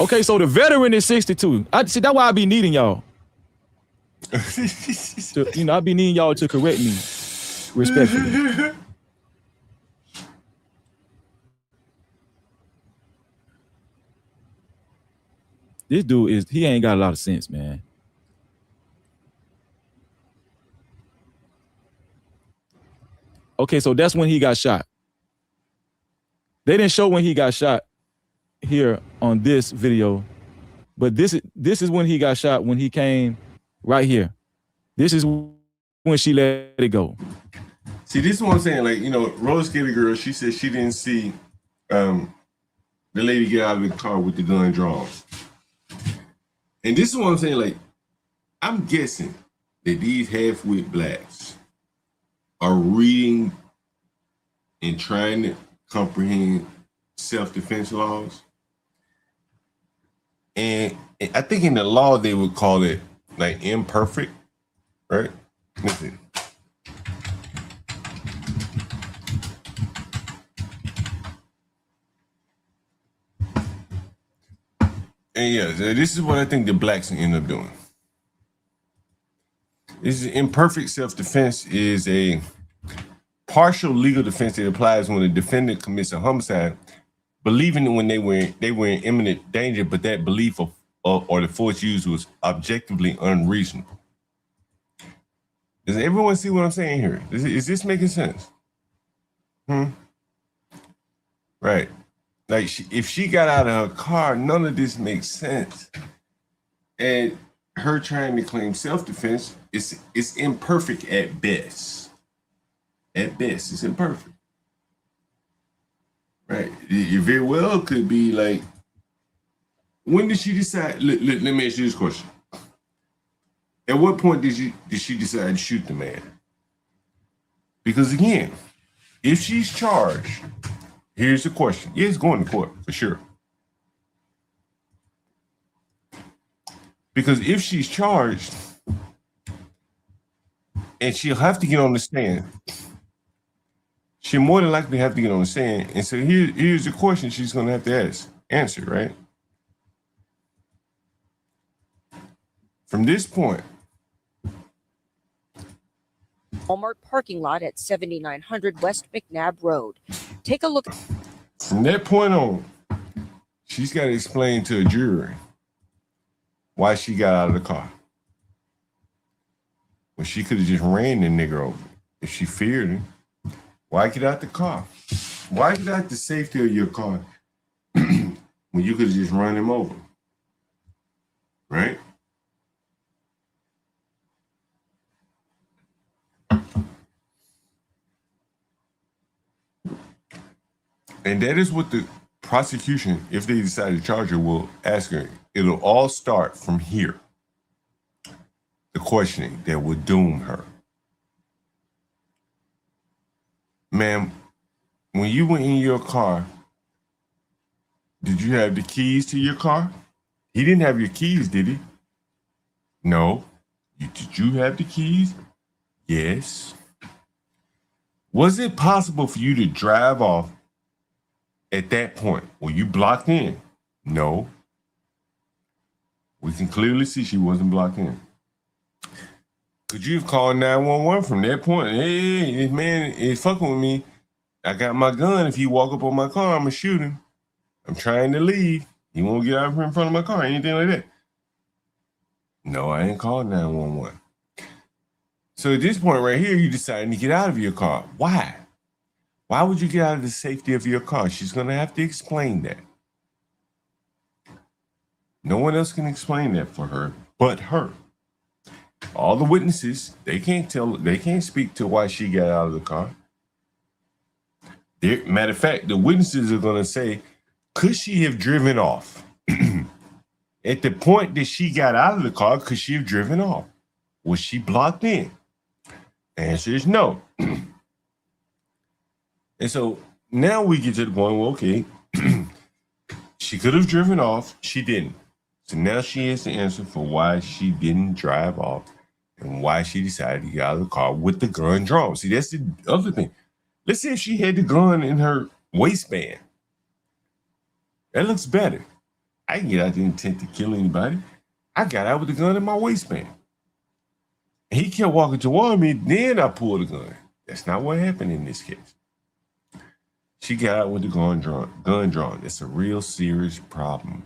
Speaker 11: Okay, so the veteran is 62. See, that's why I be needing y'all. I be needing y'all to correct me respectfully. This dude he ain't got a lot of sense, man. Okay, so that's when he got shot. They didn't show when he got shot here on this video, but this is when he got shot, when he came right here. This is when she let it go.
Speaker 1: See, this is what I'm saying. Like, roller skater girl, she said she didn't see the lady get out of the car with the gun drawn. And this is what I'm saying. Like, I'm guessing that these half-wit blacks are reading and trying to comprehend self-defense laws. And I think in the law, they would call it like imperfect, right? Listen. And yeah, this is what I think the blacks end up doing. This is imperfect self-defense is a partial legal defense that applies when a defendant commits a homicide, believing that when they were in imminent danger, but that belief or the force used was objectively unreasonable. Does everyone see what I'm saying here? Is this making sense? Right. Like if she got out of her car, none of this makes sense. And her trying to claim self-defense is imperfect at best. At best, it's imperfect. Right. It very well could be like, when did she decide? Let me ask you this question. At what point did she decide to shoot the man? Because again, if she's charged, here's the question. Yeah, it's going to court for sure. Because if she's charged, and she'll have to get on the stand, she'll more than likely have to get on the stand. And so here's the question she's going to have to answer, right? From this point,
Speaker 19: Walmart parking lot at 7900 West McNabb Road. Take a look.
Speaker 1: From that point on, she's got to explain to a jury why she got out of the car. Well, she could have just ran the nigger over if she feared him. Why get out the car? Why get out the safety of your car when you could have just run him over? Right? And that is what the prosecution, if they decide to charge her, will ask her. It'll all start from here. The questioning that will doom her. Ma'am, when you went in your car, did you have the keys to your car? He didn't have your keys, did he? No. Did you have the keys? Yes. Was it possible for you to drive off at that point? Were you blocked in? No. We can clearly see she wasn't blocked in. Could you have called 911 from that point? Hey, this man is fucking with me. I got my gun. If he walk up on my car, I'm going to shoot him. I'm trying to leave. He won't get out in front of my car, anything like that. No, I ain't called 911. So at this point right here, you deciding to get out of your car. Why? Why would you get out of the safety of your car? She's going to have to explain that. No one else can explain that for her but her. All the witnesses, they can't speak to why she got out of the car. Matter of fact, the witnesses are going to say, could she have driven off? At the point that she got out of the car, could she have driven off? Was she blocked in? The answer is no. And so now we get to the point where, okay, she could have driven off. She didn't. So now she has to answer for why she didn't drive off and why she decided to get out of the car with the gun drawn. See, that's the other thing. Let's say if she had the gun in her waistband. That looks better. I didn't get out the intent to kill anybody. I got out with the gun in my waistband. And he kept walking toward me, then I pulled the gun. That's not what happened in this case. She got out with the gun drawn. It's a real serious problem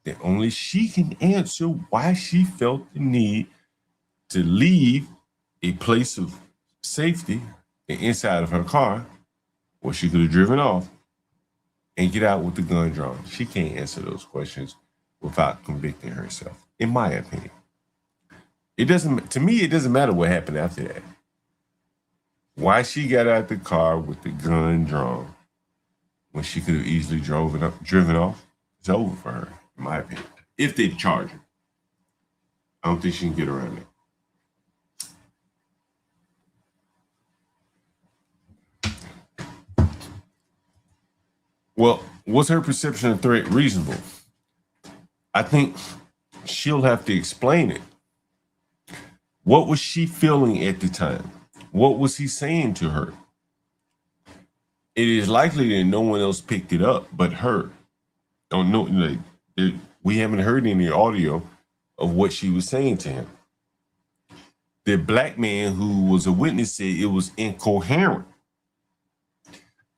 Speaker 1: that only she can answer why she felt the need to leave a place of safety, the inside of her car, where she could have driven off, and get out with the gun drawn. She can't answer those questions without convicting herself, in my opinion. To me, it doesn't matter what happened after that. Why she got out the car with the gun drawn when she could have easily driven off, it's over for her, in my opinion. If they charge her. I don't think she can get around it. Well, was her perception of threat reasonable? I think she'll have to explain it. What was she feeling at the time? What was he saying to her? It is likely that no one else picked it up but her. Don't know, we haven't heard any audio of what she was saying to him. the black man who was a witness said it was incoherent.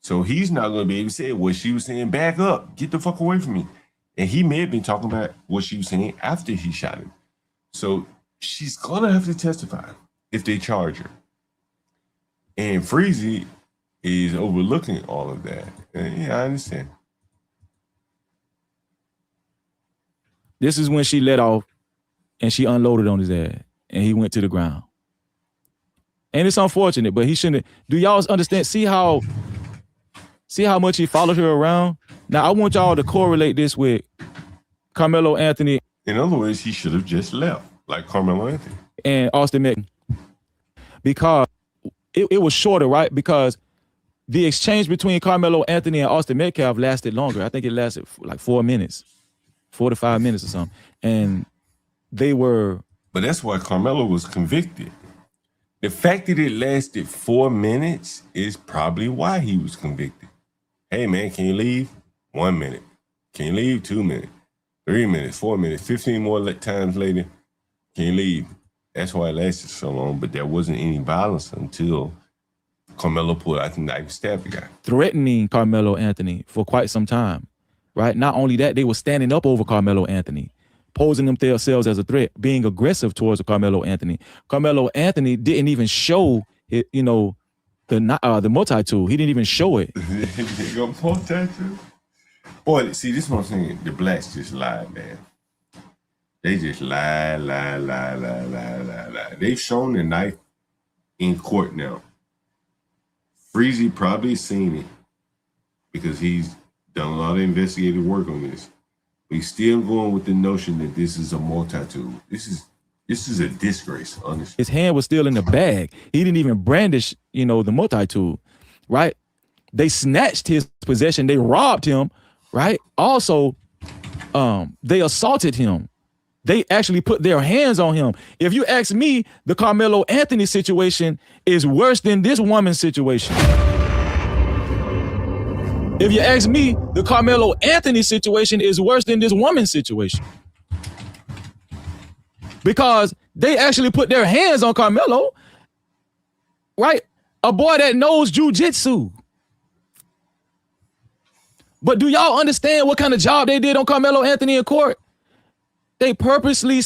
Speaker 1: So he's not going to be able to say what she was saying, back up, get the fuck away from me. And he may have been talking about what she was saying after he shot him. So she's going to have to testify if they charge her. And Freezy is overlooking all of that. And yeah, I understand.
Speaker 11: This is when she let off and she unloaded on his ass and he went to the ground. And it's unfortunate, but he shouldn't. Do y'all understand? See how much he followed her around? Now, I want y'all to correlate this with Carmelo Anthony.
Speaker 1: In other words, he should have just left, like Carmelo Anthony.
Speaker 11: And Austin Metcalf. Because it was shorter, right? Because the exchange between Carmelo Anthony and Austin Metcalf lasted longer. I think it lasted like 4 minutes, 4 to 5 minutes or something. And they were...
Speaker 1: But that's why Carmelo was convicted. The fact that it lasted 4 minutes is probably why he was convicted. Hey, man, can you leave? 1 minute. Can you leave? 2 minutes. 3 minutes, 4 minutes, 15 more times later, can you leave? That's why it lasted so long, but there wasn't any violence until Carmelo pulled out the knife and stabbed the guy.
Speaker 11: Threatening Carmelo Anthony for quite some time, right? Not only that, they were standing up over Carmelo Anthony, posing themselves as a threat, being aggressive towards Carmelo Anthony. Carmelo Anthony didn't even show it, the multi-tool. He didn't even show it.
Speaker 1: They go multi-tool? Boy, see, this is what I'm saying. The blacks just lied, man. They just lie. They've shown the knife in court now. Freezy probably seen it because he's done a lot of investigative work on this. But he's still going with the notion that this is a multi-tool. This is a disgrace, honestly.
Speaker 11: His hand was still in the bag. He didn't even brandish, the multi-tool, right? They snatched his possession. They robbed him, right? Also, they assaulted him. They actually put their hands on him. If you ask me, the Carmelo Anthony situation is worse than this woman's situation. If you ask me, the Carmelo Anthony situation is worse than this woman's situation. Because they actually put their hands on Carmelo, right? A boy that knows jujitsu. But do y'all understand what kind of job they did on Carmelo Anthony in court? They purposely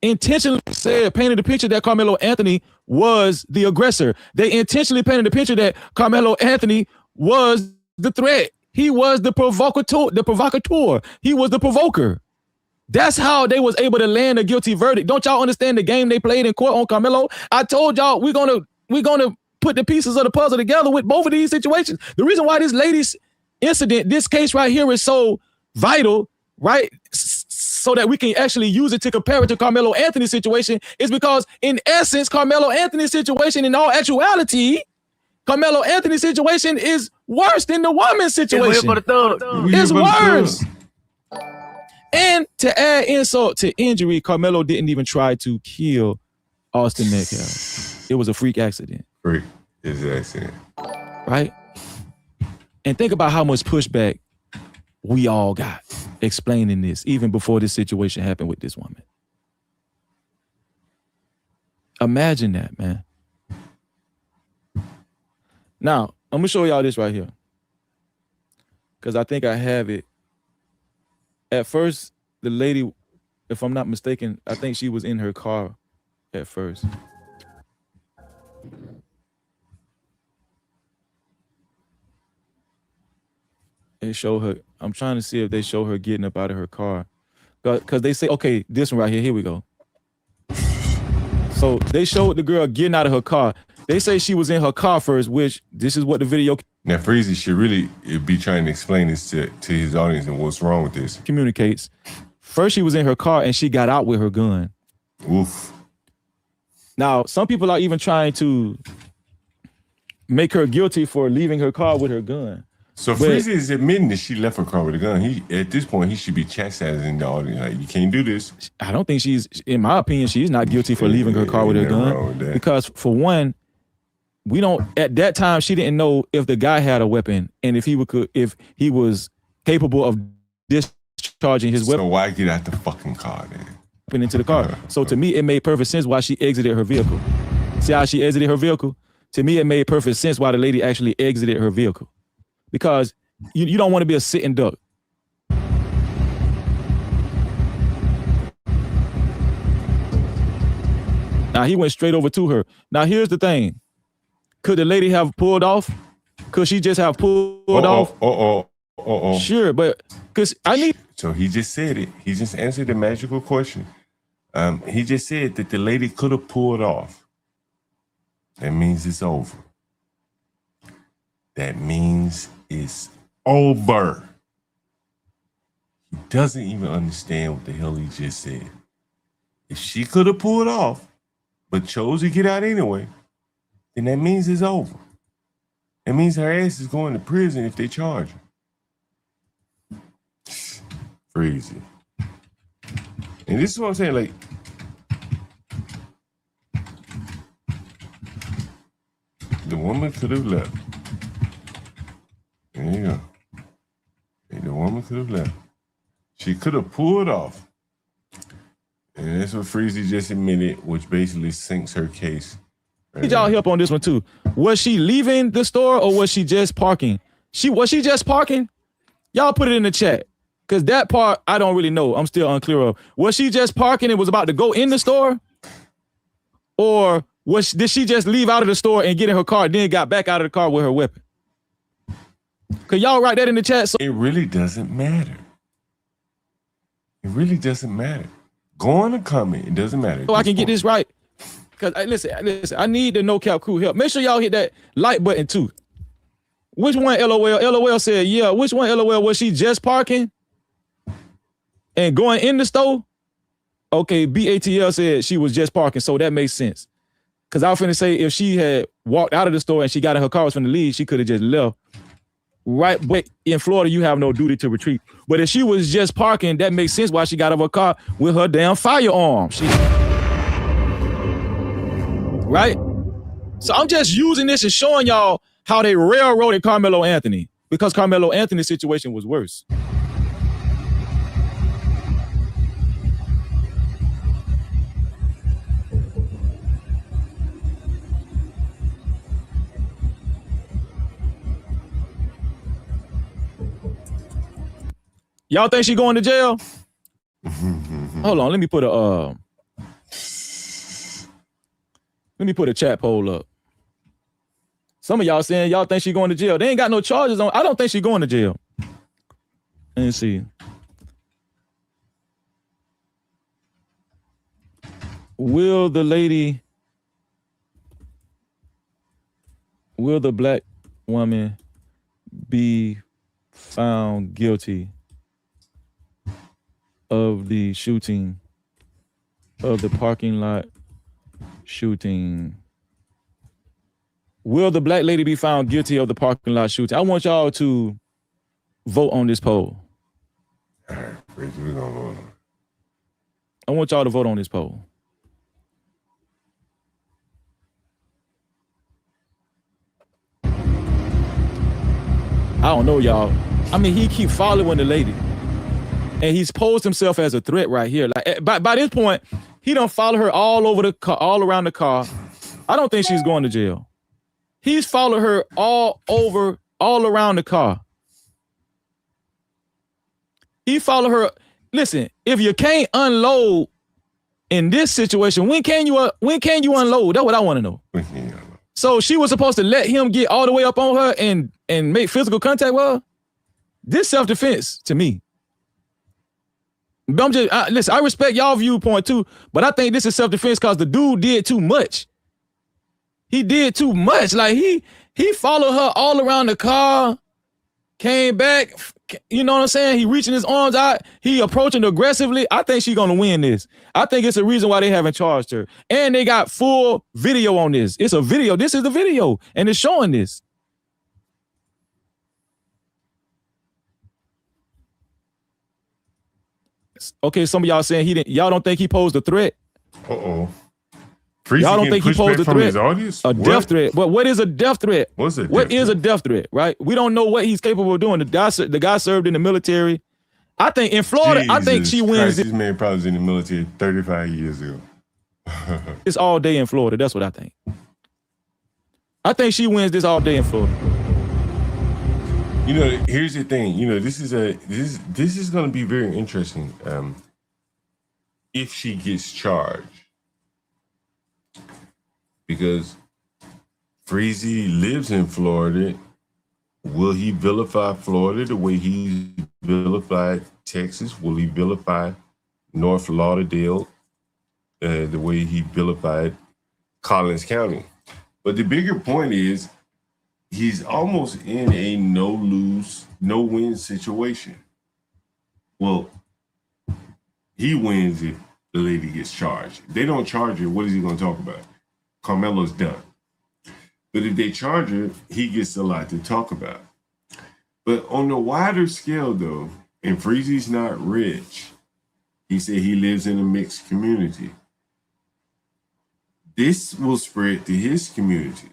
Speaker 11: intentionally painted the picture that Carmelo Anthony was the aggressor. They intentionally painted the picture that Carmelo Anthony was the threat. He was the provocateur. He was the provoker. That's how they was able to land a guilty verdict. Don't y'all understand the game they played in court on Carmelo? I told y'all we're gonna put the pieces of the puzzle together with both of these situations. The reason why this lady's incident, this case right here is so vital, right? So that we can actually use it to compare it to Carmelo Anthony's situation is because in essence, Carmelo Anthony's situation in all actuality, Carmelo Anthony's situation is worse than the woman's situation. It's worse. And to add insult to injury, Carmelo didn't even try to kill Austin Metcalf. It was a freak accident.
Speaker 1: Freak is an accident.
Speaker 11: Right? And think about how much pushback we all got explaining this, even before this situation happened with this woman. Imagine that, man. Now, I'm gonna show y'all this right here, because I think I have it. At first, the lady, if I'm not mistaken, I think she was in her car at first. They show her. I'm trying to see if they show her getting up out of her car, because they say, okay, this one right here. Here we go. So they showed the girl getting out of her car. They say she was in her car first, which this is what the video.
Speaker 1: Now, Freezy should really be trying to explain this to his audience and what's wrong with this.
Speaker 11: Communicates. First, she was in her car and she got out with her gun.
Speaker 1: Oof.
Speaker 11: Now, some people are even trying to make her guilty for leaving her car with her gun.
Speaker 1: So Freezy is admitting that she left her car with a gun. At this point, he should be chastising the audience. Like, you can't do this.
Speaker 11: I don't think in my opinion, she's not guilty for leaving her car with her gun. Because for one, at that time, she didn't know if the guy had a weapon and if he was capable of discharging his weapon.
Speaker 1: So why get out the fucking car then?
Speaker 11: into the car. So to me, it made perfect sense why she exited her vehicle. See how she exited her vehicle? To me, it made perfect sense why the lady actually exited her vehicle. Because you don't want to be a sitting duck. Now, he went straight over to her. Now, here's the thing. Could the lady have pulled off? Could she just have pulled off? Sure, but because I need...
Speaker 1: So he just said it. He just answered the magical question. He just said that the lady could have pulled off. That means it's over. That means it's over. He doesn't even understand what the hell he just said. If she could have pulled off, but chose to get out anyway, then that means it's over. That means her ass is going to prison if they charge her. Crazy. And this is what I'm saying, like, the woman could have left. There you go. And the woman could have left. She could have pulled off. And that's what Freezy just admitted, which basically sinks her case.
Speaker 11: Need y'all help on this one too. Was she leaving the store or was she just parking? Was she just parking? Y'all put it in the chat. Because that part, I don't really know. I'm still unclear of. Was she just parking and was about to go in the store? Or did she just leave out of the store and get in her car, then got back out of the car with her weapon? Could y'all write that in the chat?
Speaker 1: It really doesn't matter. It really doesn't matter. Going or coming, it doesn't matter.
Speaker 11: So I can get this right. Because listen, I need the No Cap crew help. Make sure y'all hit that like button too. Which one, LOL? LOL said, yeah. Which one, LOL? Was she just parking and going in the store? Okay, BATL said she was just parking, so that makes sense. Because I was finna say, if she had walked out of the store and she got in her car, was finna leave, she could have just left. Right, but in Florida, you have no duty to retreat. But if she was just parking, that makes sense why she got out of her car with her damn firearm. Right? So I'm just using this and showing y'all how they railroaded Carmelo Anthony, because Carmelo Anthony's situation was worse. Y'all think she going to jail? Hold on, let me put a chat poll up. Some of y'all saying y'all think she going to jail. They ain't got no charges on. I don't think she going to jail. Let me see. Will the black woman be found guilty of the shooting, of the parking lot shooting? Will the black lady be found guilty of the parking lot shooting? I want y'all to vote on this poll.
Speaker 1: All right, we're gonna vote on it.
Speaker 11: I want y'all to vote on this poll. I don't know, y'all. I mean, he keep following the lady. And he's posed himself as a threat right here. Like by this point, he done follow her all over the car, all around the car. I don't think she's going to jail. He's followed her all around the car. He followed her. Listen, if you can't unload in this situation, when can you unload? That's what I want to know. So she was supposed to let him get all the way up on her and make physical contact with her? This self-defense to me. But listen, I respect y'all viewpoint too, but I think this is self-defense because the dude did too much. He did too much. Like he followed her all around the car, came back, you know what I'm saying? He reaching his arms out, he approaching aggressively. I think she's gonna win this. I think it's a reason why they haven't charged her. And they got full video on this. It's a video. This is the video, and it's showing this. Okay, some of y'all saying y'all don't think he posed a threat?
Speaker 1: Uh-oh.
Speaker 11: Y'all don't think he posed a threat? A death threat. But what is a death threat?
Speaker 1: What's a death
Speaker 11: What is a death threat, right? We don't know what he's capable of doing. The guy served in the military. I think in Florida, I think she wins
Speaker 1: This man probably was in the military 35 years ago.
Speaker 11: this all day in Florida. That's what I think. I think she wins this all day in Florida.
Speaker 1: You know, here's the thing. You know, this is going to be very interesting. If she gets charged, because Freezy lives in Florida, will he vilify Florida the way he vilified Texas? Will he vilify North Lauderdale the way he vilified Collins County? But the bigger point is, he's almost in a no-lose, no-win situation. Well, he wins if the lady gets charged. If they don't charge her, what is he going to talk about? Carmelo's done. But if they charge her, he gets a lot to talk about. But on the wider scale, though, and Freezy's not rich, he said he lives in a mixed community. This will spread to his community,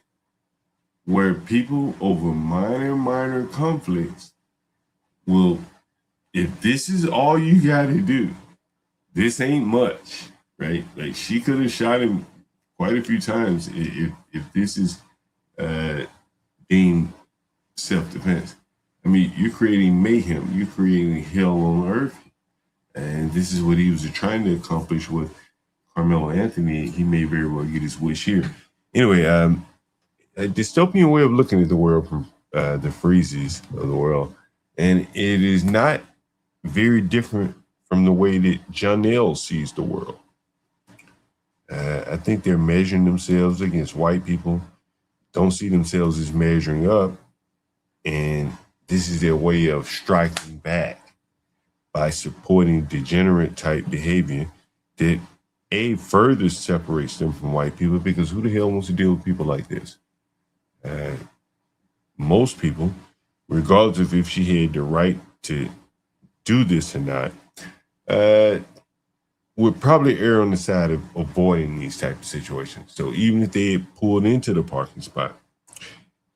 Speaker 1: where people over minor conflicts will, if this is all you got to do, this ain't much, right? Like, she could have shot him quite a few times if this is deemed self-defense. I mean, you're creating mayhem. You're creating hell on earth. And this is what he was trying to accomplish with Carmelo Anthony. He may very well get his wish here. Anyway, a dystopian way of looking at the world from the Freezes of the world. And it is not very different from the way that Janelle sees the world. I think they're measuring themselves against white people, don't see themselves as measuring up, and this is their way of striking back by supporting degenerate type behavior that further separates them from white people, because who the hell wants to deal with people like this? Most people, regardless of if she had the right to do this or not, would probably err on the side of avoiding these type of situations. So even if they had pulled into the parking spot,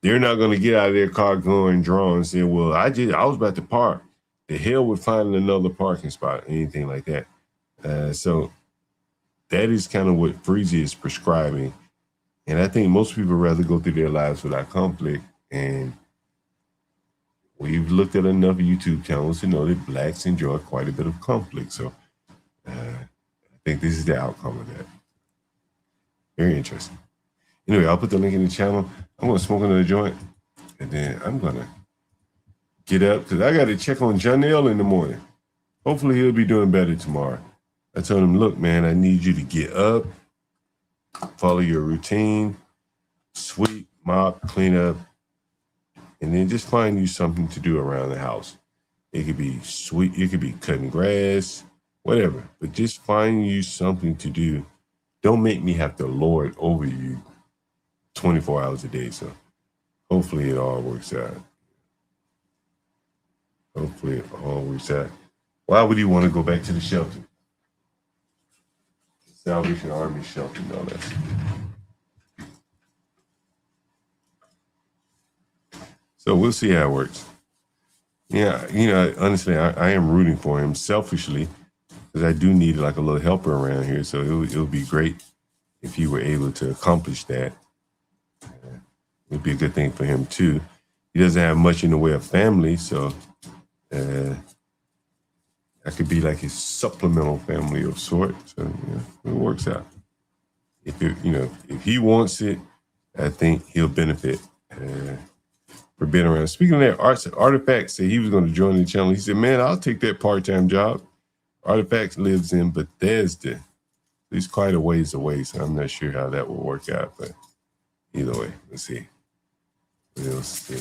Speaker 1: they're not going to get out of their car going drawn and say, well, I was about to park. The hell with finding another parking spot, anything like that. So that is kind of what Freezy is prescribing. And I think most people rather go through their lives without conflict. And we've looked at enough YouTube channels to know that blacks enjoy quite a bit of conflict. So I think this is the outcome of that. Very interesting. Anyway, I'll put the link in the channel. I'm going to smoke another joint, and then I'm going to get up, because I got to check on Janelle in the morning. Hopefully he'll be doing better tomorrow. I told him, look, man, I need you to get up, follow your routine, sweep, mop, clean up, and then just find you something to do around the house. It could be sweet, it could be cutting grass, whatever, but just find you something to do. Don't make me have to lord over you 24 hours a day. So hopefully it all works out. Hopefully it all works out. Why would he want to go back to the shelter? Salvation Army shelter, no, that's. So we'll see how it works. Yeah, you know, honestly, I am rooting for him selfishly, because I do need like a little helper around here. So it would be great if he were able to accomplish that. It would be a good thing for him too. He doesn't have much in the way of family, so I could be like his supplemental family of sorts. So it works out. If he wants it, I think he'll benefit for being around. Speaking of that, Artifact said he was going to join the channel. He said, man, I'll take that part-time job. Artifact lives in Bethesda. He's quite a ways away, so I'm not sure how that will work out. But either way, let's see. We'll see.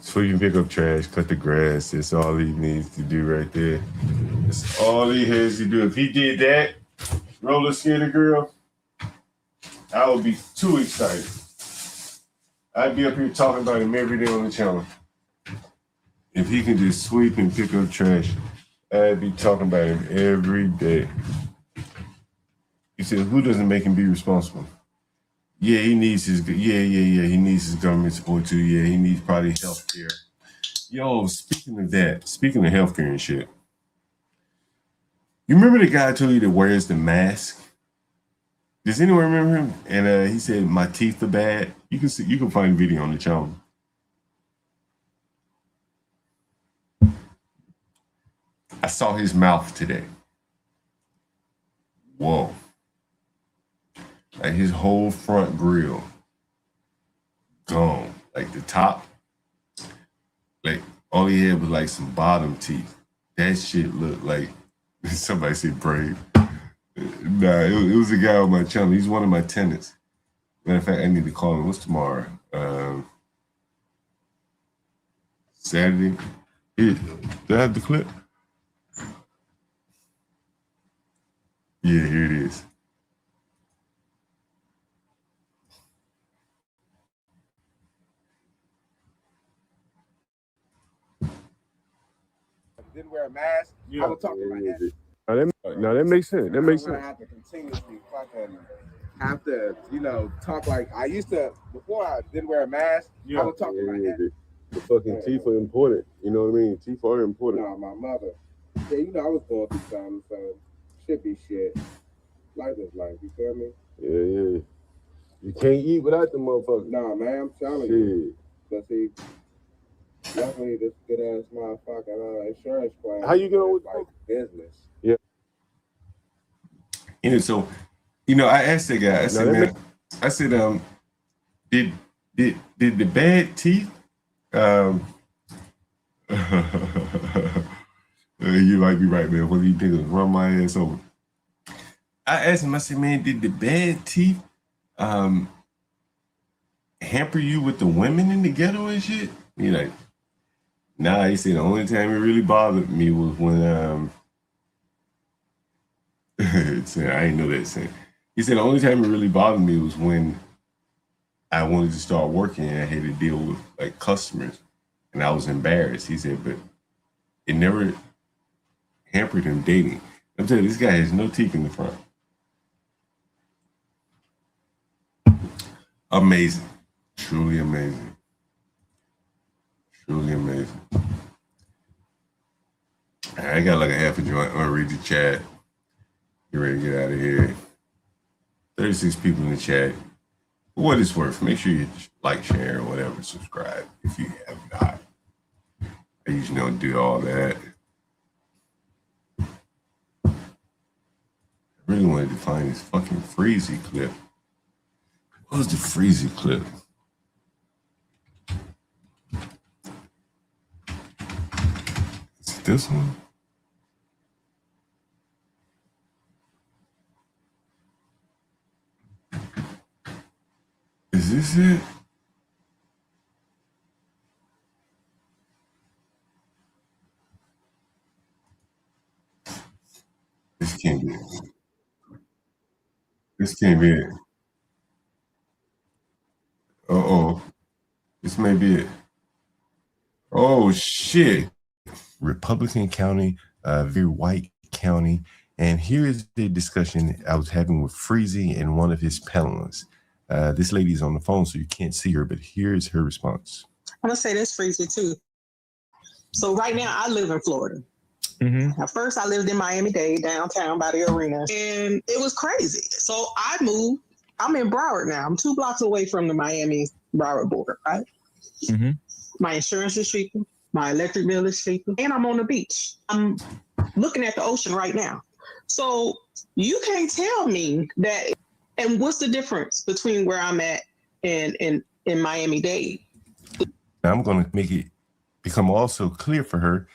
Speaker 1: So you can pick up trash, cut the grass. That's all he needs to do right there. That's all he has to do. If he did that, roller skater girl, I would be too excited. I'd be up here talking about him every day on the channel. If he can just sweep and pick up trash, I'd be talking about him every day. He said, who doesn't make him be responsible? Yeah, he needs his he needs his government support too. Yeah, he needs probably health care. Yo, speaking of healthcare and shit, you remember the guy I told you that wears the mask? Does anyone remember him? And he said my teeth are bad. You can find video on the channel. I saw his mouth today. Whoa. Like his whole front grill gone. Like the top, like all he had was like some bottom teeth. That shit looked like somebody said brave. Nah, it was a guy on my channel. He's one of my tenants. Matter of fact, I need to call him. What's tomorrow? Saturday. Do I have the clip? Yeah, here it is.
Speaker 20: Didn't wear a mask. I would talk to my head.
Speaker 21: No, that makes sense. That makes
Speaker 20: I'm gonna
Speaker 21: sense.
Speaker 20: have to continuously fucking have to, talk like I used to before I didn't wear a mask. I would talk to my head.
Speaker 21: The fucking teeth are important. You know what I mean? Teeth are important.
Speaker 20: No, my mother. Yeah, I was going through something, so should be shit. Life is life, you feel me?
Speaker 21: Yeah. You can't eat without the motherfucker.
Speaker 20: Nah, man, I'm telling you. But see, luckily this good ass motherfucking insurance plan.
Speaker 21: How you get on with
Speaker 20: like business?
Speaker 21: Yeah.
Speaker 1: And so, I asked that guy. I said, man, did the bad teeth? You might be right, man. What do you think of run my ass over? I asked him. I said, man, did the bad teeth hamper you with the women in the ghetto and shit? He like, nah. He said the only time it really bothered me was when I didn't know that saying. He said the only time it really bothered me was when I wanted to start working and I had to deal with like customers and I was embarrassed. He said, but it never hampered him dating. I'm telling you, this guy has no teeth in the front. Amazing. Truly amazing. Truly amazing. I got like a half a joint. I'm gonna read the chat. Get ready to get out of here. 36 people in the chat. For what it's worth, make sure you like, share, or whatever, subscribe if you have not. I usually don't do all that. I really wanted to find this fucking Freezy clip. What was the Freezy clip? Is it this one? Is this it? This can't be it. This can't be it. Uh-oh. This may be it. Oh, shit. Republican County, very white county. And here is the discussion I was having with Freezy and one of his panelists. This lady is on the phone, so you can't see her, but here's her response.
Speaker 22: I'm going to say this, Freezy, too. So right now, I live in Florida.
Speaker 23: Mm-hmm.
Speaker 22: At first, I lived in Miami-Dade, downtown by the arena, and it was crazy. So I moved. I'm in Broward now. I'm 2 blocks away from the Miami-Broward border, right?
Speaker 23: Mm-hmm.
Speaker 22: My insurance is cheaper. My electric bill is cheaper. And I'm on the beach. I'm looking at the ocean right now. So you can't tell me that. And what's the difference between where I'm at and in Miami-Dade?
Speaker 1: I'm going to make it become also clear for her,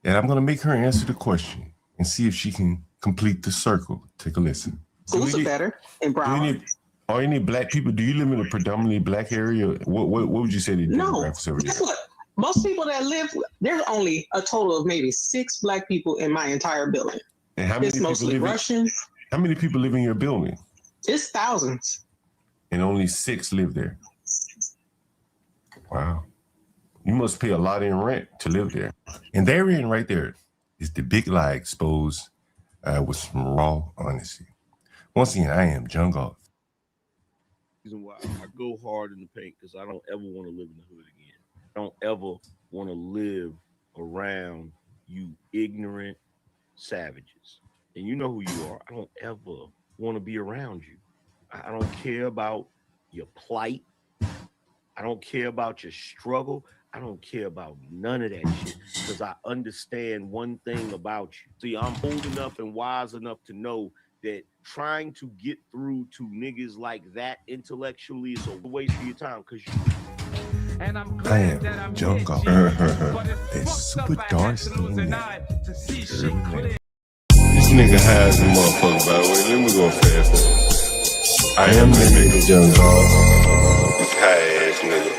Speaker 1: and I'm going to make her answer the question and see if she can complete the circle. Take a listen.
Speaker 22: Schools are better in Broward.
Speaker 1: Are any black people? Do you live in a predominantly black area? What would you say the demographics over there?
Speaker 22: Guess what? Most people that live, there's only a total of maybe 6 black people in my entire building.
Speaker 1: And how many
Speaker 22: it's
Speaker 1: people
Speaker 22: mostly
Speaker 1: live
Speaker 22: Russian.
Speaker 1: How many people live in your building?
Speaker 22: It's thousands.
Speaker 1: And only 6 live there. Wow. You must pay a lot in rent to live there. And therein right there is the big lie exposed with some raw honesty. Once again, I am John Goff.
Speaker 24: Reason why I go hard in the paint because I don't ever want to live in the hood again. I don't ever
Speaker 3: want to live around you ignorant savages. And you know who you are. I don't ever want to be around you. I don't care about your plight. I don't care about your struggle. I don't care about none of that shit because I understand one thing about you. See, I'm old enough and wise enough to know that trying to get through to niggas like that intellectually is a waste of your time because you...
Speaker 1: I am Jungle. It's super dark skin. This nigga has a motherfucker, by the way. Let me go fast. I am the nigga Jungle. This high ass nigga.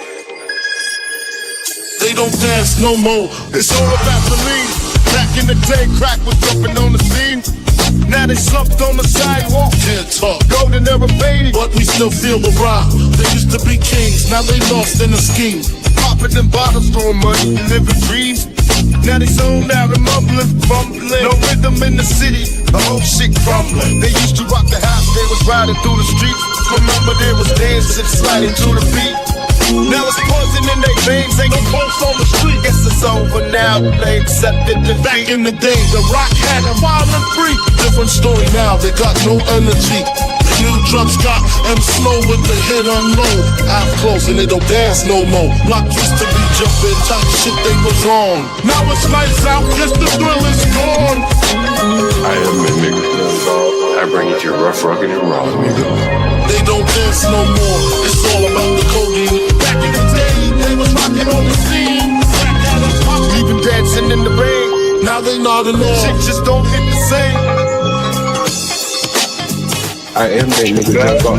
Speaker 2: They don't dance no more. It's all about the lean. Back in the day, crack was jumping on the scene. Now they slumped on the sidewalk. Can't talk. Golden era faded, but we still feel the rock. They used to be kings, now they lost in the scheme. Popping them bottles, throwing money, and living dreams. Now they zoned out and mumbling, fumbling. No rhythm in the city, the whole shit crumbling. They used to rock the house, they was riding through the streets. Remember there was dancing, sliding to the beat. Now it's poison in their veins, ain't no pulse on the street. Guess it's over now, they accepted defeat. Back in the day, the rock had them wild and free. Different story now, they got no energy. The new drugs got them slow with the hit unload. Eyes closed and they don't dance no more. Block used to be jumping, type shit they was on. Now it's lights out, guess the thrill is gone.
Speaker 1: I am the nigga Jungle. I bring it to rough, rugged, and raw, nigga.
Speaker 2: They don't dance no more, it's all about the codeine. Back in the day, they was rocking on the scene. Even dancing in the rain, now they not alone. Shit just don't hit the same.
Speaker 21: I am that nigga Jungle.